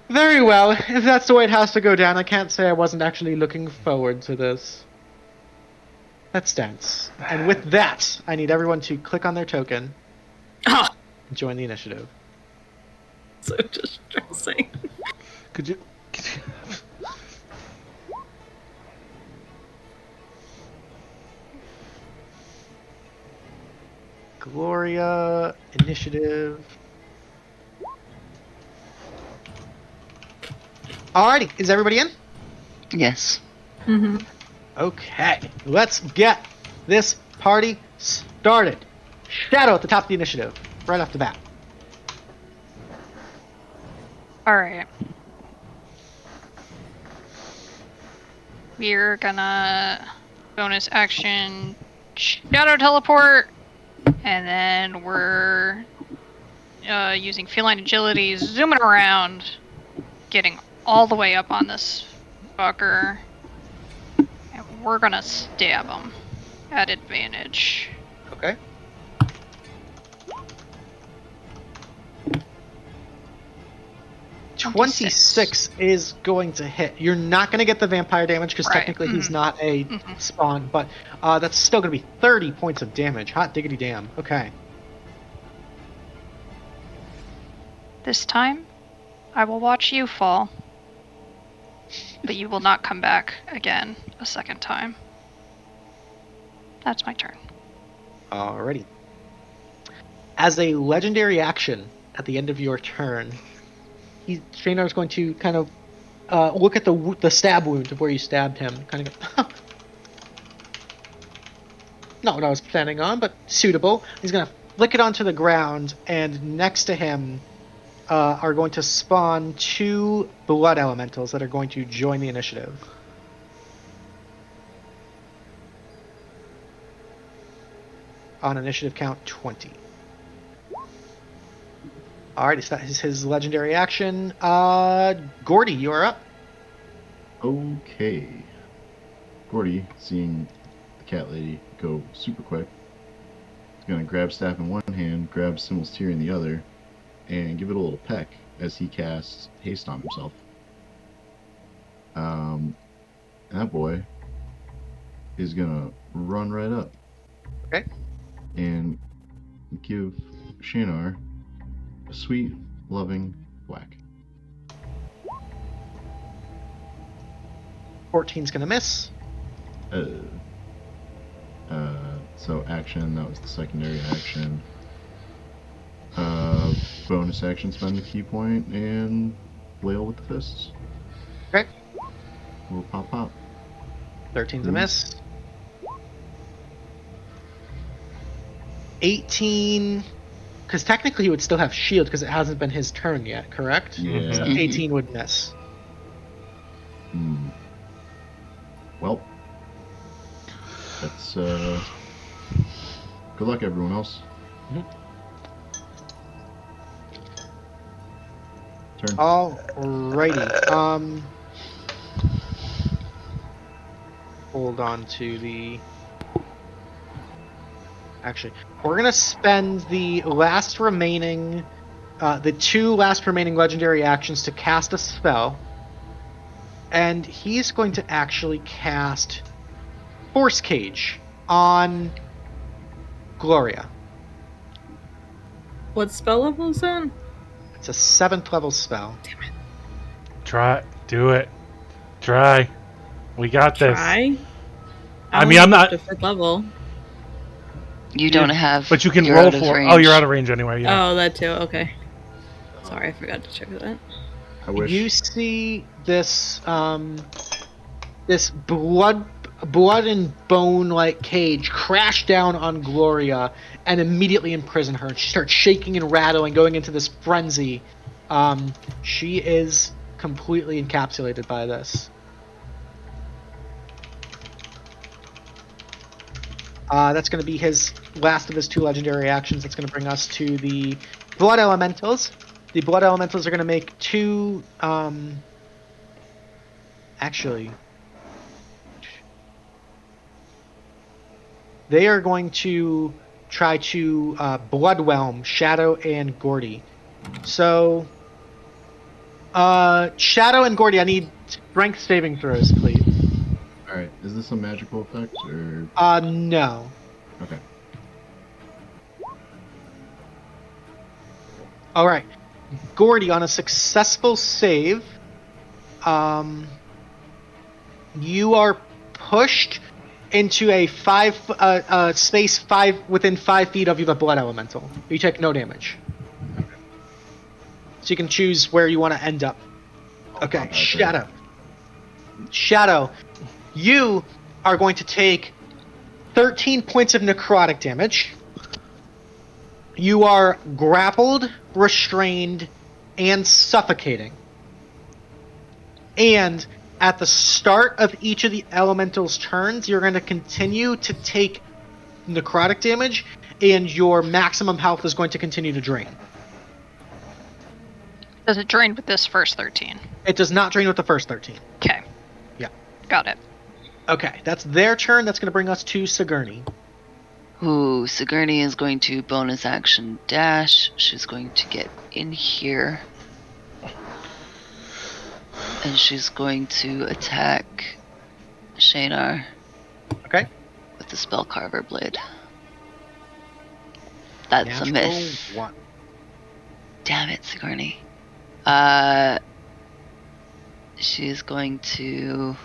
Very well. If that's the way it has to go down, I can't say I wasn't actually looking forward to this. Let's dance. And with that, I need everyone to click on their token Ah, and join the initiative. so distressing. Could you? Gloria, initiative. Alrighty, is everybody in? Yes. Mm-hmm. Okay, let's get this party started. Shadow at the top of the initiative, right off the bat. Alright. We're gonna bonus action shadow teleport, and then we're using feline agility, zooming around, getting all the way up on this fucker, and we're gonna stab him at advantage. Okay. $26 is going to hit. You're not going to get the vampire damage because Right. technically he's not a spawn, but that's still going to be 30 points of damage. Hot diggity damn. Okay. This time, I will watch you fall. But you will not come back again a second time. That's my turn. Alrighty. As a legendary action at the end of your turn, Shaynar is going to kind of look at the stab wound of where you stabbed him. Kind of go, not what I was planning on, but suitable. He's going to flick it onto the ground, and next to him are going to spawn 2 blood elementals that are going to join the initiative. On initiative count 20. Alright, so that is his legendary action. Gordy, you are up. Okay. Gordy, seeing the cat lady go super quick, is going to grab staff in one hand, grab Simmel's tear in the other, and give it a little peck as he casts haste on himself. And that boy is going to run right up. Okay. And give Shaynar a sweet, loving whack. 14's gonna miss. So action, that was the secondary action. Bonus action, spend the key point, and flail with the fists. Okay. Little pop pop. 13's a miss. 18, because technically he would still have shield because it hasn't been his turn yet, correct? Yeah. So 18 would miss. Well, that's good luck, everyone else. Turn. Alrighty. Hold on to the. Actually, we're gonna spend the last remaining, the 2 last remaining legendary actions to cast a spell, and he's going to actually cast Force Cage on Gloria. What spell level is that? It's a 7th level spell. Damn it. Try. Do it. Try. We got this. Try? I mean, I'm not. Up to 5th level. You don't have. But you can you're roll out of for. range. Oh, you're out of range anyway. Yeah. Oh, that too. Okay. Sorry, I forgot to check that. I wish. You see this this blood and bone like cage crash down on Gloria and immediately imprison her. She starts shaking and rattling, going into this frenzy. She is completely encapsulated by this. That's going to be his last of his 2 legendary actions. That's going to bring us to the blood elementals. The blood elementals are going to make 2. Actually, they are going to try to bloodwhelm Shadow and Gordy. So, Shadow and Gordy, I need strength saving throws, please. Alright, is this a magical effect, or? No. Okay. Alright. Gordy, on a successful save, you are pushed into a space 5 within 5 feet of you, the blood elemental. You take no damage. So you can choose where you want to end up. Okay, Shadow. Shadow, you are going to take 13 points of necrotic damage. You are grappled, restrained, and suffocating. And at the start of each of the elementals' turns, you're going to continue to take necrotic damage, and your maximum health is going to continue to drain. Does it drain with this first 13? It does not drain with the first 13. Okay. Yeah. Got it. Okay, that's their turn. That's going to bring us to Sigourney. Ooh, Sigourney is going to bonus action dash. She's going to get in here. And she's going to attack Shaynar. Okay. With the Spellcarver Blade. That's a Natural miss. 1. damn it, Sigourney. She's going to...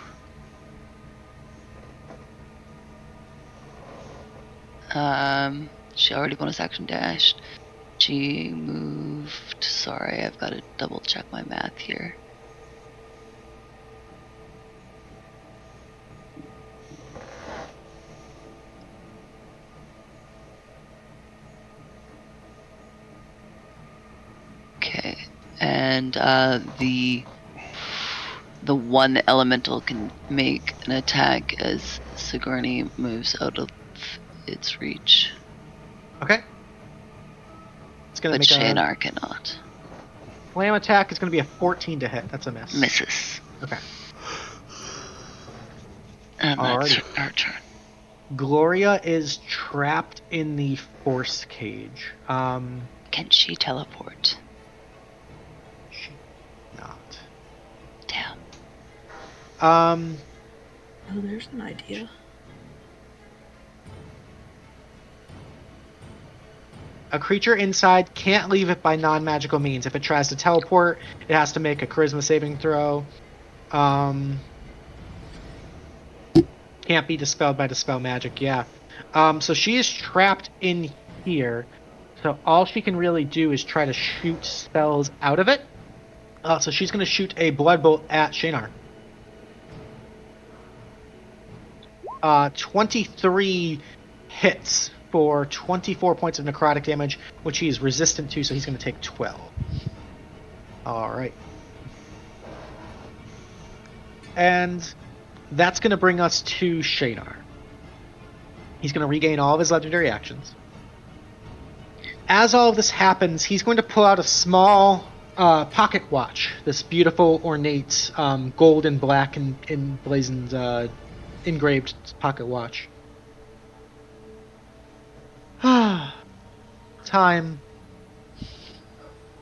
she already bonus action dashed. She moved... Sorry, I've got to double check my math here. Okay, and the one elemental can make an attack as Sigourney moves out of its reach. Okay. It's gonna But make Shaynar cannot. Slam attack is gonna be a 14 to hit. That's a miss. Misses. Okay. And that's Alrighty. her turn. Gloria is trapped in the force cage. Can she teleport? She not. Damn. Oh, there's an idea. A creature inside can't leave it by non-magical means. If it tries to teleport, it has to make a charisma saving throw. Can't be dispelled by dispel magic, yeah. So she is trapped in here. So all she can really do is try to shoot spells out of it. So she's going to shoot a blood bolt at Shaynar. 23 hits for 24 points of necrotic damage, which he is resistant to, so he's going to take 12. Alright. And that's going to bring us to Shaynar. He's going to regain all of his legendary actions. As all of this happens, he's going to pull out a small pocket watch. This beautiful, ornate, gold and black and emblazoned, engraved pocket watch. Time.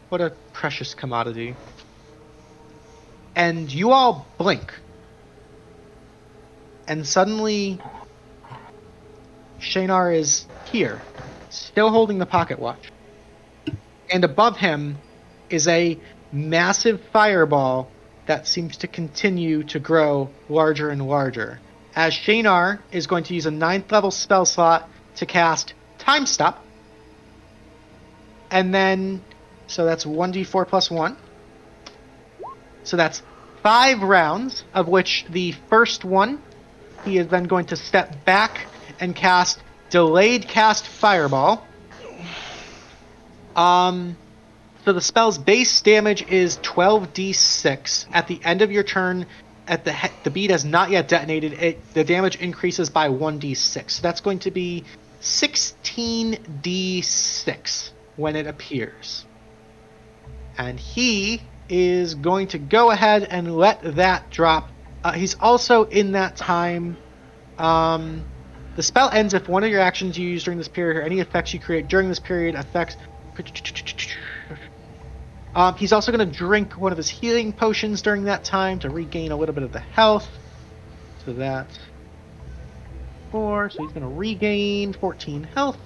What a precious commodity. And you all blink. And suddenly, Shaynar is here, still holding the pocket watch. And above him is a massive fireball that seems to continue to grow larger and larger. As Shaynar is going to use a 9th level spell slot to cast Time Stop. And then, so that's 1d4 plus 1. So that's 5 rounds, of which the first one, he is then going to step back and cast Delayed Cast Fireball. So the spell's base damage is 12d6. At the end of your turn, the bead has not yet detonated, the damage increases by 1d6. So that's going to be 16d6 when it appears. And he is going to go ahead and let that drop. He's also in that time. The spell ends if one of your actions you use during this period or any effects you create during this period affects. He's also going to drink one of his healing potions during that time to regain a little bit of the health. So that's 4. So he's going to regain 14 health.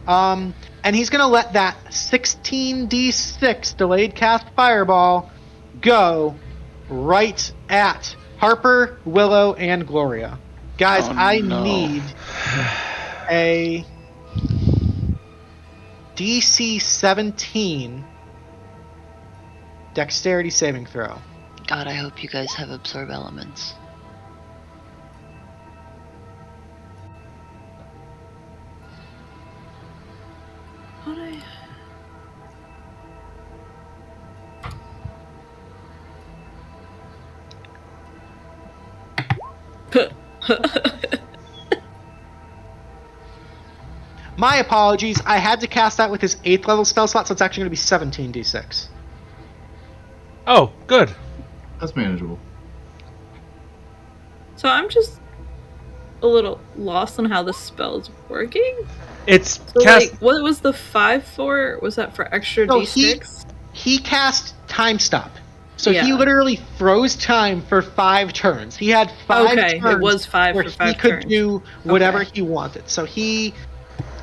And he's going to let that 16d6 delayed cast fireball go right at Harper, Willow, and Gloria. Guys, I need a DC 17 dexterity saving throw. God, I hope you guys have absorb elements. How'd I... My apologies, I had to cast that with his 8th level spell slot, so it's actually going to be 17d6. Oh, good. That's manageable. So I'm just a little lost on how this spell is working. It's So cast. like, what was the 5 for? Was that for extra No, d6? He cast Time Stop. So he Yeah. literally froze time for 5 turns. He had 5 Okay, turns it was 5 where for 5 he could turns. do whatever Okay. he wanted. So he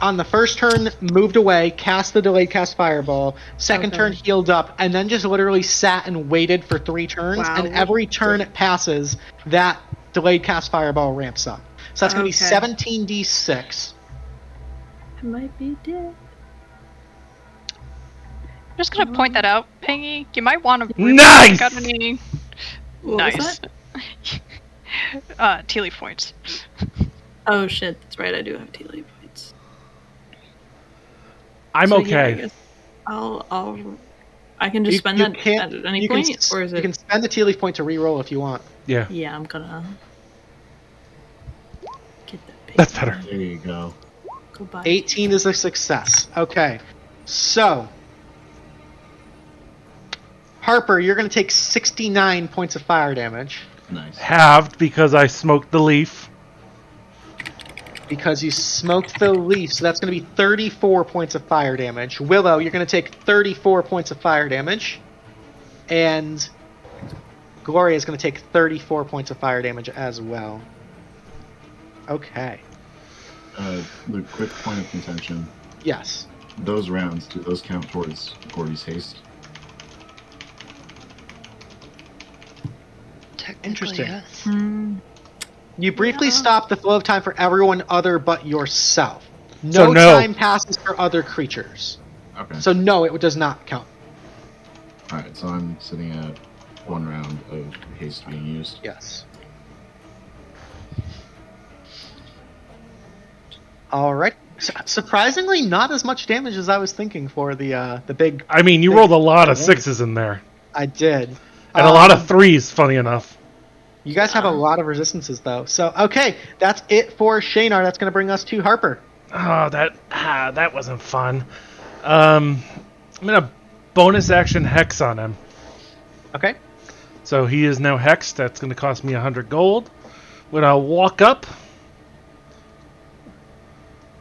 on the first turn, moved away, cast the delayed cast fireball. Second Okay. turn, healed up, and then just literally sat and waited for 3 turns. Wow. And every turn it passes, that delayed cast fireball ramps up. So that's going to be Okay. 17d6. I might be dead. I'm just gonna point that out, Pengy. You might want to. Nice! Got any? What nice. was that? Tealeaf points. Oh shit, that's right. I do have Tealeaf points. I'm So, yeah, okay. I guess I can just spend that at any point, or is You it? can spend the Tealeaf point to reroll if you want. Yeah, Yeah, I'm gonna get that. Big that's better. There you go. Go buy 18 is a success. Okay. So, Harper, you're going to take 69 points of fire damage Nice. Halved because I smoked the leaf. because you smoked the leaf. So that's going to be 34 points of fire damage. Willow, you're going to take 34 points of fire damage. And Gloria is going to take 34 points of fire damage as well. Okay. Luke, quick point of contention. Yes. Those rounds, do those count towards Gordy's haste? Technically, Interesting. yes. You briefly stop the flow of time for everyone other but yourself. So No no. time passes for other creatures. Okay. So no, it does not count. Alright, so I'm sitting at 1 round of haste being used. Yes. All right. Surprisingly, not as much damage as I was thinking for the big. I mean, you rolled a lot of 6s in there. I did. And a lot of 3s, funny enough. You guys have a lot of resistances, though. So, okay, that's it for Shaynar. That's going to bring us to Harper. Oh, that wasn't fun. I'm gonna bonus action hex on him. Okay. So he is now hexed. That's gonna cost me 100 gold. I'm gonna walk up.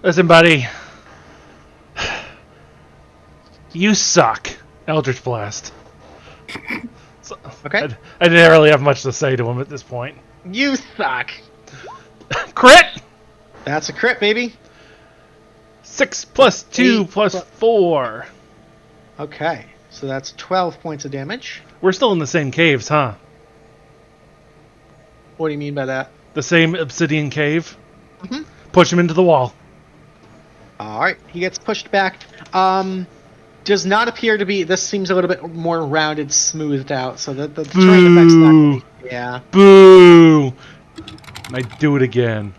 Listen, buddy. You suck. Eldritch Blast. So, Okay. I didn't really have much to say to him at this point. You suck. Crit! That's a crit, baby. 6 plus 2 8 plus 4. Okay. So that's 12 points of damage. We're still in the same caves, huh? What do you mean by that? The same obsidian cave? Mhm. Push him into the wall. All right. He gets pushed back. Does not appear to be. This seems a little bit more rounded, smoothed out. So the terrain effect's not. Gonna be, yeah. Boo! I do it again.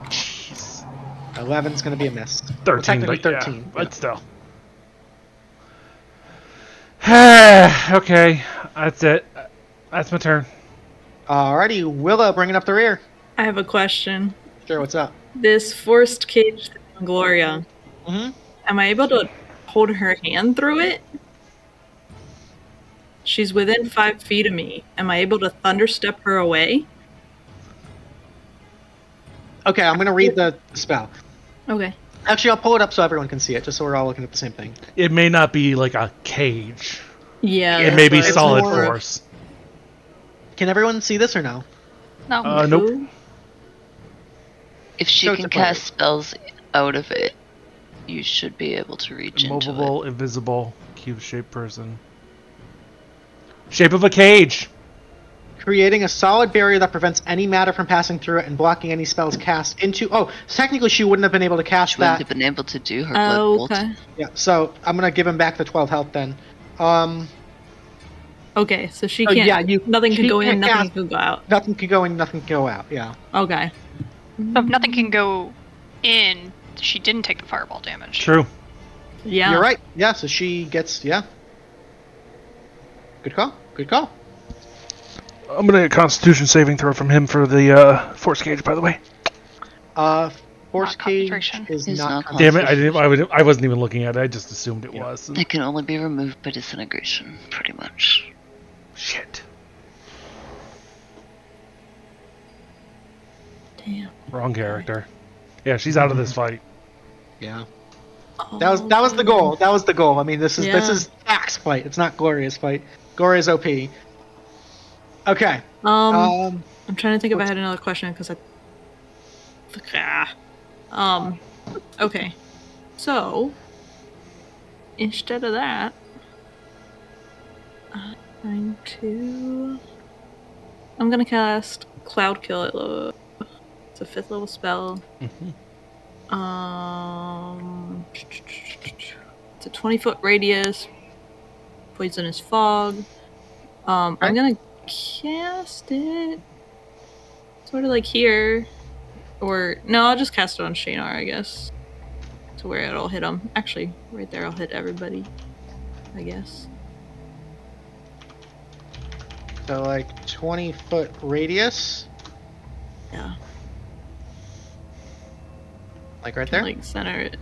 Jeez. 11's going to be a miss. 13, Well, technically but 13. yeah, but still. Okay, that's it. That's my turn. Alrighty, Willow, bringing up the rear. I have a question. Sure, what's up? This forced cage thing, Gloria. Mm-hmm. Am I able to hold her hand through it? She's within 5 feet of me. Am I able to thunderstep her away? Okay, I'm going to read the spell. Okay. Actually, I'll pull it up so everyone can see it, just so we're all looking at the same thing. It may not be like a cage. Yeah. It may be it's solid more- force. Can everyone see this or no? No. Nope. If she So can it's a player. cast spells out of it, you should be able to reach into Immovable, invisible, cube-shaped person. Shape of a cage. Creating a solid barrier that prevents any matter from passing through it and blocking any spells cast into. Oh, so technically she wouldn't have been able to cast She wouldn't that. have been able to do her Oh, blood bolt. okay. Yeah, so I'm going to give him back the 12 health then. Okay, so she Oh, can't. yeah, nothing can she go in, can't nothing cast- can go out. Nothing can go in, nothing can go out, yeah. Okay. So if nothing can go in, she didn't take the fireball damage. True. Yeah. You're right. Yeah, so she gets, yeah. Good call. Good call. I'm gonna get a Constitution saving throw from him for the force cage. By the way. Force Not cage concentration. is It's not. not Damn it! I wasn't even looking at it. I just assumed it was. It can only be removed by disintegration, pretty much. Shit. Damn. Wrong character. Yeah, she's out of this fight. Yeah. That was the goal. That was the goal. I mean, this is Axe fight. It's not Gloria's fight. Gloria's OP. Okay. I'm trying to think if I what's- had another question because Okay. So, instead of that, I'm gonna cast Cloud Kill at low. It's a 5th level spell. It's a 20-foot radius. Poisonous fog. I'm gonna cast it sort of like here, or no, I'll just cast it on Shaynar, I guess, to where it'll hit him. Actually, right there, I'll hit everybody, I guess. So like 20-foot radius. Yeah. Like right there? Like center it.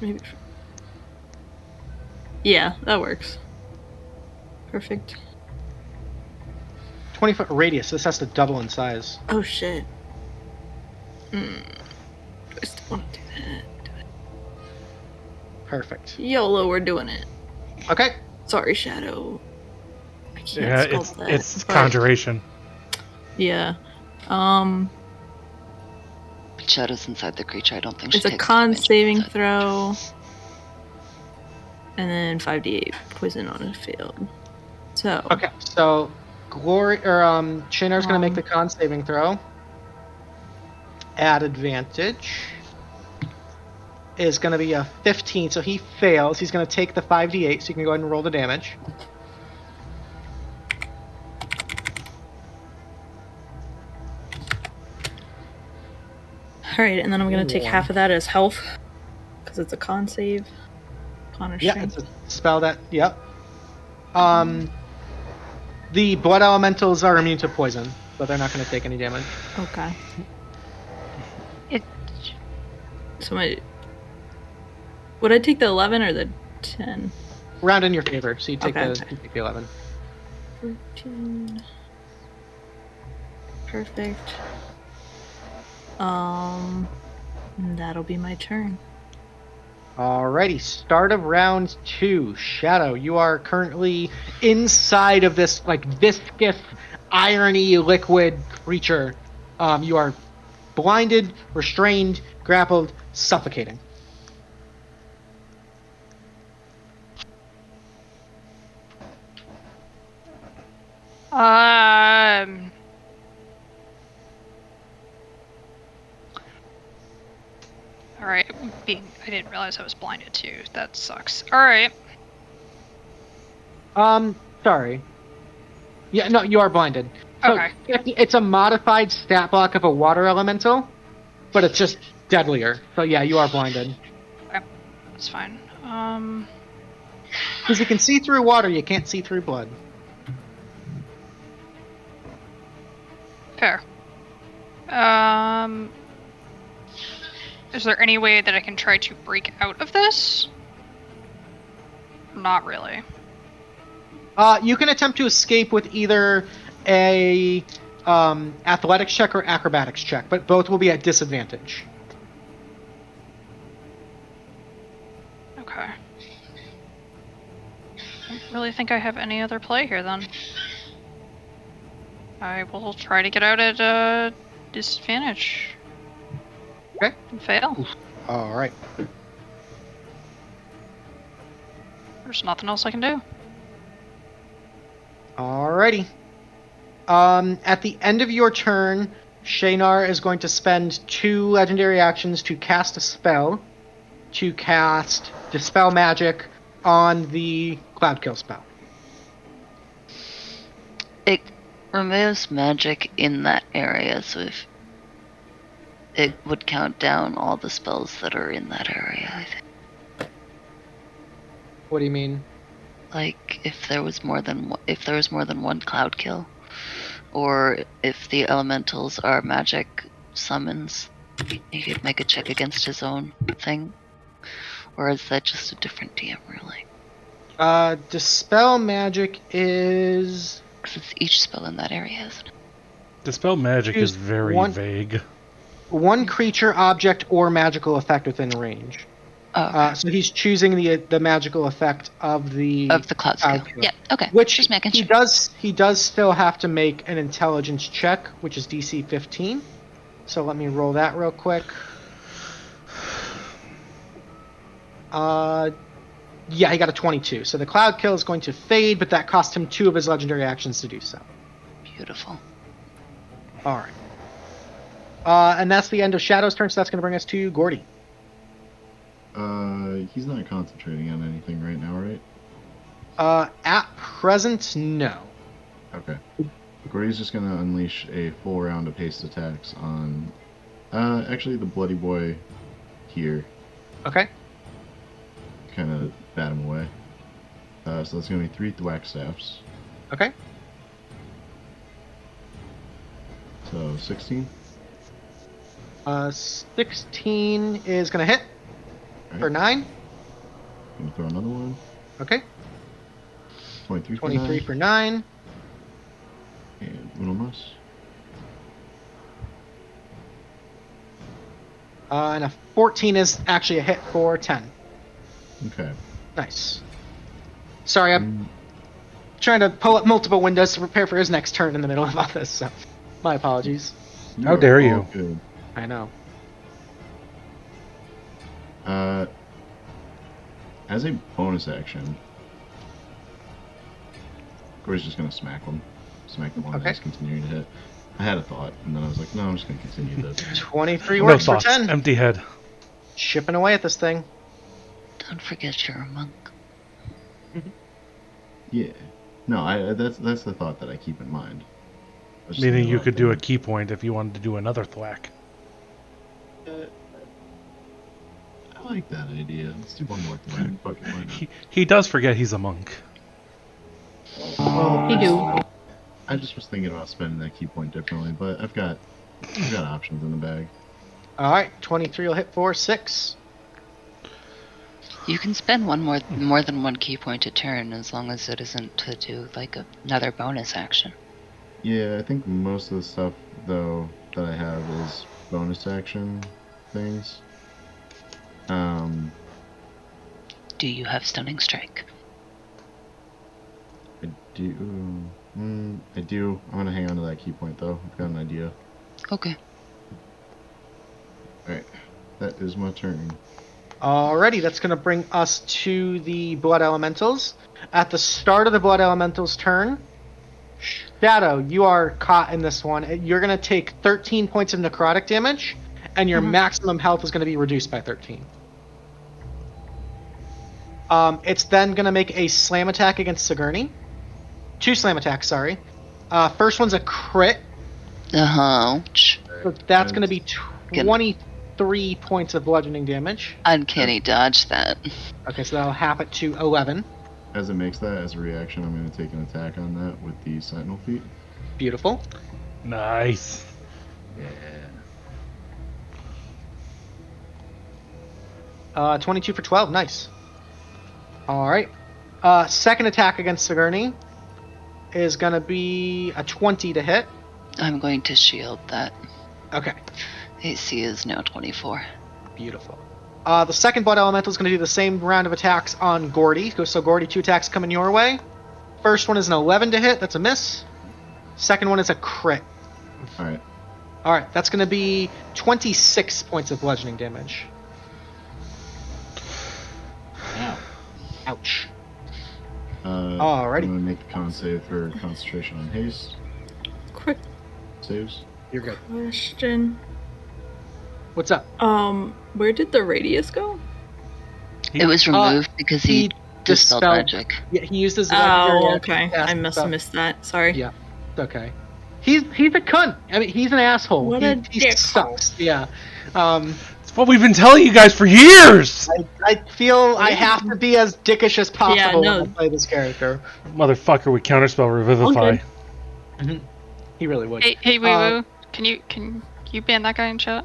Maybe. Yeah, that works. Perfect. 20-foot radius. This has to double in size. Oh shit. Do I still want to do that? Perfect. YOLO, we're doing it. Okay. Sorry, Shadow. I can't Yeah, sculpt that. it's but- conjuration. Yeah. Shadows inside the creature. I don't think she It's a takes con damage. saving throw. And then 5d8 poison on a failed. So. Okay. So Shaynar's gonna make the con saving throw. At advantage is gonna be a 15, so he fails. He's gonna take the 5d8, so you can go ahead and roll the damage. Alright, and then I'm gonna take half of that as health. Because it's a con save. Con or Yeah, strength. it's a spell that. Yep. The blood elementals are immune to poison, but they're not going to take any damage. Okay. It. So would I take the 11 or the 10? Round in your favor, so you take Okay. you take the 11. 14. Perfect. That'll be my turn. Alrighty, start of round 2. Shadow, you are currently inside of this like viscous, irony liquid creature. You are blinded, restrained, grappled, suffocating. Alright, I didn't realize I was blinded too. That sucks. Alright. Sorry. Yeah, no, you are blinded. So Okay. it's a modified stat block of a water elemental, but it's just deadlier. So yeah, you are blinded. Okay. That's fine. Because you can see through water, you can't see through blood. Fair. Is there any way that I can try to break out of this? Not really. You can attempt to escape with either a athletics check or acrobatics check, but both will be at disadvantage. Okay. I don't really think I have any other play here then. I will try to get out at disadvantage. Okay. And fail. All right. There's nothing else I can do. Alrighty. At the end of your turn, Shaynar is going to spend 2 legendary actions to cast a spell, to cast Dispel Magic on the Cloud Kill spell. It removes magic in that area, so if it would count down all the spells that are in that area, I think. What do you mean? Like if there was more than one cloud kill, or if the elementals are magic summons, he could make a check against his own thing. Or is that just a different DM, really? Dispel Magic is... Because it's each spell in that area, isn't it? Dispel magic Choose is very one- vague. one creature, object, or magical effect within range. Oh, okay. So he's choosing the magical effect of the Cloud skill. skill. Yeah, okay. Which Just making he sure. does still have to make an intelligence check, which is DC 15. So let me roll that real quick. Yeah, he got a 22. So the cloud kill is going to fade, but that cost him 2 of his legendary actions to do so. Beautiful. All right. And that's the end of Shadow's turn, so that's going to bring us to Gordy. He's not concentrating on anything right now, right? At present, no. Okay. Gordy's just gonna unleash a full round of haste attacks on, actually the bloody boy here. Okay. Kind of bat him away. So that's gonna be 3 thwack staffs. Okay. So 16. 16 is going to hit for 9. Gonna throw another one. Okay. 23 23 for 9. And uno más. And a 14 is actually a hit for 10. Okay. Nice. Sorry, I'm trying to pull up multiple windows to prepare for his next turn in the middle of all this, so my apologies. How dare all you. Good. I know. As a bonus action, Gordy's just gonna smack him. Smack the one that's continuing to hit. I had a thought, and then I was like, no, I'm just gonna continue this. 23 No works for thoughts. 10. Empty head. Chipping away at this thing. Don't forget you're a monk. Yeah. No, that's the thought that I keep in mind. I was just Meaning thinking you about could do a that. key point if you wanted to do another thwack. I like that idea. Let's do one more thwack. Fuck it, why not? He does forget he's a monk. Well, You do. I just was thinking about spending that key point differently, but I've got options in the bag. All right, 23 will hit for 6. You can spend more than one key point a turn as long as it isn't to do like another bonus action. Yeah, I think most of the stuff though that I have is bonus action things. Do you have stunning strike? I do. I do. I'm gonna hang on to that key point though. I've got an idea. Okay. Alright. That is my turn. Alrighty, that's going to bring us to the Blood Elementals. At the start of the Blood Elementals' turn, Shadow, you are caught in this one. You're going to take 13 points of necrotic damage, and your maximum health is going to be reduced by 13. It's then going to make a slam attack against Sigourney. 2 slam attacks, sorry. First one's a crit. Ouch. So that's going to be 23 points of bludgeoning damage. Uncanny dodge that. Okay, so that'll half it to 11. As it makes that, as a reaction, I'm going to take an attack on that with the Sentinel Feet. Beautiful. Nice. Yeah. 22 for 12. Nice. All right. Second attack against Sigourney is going to be a 20 to hit. I'm going to shield that. Okay. AC is now 24. Beautiful. The second Blood Elemental is going to do the same round of attacks on Gordy. So Gordy, 2 attacks coming your way. First one is an 11 to hit. That's a miss. Second one is a crit. Alright. All right. That's going to be 26 points of bludgeoning damage. Ow. Ouch. I'm Alrighty. going to make the con save for concentration on haste. Quick Saves. You're good. question. What's up? Where did the radius go? It was removed because he dispelled magic. Yeah, he used his. Oh, okay. cast I must stuff. have missed that. Sorry. Yeah, it's okay. He's a cunt. I mean, he's an asshole. What a he dickhole. sucks. Yeah. It's what we've been telling you guys for years! I feel I have to be as dickish as possible no. when I play this character. Motherfucker would counterspell Revivify. Okay. He really would. Hey, WeeWoo, can you ban that guy in chat?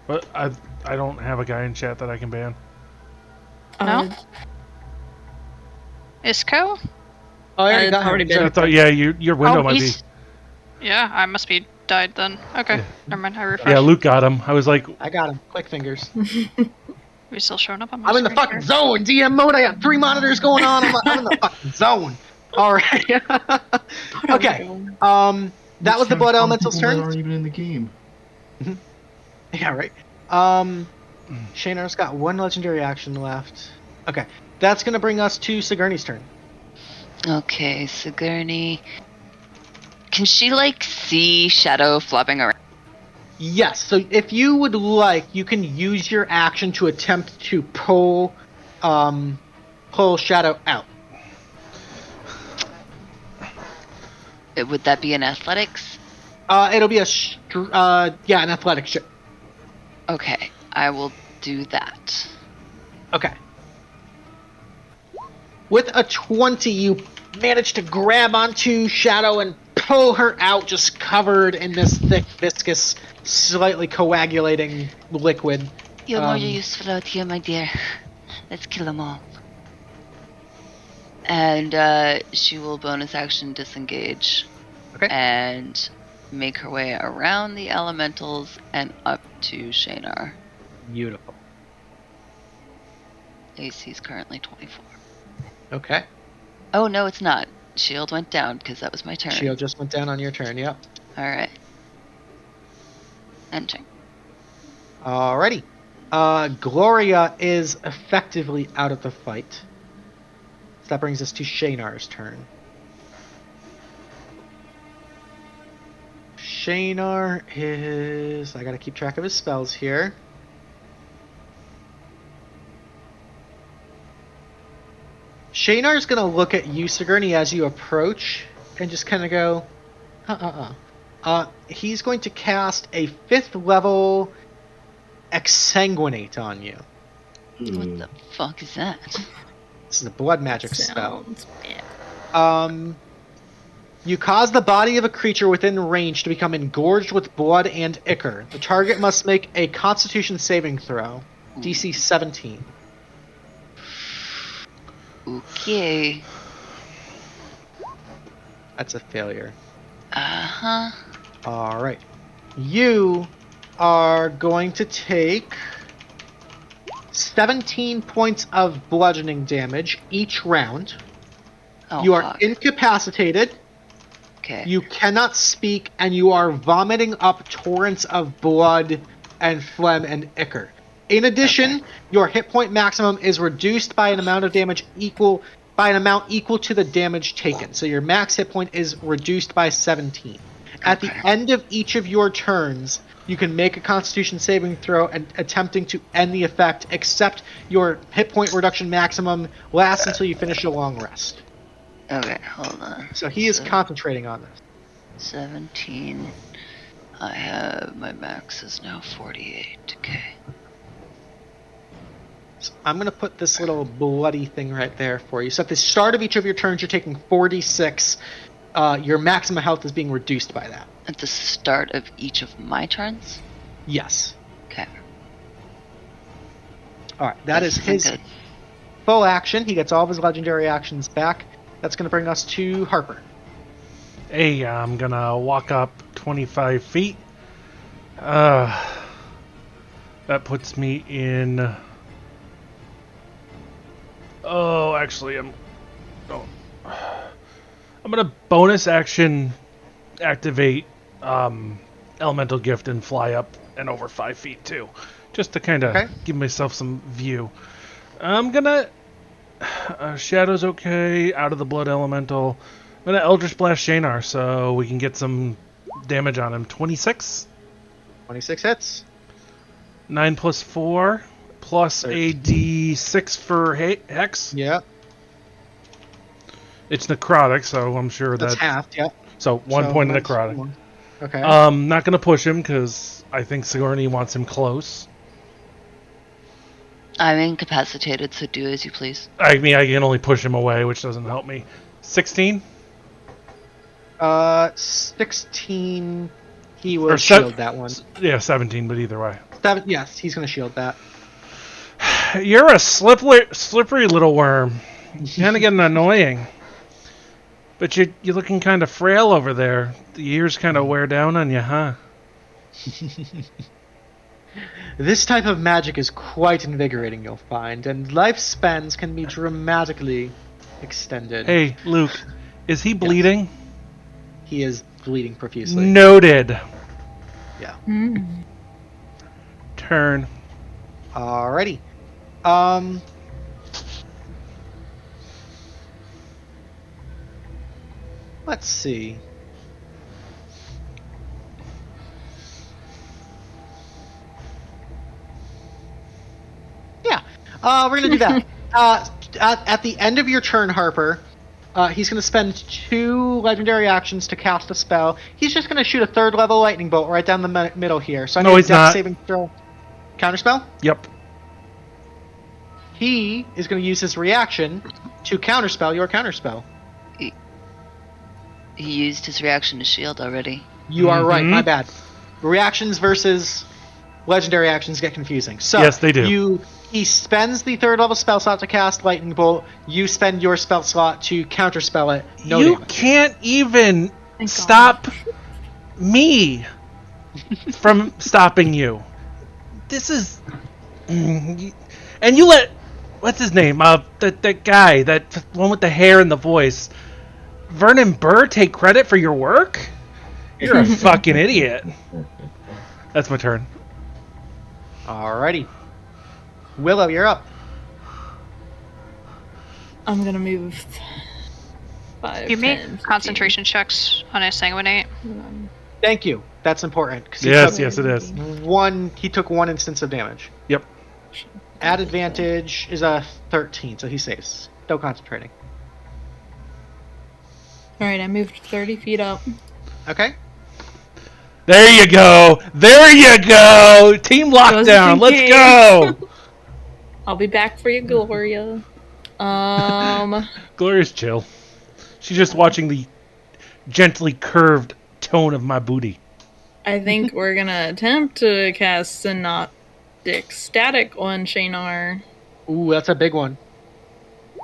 But I don't have a guy in chat that I can ban. No? Isco? Oh, I It's already been. I thought, yeah, your window might be. Yeah, I must be died then. Okay, Yeah. never mind. I refreshed. Yeah, Luke got him. I was like, I got him. Quick fingers. Are we still showing up on my I'm in the screen fucking here? zone. DM mode. I got 3 monitors going on. I'm in the fucking zone. All right. Okay. That was the Blood Elemental's People that turn. aren't even in the game. Yeah, right. Shaynar's got one legendary action left. Okay, that's gonna bring us to Sigourney's turn. Okay, Sigourney. Can she, see Shadow flopping around? Yes, so if you would like, you can use your action to attempt to pull Shadow out. Would that be an athletics? It'll be an athletics check. Okay, I will do that. Okay. With a 20, you manage to grab onto Shadow and pull her out, just covered in this thick, viscous, slightly coagulating liquid. You're more useful out here, my dear. Let's kill them all. And she will bonus action disengage. Okay. And make her way around the elementals and up to Shaynar. Beautiful. AC is currently 24. Okay. Oh, no, it's not. Shield went down because that was my turn. Shield just went down on your turn, yep. Alright. Entering. Alrighty. Gloria is effectively out of the fight. So that brings us to Shaynar's turn. Shaynar is... I gotta keep track of his spells here. Shaynar's gonna look at you, Sigourney, as you approach, and just kind of go, he's going to cast a 5th level Exsanguinate on you. What the fuck is that? This is a blood magic spell. Sounds bad. You cause the body of a creature within range to become engorged with blood and ichor. The target must make a Constitution saving throw. DC 17. Okay. That's a failure. Uh-huh. Alright. You are going to take 17 points of bludgeoning damage each round. Oh, You are fuck. incapacitated. Okay. You cannot speak, and you are vomiting up torrents of blood and phlegm and ichor. In addition, your hit point maximum is reduced by an amount of damage equal to the damage taken. So your max hit point is reduced by 17. At the end of each of your turns, you can make a Constitution saving throw and attempting to end the effect, except your hit point reduction maximum lasts until you finish a long rest. Okay, hold on. So he is concentrating on this. 17. I have... my max is now 48. Okay. So I'm going to put this little bloody thing right there for you. So at the start of each of your turns, you're taking 46. Your maximum health is being reduced by that. At the start of each of my turns? Yes. Okay. Alright, that is This isn't his good. full action. He gets all of his legendary actions back. That's going to bring us to Harper. Hey, I'm gonna walk up 25 feet. That puts me in... Oh, actually, I'm gonna bonus action activate Elemental Gift and fly up and over 5 feet too, just to kind of give myself some view. I'm gonna Shadow's okay, out of the blood elemental. I'm gonna Eldritch Blast Shaynar so we can get some damage on him. 26. 26 hits. 9 plus 4 plus 13. a d6 for hex. Yeah. It's necrotic, so I'm sure That's that. half, yeah. So 1 point of that's necrotic. one. Okay. Not gonna push him because I think Sigourney wants him close. I'm incapacitated, so do as you please. I mean, I can only push him away, which doesn't help me. 16. 16. He will Or shield that one. Yeah, 17, but either way. 7, yes, he's going to shield that. You're a slippery little worm. Kind of getting annoying. But you're looking kind of frail over there. The years kind of wear down on you, huh? This type of magic is quite invigorating, you'll find, and lifespans can be dramatically extended. Hey, Luke, is he bleeding? He is bleeding profusely. Noted. Yeah. turn. Alrighty. Let's see. Yeah, we're gonna do that. At the end of your turn, Harper, he's gonna spend 2 legendary actions to cast a spell. He's just gonna shoot a 3rd level lightning bolt right down the middle here. So I No, need a he's dex not. saving throw. Counterspell? Yep. He is going to use his reaction to counterspell your counterspell. He used his reaction to shield already. You are right. Mhm. My bad. Reactions versus legendary actions get confusing. So Yes, they do. He spends the 3rd level spell slot to cast lightning bolt. You spend your spell slot to counterspell it. No You damage. can't even Thank stop me from stopping you. This is... And you let... What's his name? That guy, that one with the hair and the voice. Vernon Burr take credit for your work? You're a fucking idiot. That's my turn. Alrighty. Willow, you're up. I'm gonna move 5, You 10, make 15. concentration checks on a sanguinate. Thank you. That's important. 'cause Yes, yes, it is. He took 1 instance of damage. Yep. At advantage is a 13, so he saves. Still concentrating. Alright, I moved 30 feet up. Okay. There you go. There you go. Team lockdown. in Let's case. go. I'll be back for you, Gloria. Gloria's chill. She's just watching the gently curved tone of my booty. I think we're gonna attempt to cast Synoptic Static on Shaynar Ooh, that's a big one.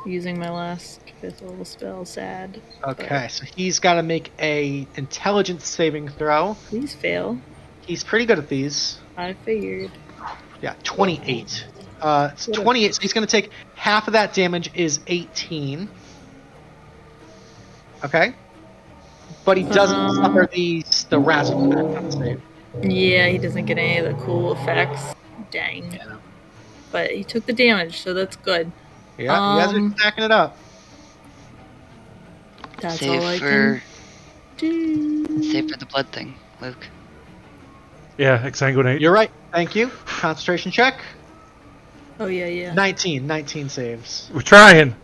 using my last 5th level spell, sad. Okay, so he's got to make a intelligence saving throw. Please fail. He's pretty good at these. I figured. Yeah, 28. It's 28, so he's going to take half of that damage is 18. Okay. But he doesn't suffer the razzle on the save. Yeah, he doesn't get any of the cool effects. Dang. Yeah. But he took the damage, so that's good. Yeah, you guys are stacking it up. That's Save all I for can do. save for the blood thing, Luke. Yeah, exsanguinate. You're right. Thank you. Concentration check. Oh, yeah. 19 saves. We're trying.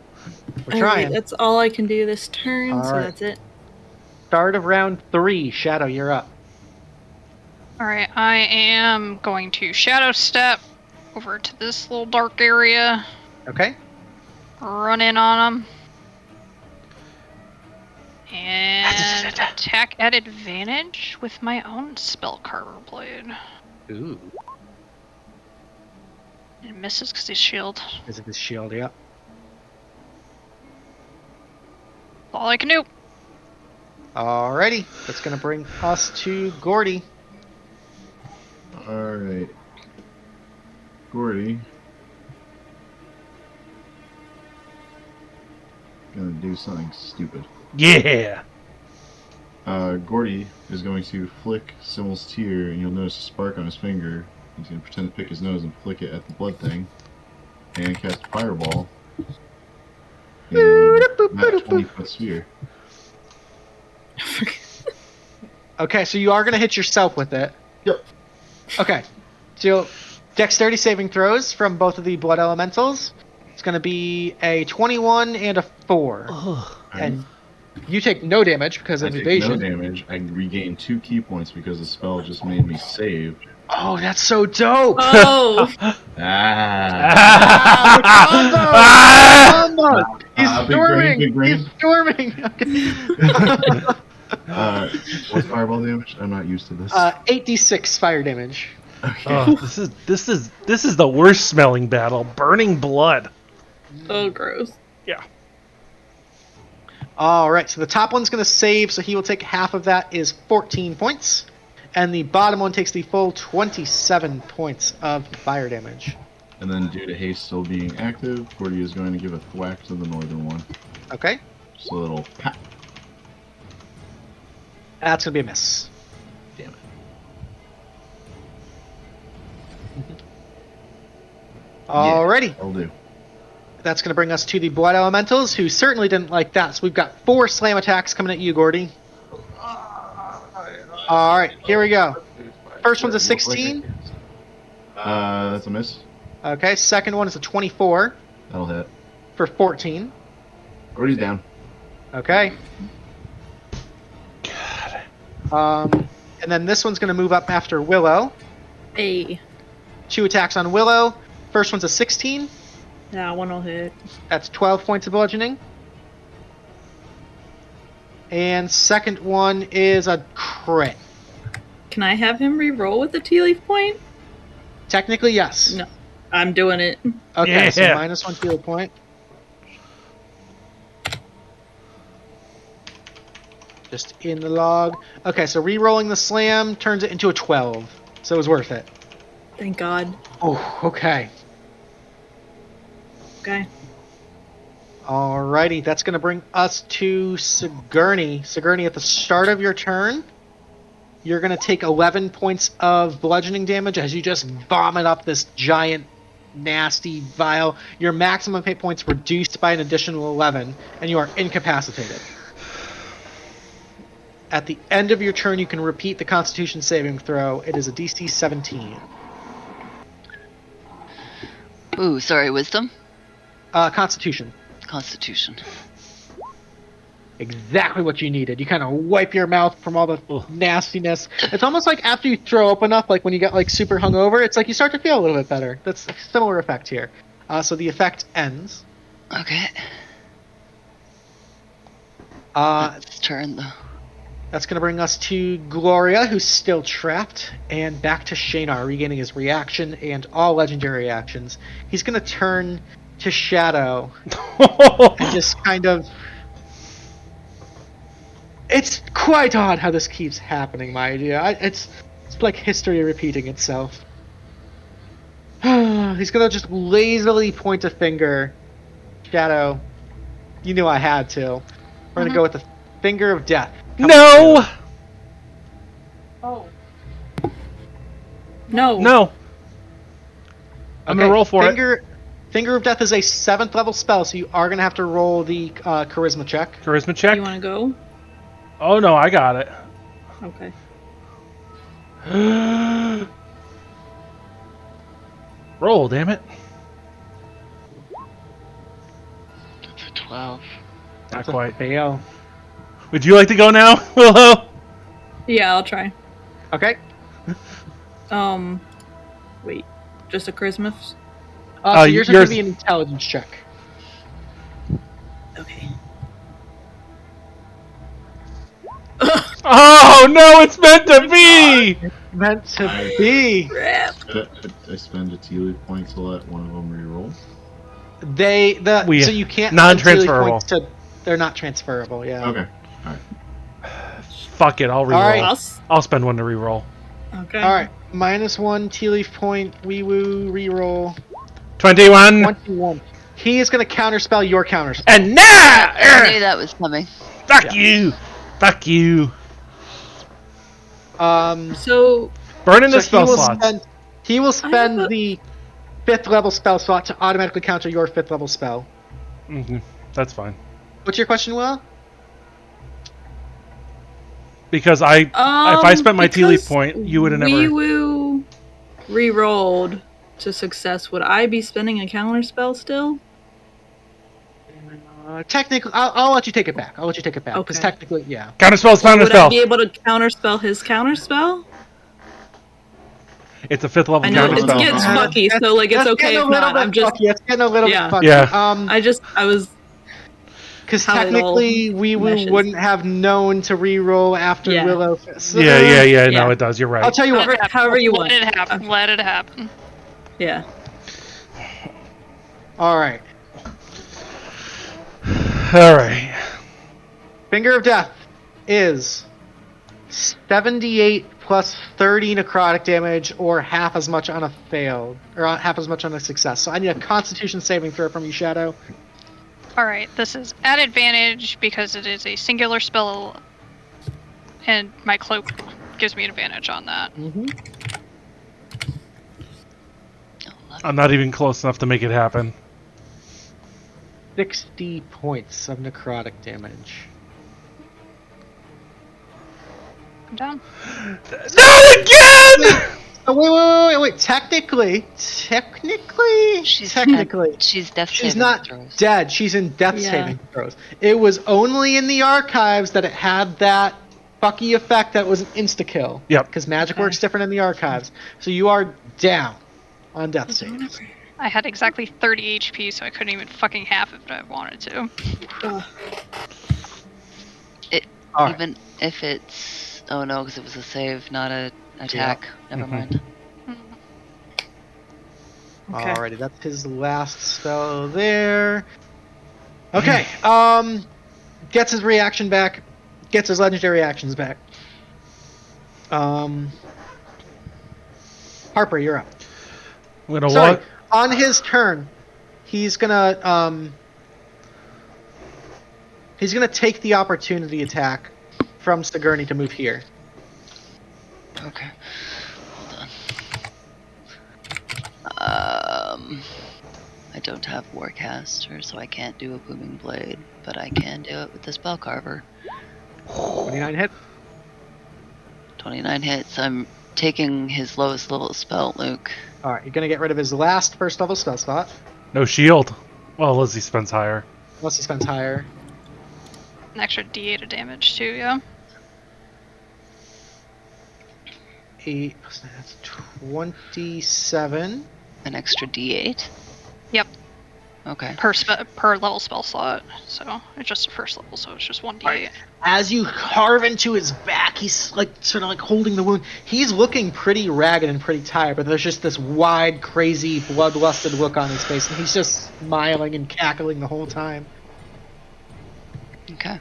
We're trying. That's all I can do this turn, so Alright. that's it. Start of round 3. Shadow, you're up. Alright, I am going to shadow step over to this little dark area, Okay. run in on him, and attack at advantage with my own spell carver blade. Ooh. It misses because he's shield. Is it the shield? Yeah. All I can do. Alrighty. That's going to bring us to Gordy. Alright. Gordy. Gonna do something stupid. Yeah. Gordy is going to flick Simmel's tear, and you'll notice a spark on his finger. He's going to pretend to pick his nose and flick it at the blood thing. And cast Fireball. In that 20-foot sphere. Okay, so you are going to hit yourself with it. Yep. Okay. So, dexterity saving throws from both of the blood elementals. It's going to be a 21 and a 4. And you take no damage because I of take evasion. no damage. I regain 2 key points because the spell just made me save. Oh, that's so dope! Oh! Combo! He's storming! Big brain. He's storming! Okay. What's fireball damage? I'm not used to this. 8d6 fire damage. Okay. Oh, this is the worst smelling battle. Burning blood. Oh, gross. Yeah. Alright, so the top one's going to save, so he will take half of that is 14 points. And the bottom one takes the full 27 points of fire damage. And then due to haste still being active, Gordy is going to give a thwack to the northern one. Okay? Just a little pat. That's going to be a miss. Damn it. Alrighty. I'll do. That's going to bring us to the Blood Elementals, who certainly didn't like that. So we've got 4 slam attacks coming at you, Gordy. Alright, here we go. First one's a 16. That's a miss. Okay, second one is a 24 That'll hit. for 14. Gordy's down. Okay. And then this one's going to move up after Willow. Hey. 2 attacks on Willow. First one's a 16. That one will hit. That's 12 points of bludgeoning. And second one is a crit. Can I have him re-roll with the Tealeaf point? Technically, yes. No. I'm doing it. Okay, so Yeah. -1 field point. Just in the log. Okay, so re-rolling the slam turns it into a 12. So it was worth it. Thank God. Oh, okay. Okay. Alrighty, that's going to bring us to Sigourney. Sigourney, at the start of your turn, you're going to take 11 points of bludgeoning damage as you just vomit up this giant, nasty vial. Your maximum hit points reduced by an additional 11, and you are incapacitated. At the end of your turn, you can repeat the Constitution saving throw. It is a DC 17. Ooh, sorry, wisdom? Constitution. Constitution. Exactly what you needed. You kind of wipe your mouth from all the nastiness. It's almost like after you throw up enough, like when you get like super hungover, it's like you start to feel a little bit better. That's a similar effect here. So the effect ends. Okay. That's It's turn, though. going to bring us to Gloria, who's still trapped, and back to Shaynar, regaining his reaction and all legendary actions. He's going to turn to Shadow and just kind of... It's quite odd how this keeps happening, my dear. It's like history repeating itself. He's gonna just lazily point a finger. Shadow, you knew I had to. We're gonna go with the finger of death. No! Oh. No. No. I'm gonna roll for it. Finger of death is a 7th level spell, so you are gonna have to roll the charisma check. Charisma check. You want to go? Oh no, I got it. Okay. Roll, damn it. That's a 12. Not quite. Fail. Would you like to go now, Willow? Yeah, I'll try. Okay. Wait. Just a charisma? So yours is gonna be an intelligence check. Okay. Oh no, it's meant to be! Meant to be. Crap. I spend a Tealeaf point to let one of them reroll. So you can't non-transferable. They're not transferable. Yeah. Okay. Fuck it, I'll reroll. All right. I'll spend one to reroll. Okay. All right. -1 Tealeaf point. WeeWoo reroll. 21. 21. He is going to counterspell your counterspell. And now! I knew that was coming. Fuck you! Fuck you! So Burn in the spell slots. He will spend have a- the 5th level spell slot to automatically counter your 5th level spell. That's fine. What's your question, Will? Because if I spent my tea leaf because point, you would have never. WeeWoo re-rolled to success. Would I be spending a counter spell still? Technically, I'll let you take it back. Because Okay. technically, yeah. Counterspell, Would I counterspell. be able to counterspell his counterspell? It's a 5th level I know it counterspell. gets fucky, so like it's That's okay getting if a little not. bit I'm just fucky. It's getting a little Yeah. bit fucky. Yeah. I was Because how it technically, all WeeWoo meshes. wouldn't have known to re-roll after Yeah. Willow. Yeah. Yeah. No, it does. You're right. I'll tell you what. however you want. Let it happen. Let it happen. Yeah. All right. All right. Finger of Death is 78 plus 30 necrotic damage, or half as much on a failed, or half as much on a success. So I need a Constitution saving throw from you, Shadow. Alright, this is at advantage because it is a singular spell, and my cloak gives me an advantage on that. Mm-hmm. 11. I'm not even close enough to make it happen. 60 points of necrotic damage. I'm down. Not again! Oh, wait. Technically, She's death she's saving not throws. dead. She's in death Yeah. saving throws. It was only in the archives that it had that fucky effect that was an insta-kill. Yep. Because magic Okay. works different in the archives. So you are down on death saves. I had exactly 30 HP, so I couldn't even fucking half it if I wanted to. All right. Even if it's... Oh no, because it was a save, not a attack. Never mind. Okay. Alrighty, that's his last spell there. Okay, gets his reaction back, gets his legendary actions back. Harper, you're up. I'm gonna Sorry, walk. on his turn, he's gonna take the opportunity attack from Sigourney to move here. Okay. Hold on. I don't have Warcaster, so I can't do a Booming Blade, but I can do it with the Spell Carver. 29 hit. 29 hits. I'm taking his lowest level spell, Luke. Alright, you're gonna get rid of his last first level spell slot, No shield. Well, unless he spends higher. unless he spends higher. An extra D8 of damage too, yeah. 8, that's 27. An extra D8? Yep. Okay. Per level spell slot. So it's just a first level, so it's just 1d8. Right. As you carve into his back, he's like sort of like holding the wound. He's looking pretty ragged and pretty tired, but there's just this wide, crazy, bloodlusted look on his face, and he's just smiling and cackling the whole time. Okay.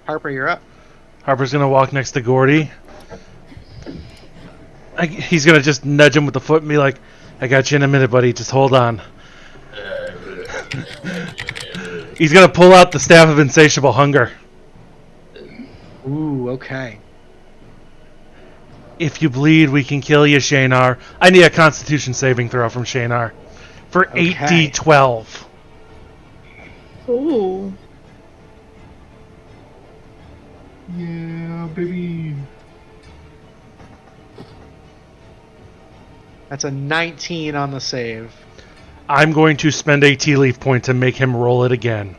Harper, you're up. Harper's gonna walk next to Gordy. He's gonna just nudge him with the foot and be like, "I got you in a minute, buddy. Just hold on." He's gonna pull out the Staff of Insatiable Hunger. Ooh, okay. If you bleed, we can kill you, Shaynar. I need a Constitution saving throw from Shaynar for Okay. 8d12. Ooh. Yeah, baby. That's a 19 on the save. I'm going to spend a Tealeaf point to make him roll it again.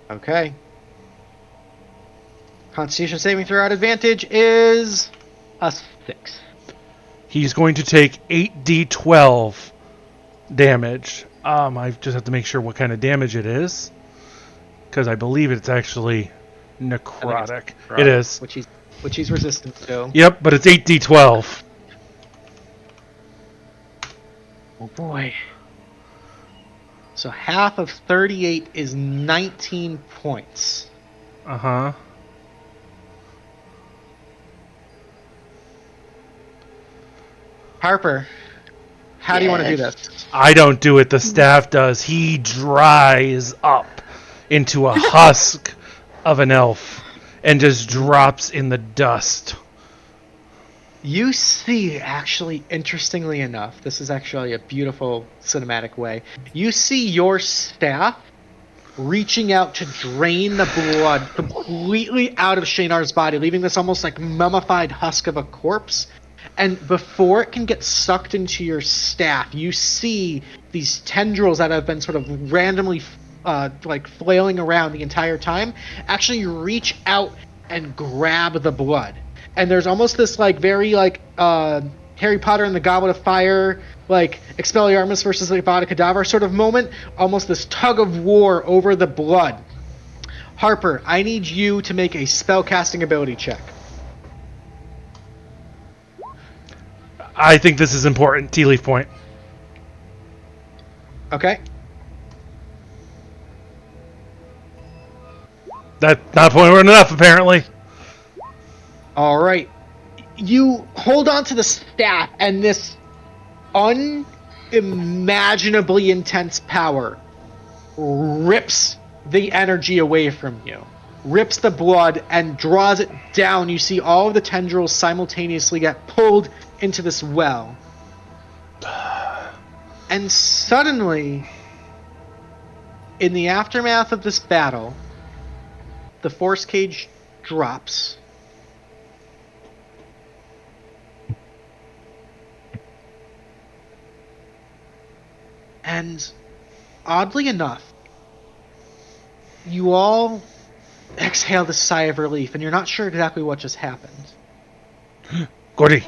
Okay. Constitution saving throw at advantage is a 6. He's going to take 8d12 damage. I just have to make sure what kind of damage it is, because I believe it's actually necrotic. It is. Which he's resistant to. Yep, but it's 8d12. Oh boy. So half of 38 is 19 points. Uh-huh. Harper, how do you want to do Yes. this? I don't do it, the staff does. He dries up into a husk of an elf and just drops in the dust. You see, actually, interestingly enough, this is actually a beautiful cinematic way. You see your staff reaching out to drain the blood completely out of Shaynar's body, leaving this almost like mummified husk of a corpse. And before it can get sucked into your staff, you see these tendrils that have been sort of randomly like flailing around the entire time actually reach out and grab the blood. And there's almost this like very like Harry Potter and the Goblet of Fire, like Expelliarmus versus the Avada Kedavra sort of moment, almost this tug of war over the blood. Harper, I need you to make a spellcasting ability check. I think this is important. Tealeaf point. Okay. That's not point enough, apparently. All right. You hold on to the staff, and this unimaginably intense power rips the energy away from you. rips the blood and draws it down. You see all of the tendrils simultaneously get pulled into this well. And suddenly, in the aftermath of this battle, the force cage drops. And oddly enough, you all exhale this sigh of relief, and you're not sure exactly what just happened. Gordy.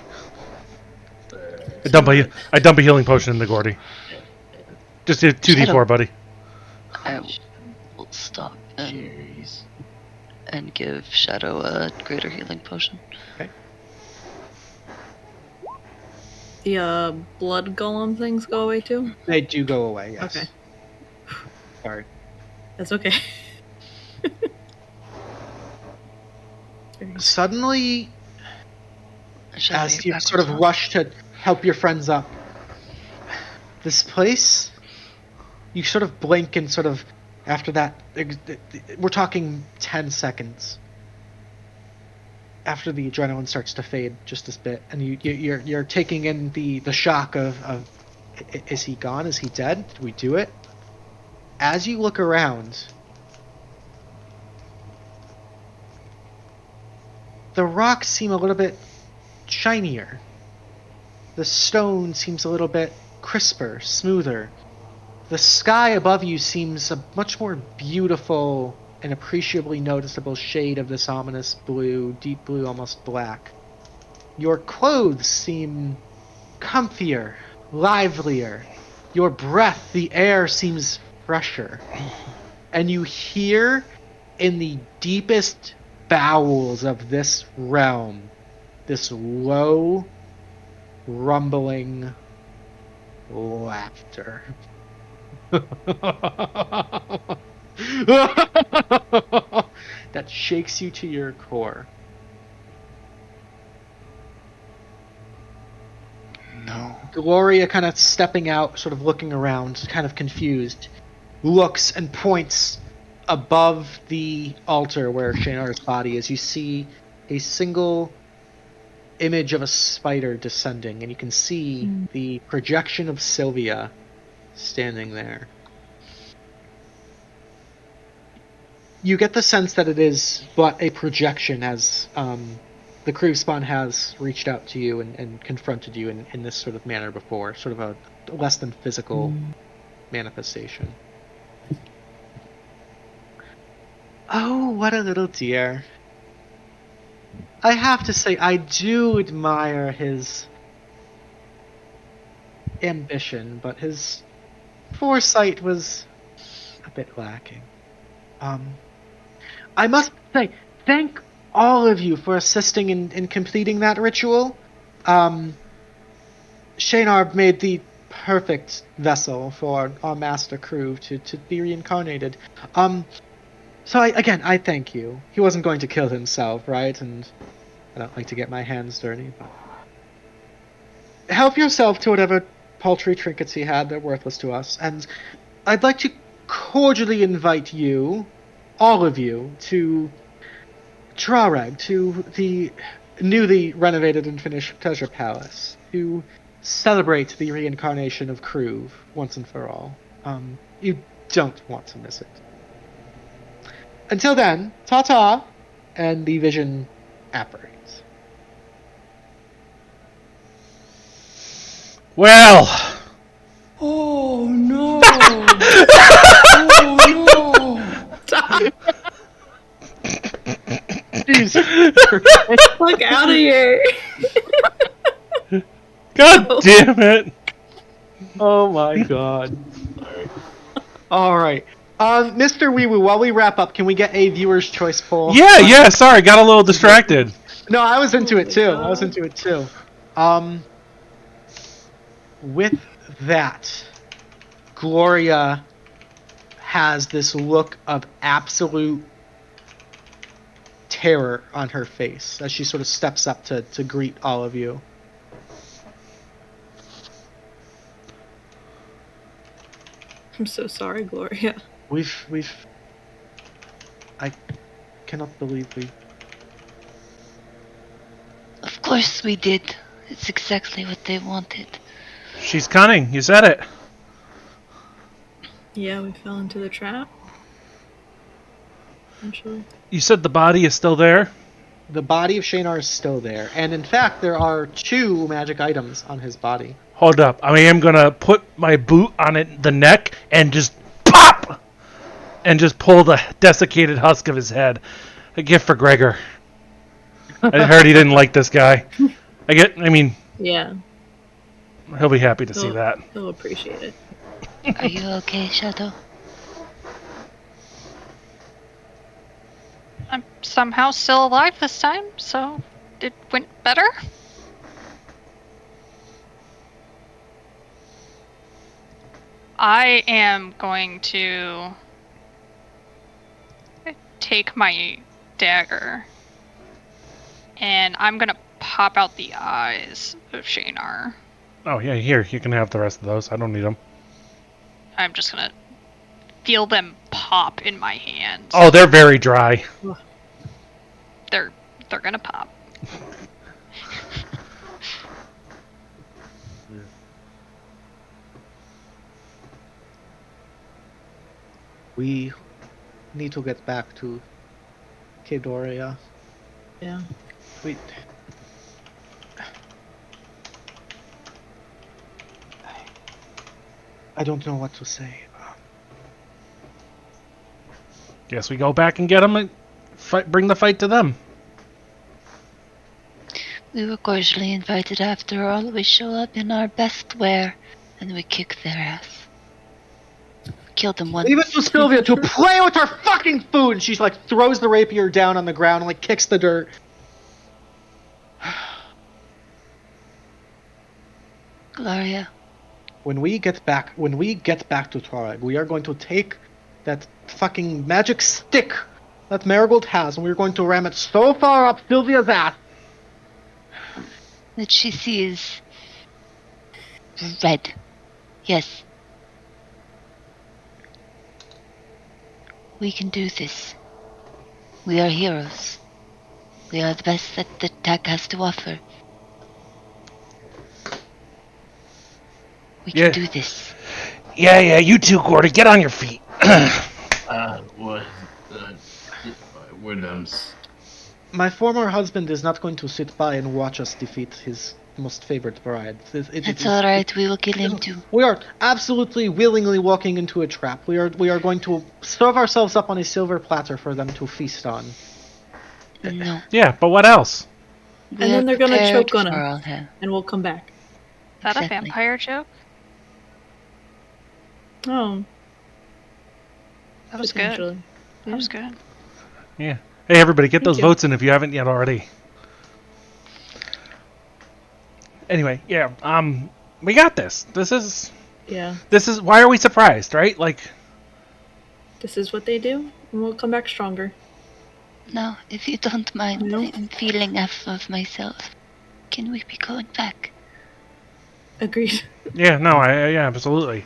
I dump a healing potion into Gordy. Just a 2d4, buddy. I will stop and give Shadow a greater healing potion. Okay. The blood golem things go away too? They do go away, yes. Okay. Sorry. That's okay. Suddenly, Shadow, as you're you sort of backwards, rush to help your friends up, this place, you sort of blink and sort of, after that, we're talking 10 seconds. After the adrenaline starts to fade just this bit, and you're taking in the shock of is he gone? Is he dead? Did we do it? As you look around, the rocks seem a little bit shinier. The stone seems a little bit crisper, smoother. The sky above you seems a much more beautiful and appreciably noticeable shade of this ominous blue, deep blue, almost black. Your clothes seem comfier, livelier. Your breath, the air seems fresher. And you hear in the deepest bowels of this realm this low, rumbling laughter. That shakes you to your core. No. Gloria, kind of stepping out, sort of looking around, kind of confused, looks and points above the altar where Shaynar's body is. You see a single image of a spider descending, and you can see the projection of Sylvia standing there. You get the sense that it is but a projection, as the Kruv spawn has reached out to you and confronted you in this sort of manner before, sort of a less than physical manifestation. Oh, what a little dear. I have to say, I do admire his ambition, but his foresight was a bit lacking. I must say, thank all of you for assisting in completing that ritual. Shaynar made the perfect vessel for our master Kruv to be reincarnated. So I thank you. He wasn't going to kill himself, right? And I don't like to get my hands dirty, but help yourself to whatever paltry trinkets he had. They're worthless to us. And I'd like to cordially invite you, all of you, to Tealeaf, to the newly renovated and finished Treasure Palace, to celebrate the reincarnation of Kruv once and for all. You don't want to miss it. Until then, ta-ta, and the vision apparates. Well. Oh no! Oh Jeez. Fuck out of here! God damn it! Oh my god. Alright. Mr. WeeWoo, while we wrap up, can we get a viewer's choice poll? Yeah, sorry, got a little distracted. No, I was into it too. With that, Gloria has this look of absolute terror on her face as she sort of steps up to greet all of you. I'm so sorry, Gloria. cannot believe we... Of course we did. It's exactly what they wanted. She's cunning. You said it. Yeah, we fell into the trap. Actually. You said the body is still there? The body of Shaynar is still there, and in fact, there are 2 magic items on his body. Hold up. I am going to put my boot on the neck and just pop! And just pull the desiccated husk of his head. A gift for Gregor. I heard he didn't like this guy. Yeah, He'll be happy to see that. he'll appreciate it. Are you okay, Shadow? I'm somehow still alive this time, so it went better. I am going to take my dagger and I'm gonna pop out the eyes of Shaynar. Oh, yeah, here. You can have the rest of those. I don't need them. I'm just gonna feel them pop in my hands. Oh, they're very dry. They're gonna pop. We need to get back to Kedoria. Yeah. We... I don't know what to say. Guess we go back and get them and bring the fight to them. We were cordially invited after all. We show up in our best wear, and we kick their ass. Killed them once. Leave it to Sylvia to play with her fucking food! And she's like, throws the rapier down on the ground and like kicks the dirt. Gloria. When we get back to Tuareg, we are going to take that fucking magic stick that Marigold has, and we're going to ram it so far up Sylvia's ass That she sees red. Yes. We can do this. We are heroes. We are the best that the tech has to offer. We can do this. Yeah, you too, Gordy. Get on your feet. My former husband is not going to sit by and watch us defeat his most favorite bride. That's alright, we will kill him too. We are absolutely willingly walking into a trap. We are going to serve ourselves up on a silver platter for them to feast on. No. Yeah, but what else? And then they're gonna choke on us, him, and we'll come back. Is that Exactly. a vampire joke? Oh, That was good. potentially. That was good. Yeah. Hey, everybody, get those you. votes in if you haven't yet already. Anyway, yeah, we got this. This is why are we surprised, right? Like, This is what they do, and we'll come back stronger. No, if you don't mind, No. I'm feeling off of myself. Can we be going back? Agreed. yeah, no, yeah, absolutely.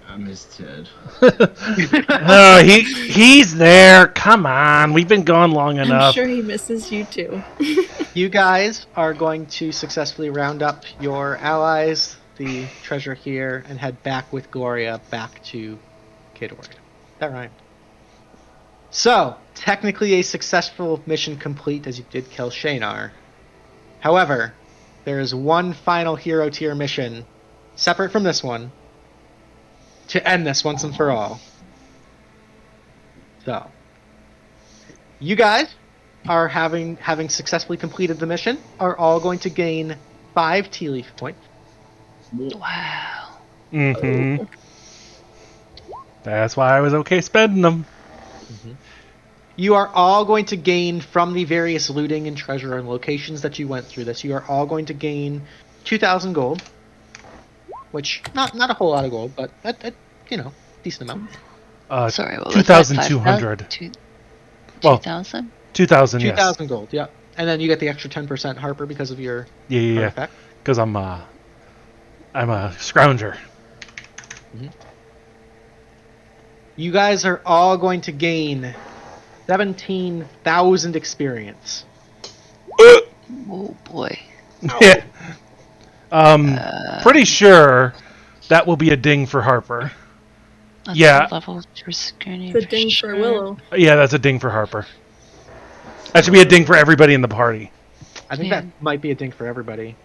I miss Ted. Oh, he's there. Come on, we've been gone long I'm enough. sure he misses you too. You guys are going to successfully round up your allies, the treasure here, and head back with Gloria back to Kedoria. Is that right? So, technically a successful mission complete as you did kill Shaynar. However, there is one final hero tier mission, separate from this one, to end this once and for all. So, you guys are having successfully completed the mission, are all going to gain 5 Tealeaf points. Wow. Mm-hmm. That's why I was okay spending them. You are all going to gain from the various looting and treasure and locations that you went through this. You are all going to gain 2,000 gold, which not a whole lot of gold, but a decent amount. Sorry, what was 2,200. 2,000? 2,000, yes. 2,000 gold, yeah. And then you get the extra 10% Harper because of your Yeah. artifact. Because I'm a scrounger. You guys are all going to gain 17,000 experience. Oh boy. Yeah. Pretty sure that will be a ding for Harper. That's Yeah. a level for Sigourney. The ding for Willow. Yeah, that's a ding for Harper. That should be a ding for everybody in the party. I think that might be a ding for everybody.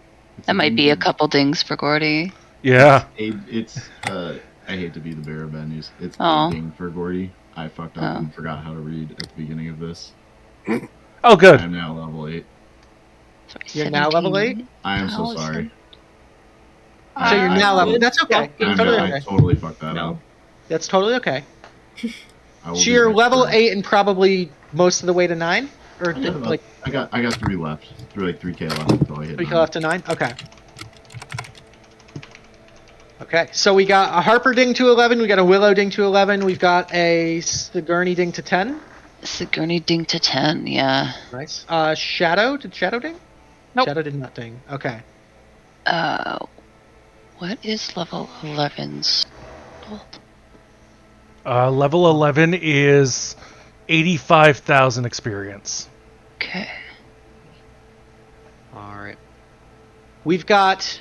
That might be a couple dings for Gordy. Yeah. It's I hate to be the bearer of bad news. It's Aw. a ding for Gordy. I fucked up and forgot how to read at the beginning of this. Oh, good. I'm now level 8. Sorry, You're now level 8? I am so sorry. So you're now level. That's okay. I totally fucked that up. That's totally okay. I will So do you're next level turn. 8 and probably most of the way to 9? Or Yeah, like I got 3 left. 3K left until I hit 3K 9. left to 9? Okay. Okay, so we got a Harper ding to 11, we got a Willow ding to 11, we've got a Sigourney ding to 10. Sigourney ding to 10, yeah. Nice. Shadow, did Shadow ding? Nope. Shadow did not ding. Okay. What is level 11's? Level 11 is 85,000 experience. Okay. Alright. We've got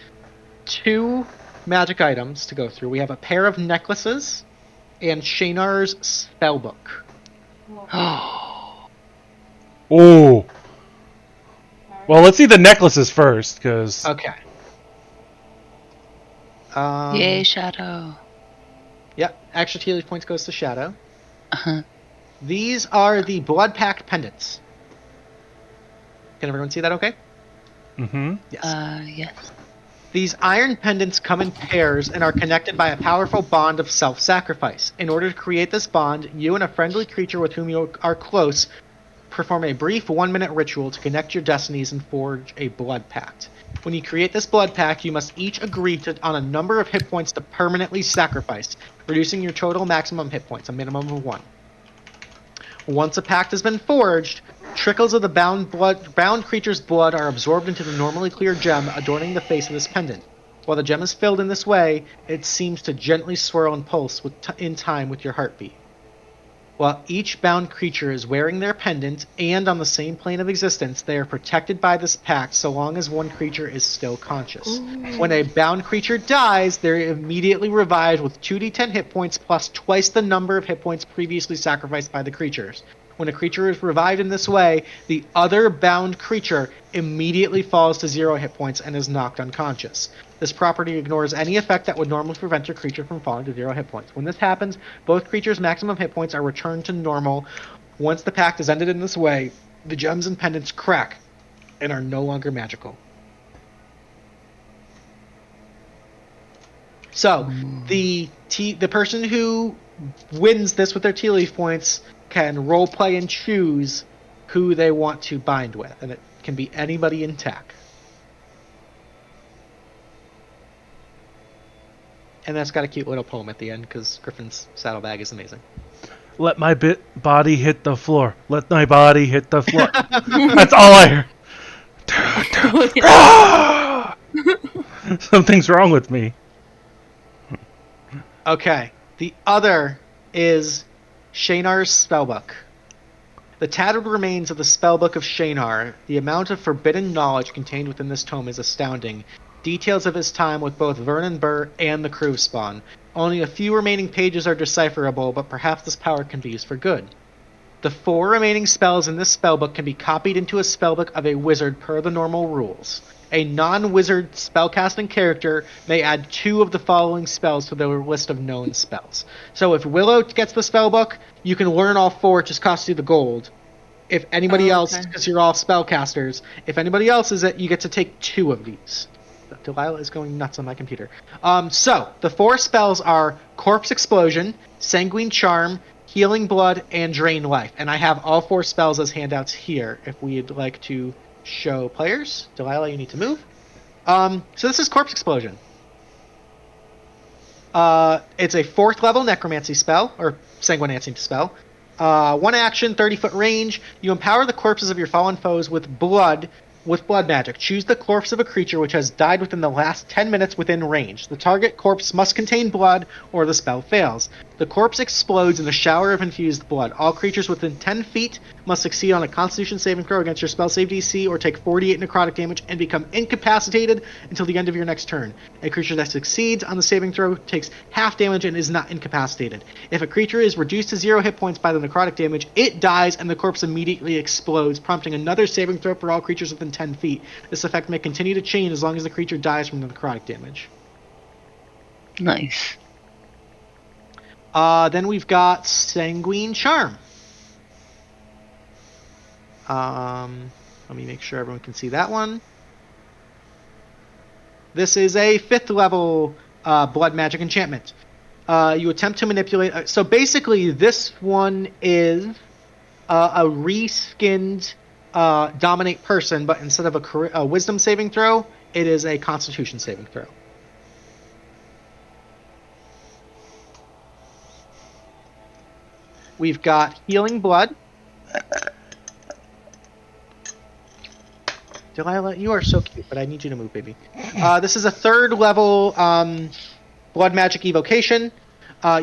2 magic items to go through. We have a pair of necklaces and Shaynar's spellbook. Oh. Well, let's see the necklaces first, because... Okay. Yay, Shadow. Yep, extra Tealeaf points goes to Shadow. Uh-huh. These are the blood pact pendants. Can everyone see that okay? Mm-hmm. Yes. Yes. These iron pendants come in pairs and are connected by a powerful bond of self-sacrifice. In order to create this bond, you and a friendly creature with whom you are close perform a brief 1-minute ritual to connect your destinies and forge a blood pact. When you create this blood pact, you must each agree on a number of hit points to permanently sacrifice, reducing your total maximum hit points, a minimum of 1. Once a pact has been forged, trickles of the bound creature's blood are absorbed into the normally clear gem adorning the face of this pendant. While the gem is filled in this way, it seems to gently swirl and pulse in time with your heartbeat. While each bound creature is wearing their pendant and on the same plane of existence, they are protected by this pact so long as one creature is still conscious. When a bound creature dies, they're immediately revived with 2d10 hit points plus twice the number of hit points previously sacrificed by the creatures. When a creature is revived in this way, the other bound creature immediately falls to 0 hit points and is knocked unconscious. This property ignores any effect that would normally prevent your creature from falling to 0 hit points. When this happens, both creatures' maximum hit points are returned to normal. Once the pact is ended in this way, the gems and pendants crack and are no longer magical. So, the person who wins this with their Tealeaf points can roleplay and choose who they want to bind with, and it can be anybody in TAC. And that's got a cute little poem at the end, because Griffin's saddlebag is amazing. Let my body hit the floor. Let my body hit the floor. That's all I hear. Something's wrong with me. Okay, the other is Shaynar's spellbook. The tattered remains of the spellbook of Shaynar. The amount of forbidden knowledge contained within this tome is astounding. Details of his time with both Vernon Burr and the Kruv spawn. Only a few remaining pages are decipherable, but perhaps this power can be used for good. The 4 remaining spells in this spellbook can be copied into a spellbook of a wizard per the normal rules. A non-wizard spellcasting character may add 2 of the following spells to their list of known spells. So if Willow gets the spellbook, you can learn all 4, it just costs you the gold. If anybody else, because you're all spellcasters, if anybody else is it, you get to take 2 of these. Delilah is going nuts on my computer. So, the 4 spells are Corpse Explosion, Sanguine Charm, Healing Blood, and Drain Life. And I have all 4 spells as handouts here, if we'd like to show players. Delilah, you need to move. So this is Corpse Explosion. It's a 4th level Necromancy spell, or Sanguinancy spell. 1 action, 30-foot range. You empower the corpses of your fallen foes with blood with blood magic. Choose the corpse of a creature which has died within the last 10 minutes within range. The target corpse must contain blood or the spell fails. The corpse explodes in a shower of infused blood. All creatures within 10 feet must succeed on a Constitution saving throw against your spell save DC or take 48 necrotic damage and become incapacitated until the end of your next turn. A creature that succeeds on the saving throw takes half damage and is not incapacitated. If a creature is reduced to 0 hit points by the necrotic damage, it dies and the corpse immediately explodes, prompting another saving throw for all creatures within 10 feet. This effect may continue to chain as long as the creature dies from the necrotic damage. Nice. Then we've got Sanguine Charm. Let me make sure everyone can see that one. This is a 5th level blood magic enchantment. You attempt to manipulate... so basically, this one is a reskinned dominate person, but instead of a wisdom saving throw, it is a constitution saving throw. We've got Healing Blood. Delilah, you are so cute, but I need you to move, baby. This is a 3rd level blood magic evocation.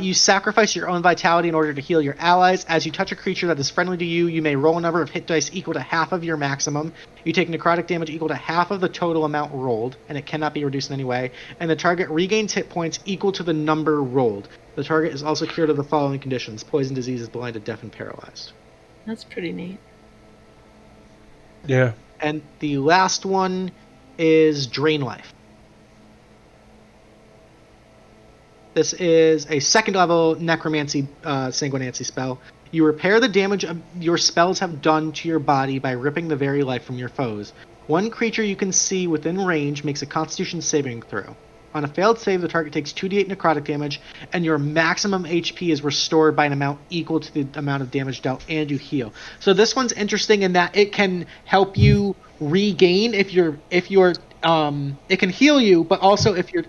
You sacrifice your own vitality in order to heal your allies. As you touch a creature that is friendly to you, you may roll a number of hit dice equal to half of your maximum. You take necrotic damage equal to half of the total amount rolled, and it cannot be reduced in any way. And the target regains hit points equal to the number rolled. The target is also cured of the following conditions: poison, diseases, blinded, deaf, and paralyzed. That's pretty neat. Yeah. And the last one is Drain Life. This is a 2nd level necromancy sanguinancy spell. You repair the damage your spells have done to your body by ripping the very life from your foes. One creature you can see within range makes a constitution saving throw. On a failed save, the target takes 2d8 necrotic damage, and your maximum HP is restored by an amount equal to the amount of damage dealt, and you heal. So this one's interesting in that it can help you regain if you're it can heal you, but also if your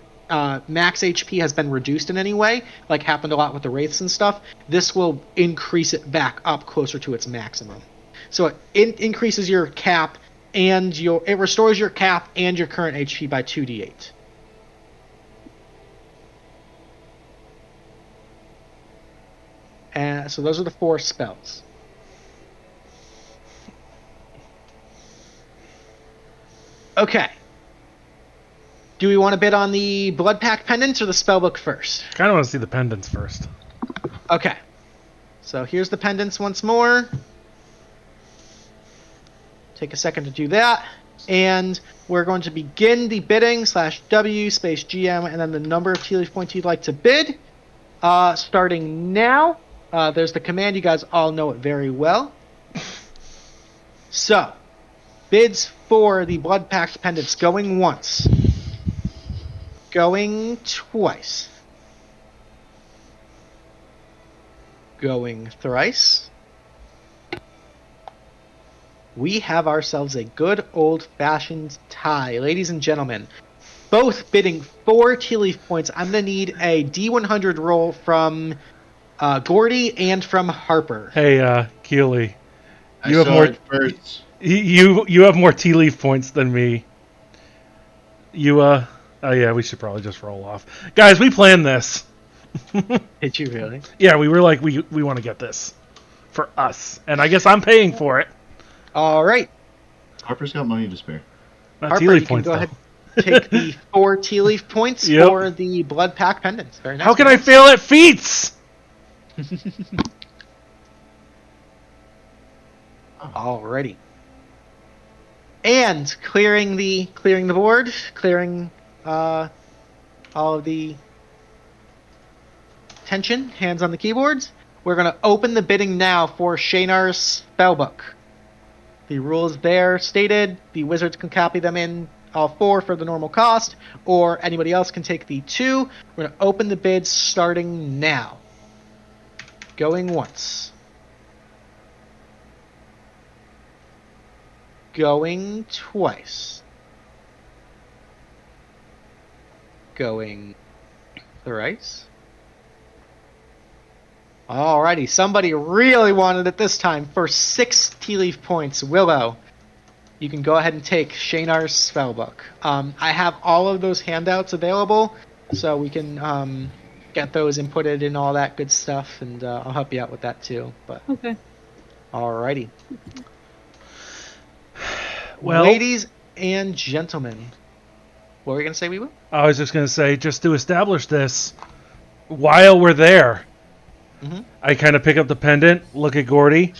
max HP has been reduced in any way, like happened a lot with the Wraiths and stuff, this will increase it back up closer to its maximum. So it increases your cap and it restores your cap and your current HP by 2d8. So those are the 4 spells. Okay. Do we want to bid on the Blood Pact pendants or the spellbook first? Kind of want to see the pendants first. Okay. So here's the pendants once more. Take a second to do that. And we're going to begin the bidding /W space GM and then the number of Tealeaf points you'd like to bid. Starting now. There's the command. You guys all know it very well. So, bids for the Blood Pact pendants going once. Going twice. Going thrice. We have ourselves a good old-fashioned tie. Ladies and gentlemen, both bidding 4 Tealeaf points. I'm going to need a D100 roll from Gordy and from Harper. Hey, Keely. You have more first. You have more Tealeaf points than me. Oh yeah, we should probably just roll off. Guys, we planned this. Did you really? Yeah, we were like, we want to get this for us. And I guess I'm paying for it. All right. Harper's got money to spare. Not Harper, Tealeaf you points, can go though. ahead and take the 4 Tealeaf points for the Blood Pact pendants. Very nice. How can I fail at feats? Alrighty. And clearing the board, clearing all of the tension, hands on the keyboards. We're going to open the bidding now for Shaynar's spellbook. The rules there stated. The wizards can copy them in all 4 for the normal cost, or anybody else can take the 2. We're going to open the bids starting now. Going once. Going twice. Going thrice. Alrighty, somebody really wanted it this time for 6 Tealeaf points. Willow, you can go ahead and take Shaynar's spellbook. I have all of those handouts available, so we can get those inputted and all that good stuff, and I'll help you out with that too. But Okay. alrighty. Well, Ladies and gentlemen, what were we gonna say, WeeWoo? I was just going to say, just to establish this, while we're there, I kind of pick up the pendant, look at Gordy,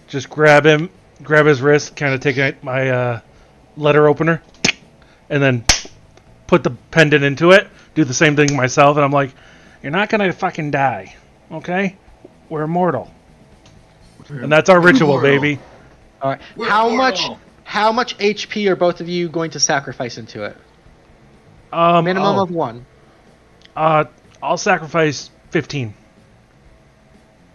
just grab his wrist, kind of take my letter opener, and then put the pendant into it, do the same thing myself, and I'm like, you're not going to fucking die, okay? We're immortal. And that's our ritual, baby. All right. How much HP are both of you going to sacrifice into it? Minimum of 1. I'll sacrifice 15.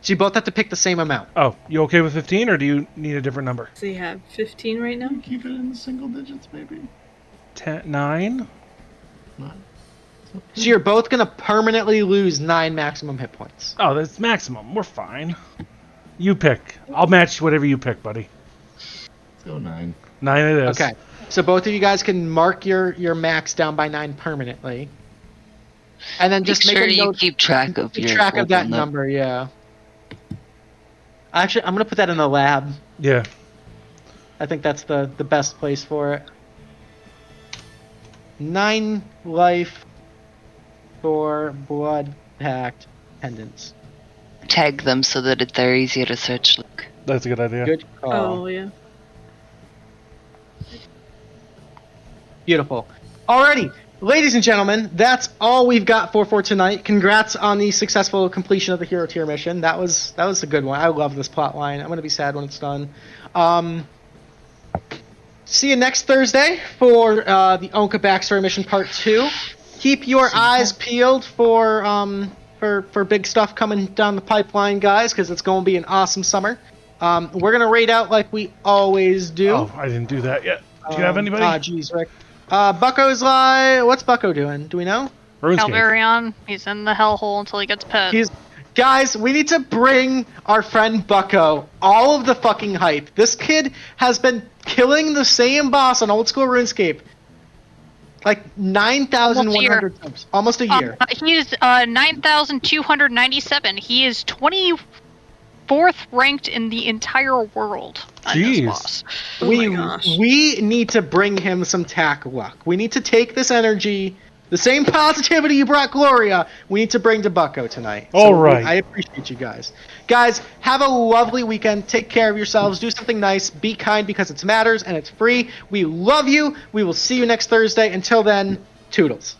So you both have to pick the same amount. Oh, you okay with 15, or do you need a different number? So you have 15 right now? Keep it in the single digits, maybe. 9? So you're both going to permanently lose 9 maximum hit points. Oh, that's maximum. We're fine. You pick. I'll match whatever you pick, buddy. Let's go 9. 9 it is. Okay. So both of you guys can mark your max down by 9 permanently. And then just Make sure a you note, keep track of keep your track of that open number, yeah. Actually, I'm going to put that in the lab. Yeah. I think that's the best place for it. 9 life for blood pact pendants. Tag them so that they're easier to search. Luke. That's a good idea. Good call. Oh, yeah. Beautiful. Alrighty, ladies and gentlemen, that's all we've got for tonight. Congrats on the successful completion of the Hero Tier mission. That was a good one. I love this plot line. I'm gonna be sad when it's done. See you next Thursday for the Onka Backstory Mission Part 2. Keep your eyes peeled for big stuff coming down the pipeline, guys, because it's going to be an awesome summer. We're gonna raid out like we always do. Oh, I didn't do that yet. Do you have anybody? Jeez, Rick. Bucko's like, what's Bucko doing? Do we know? RuneScape. Calvarion, he's in the hellhole until he gets pet. Guys, we need to bring our friend Bucko all of the fucking hype. This kid has been killing the same boss on old school RuneScape like 9,100 times. Almost a year. He's 9,297. He is 24th ranked in the entire world. Jeez. We need to bring him some tack luck. We need to take this energy, the same positivity you brought Gloria, we need to bring to Bucko tonight. All right. I appreciate you guys. Guys, have a lovely weekend. Take care of yourselves. Do something nice. Be kind because it matters and it's free. We love you. We will see you next Thursday. Until then, toodles.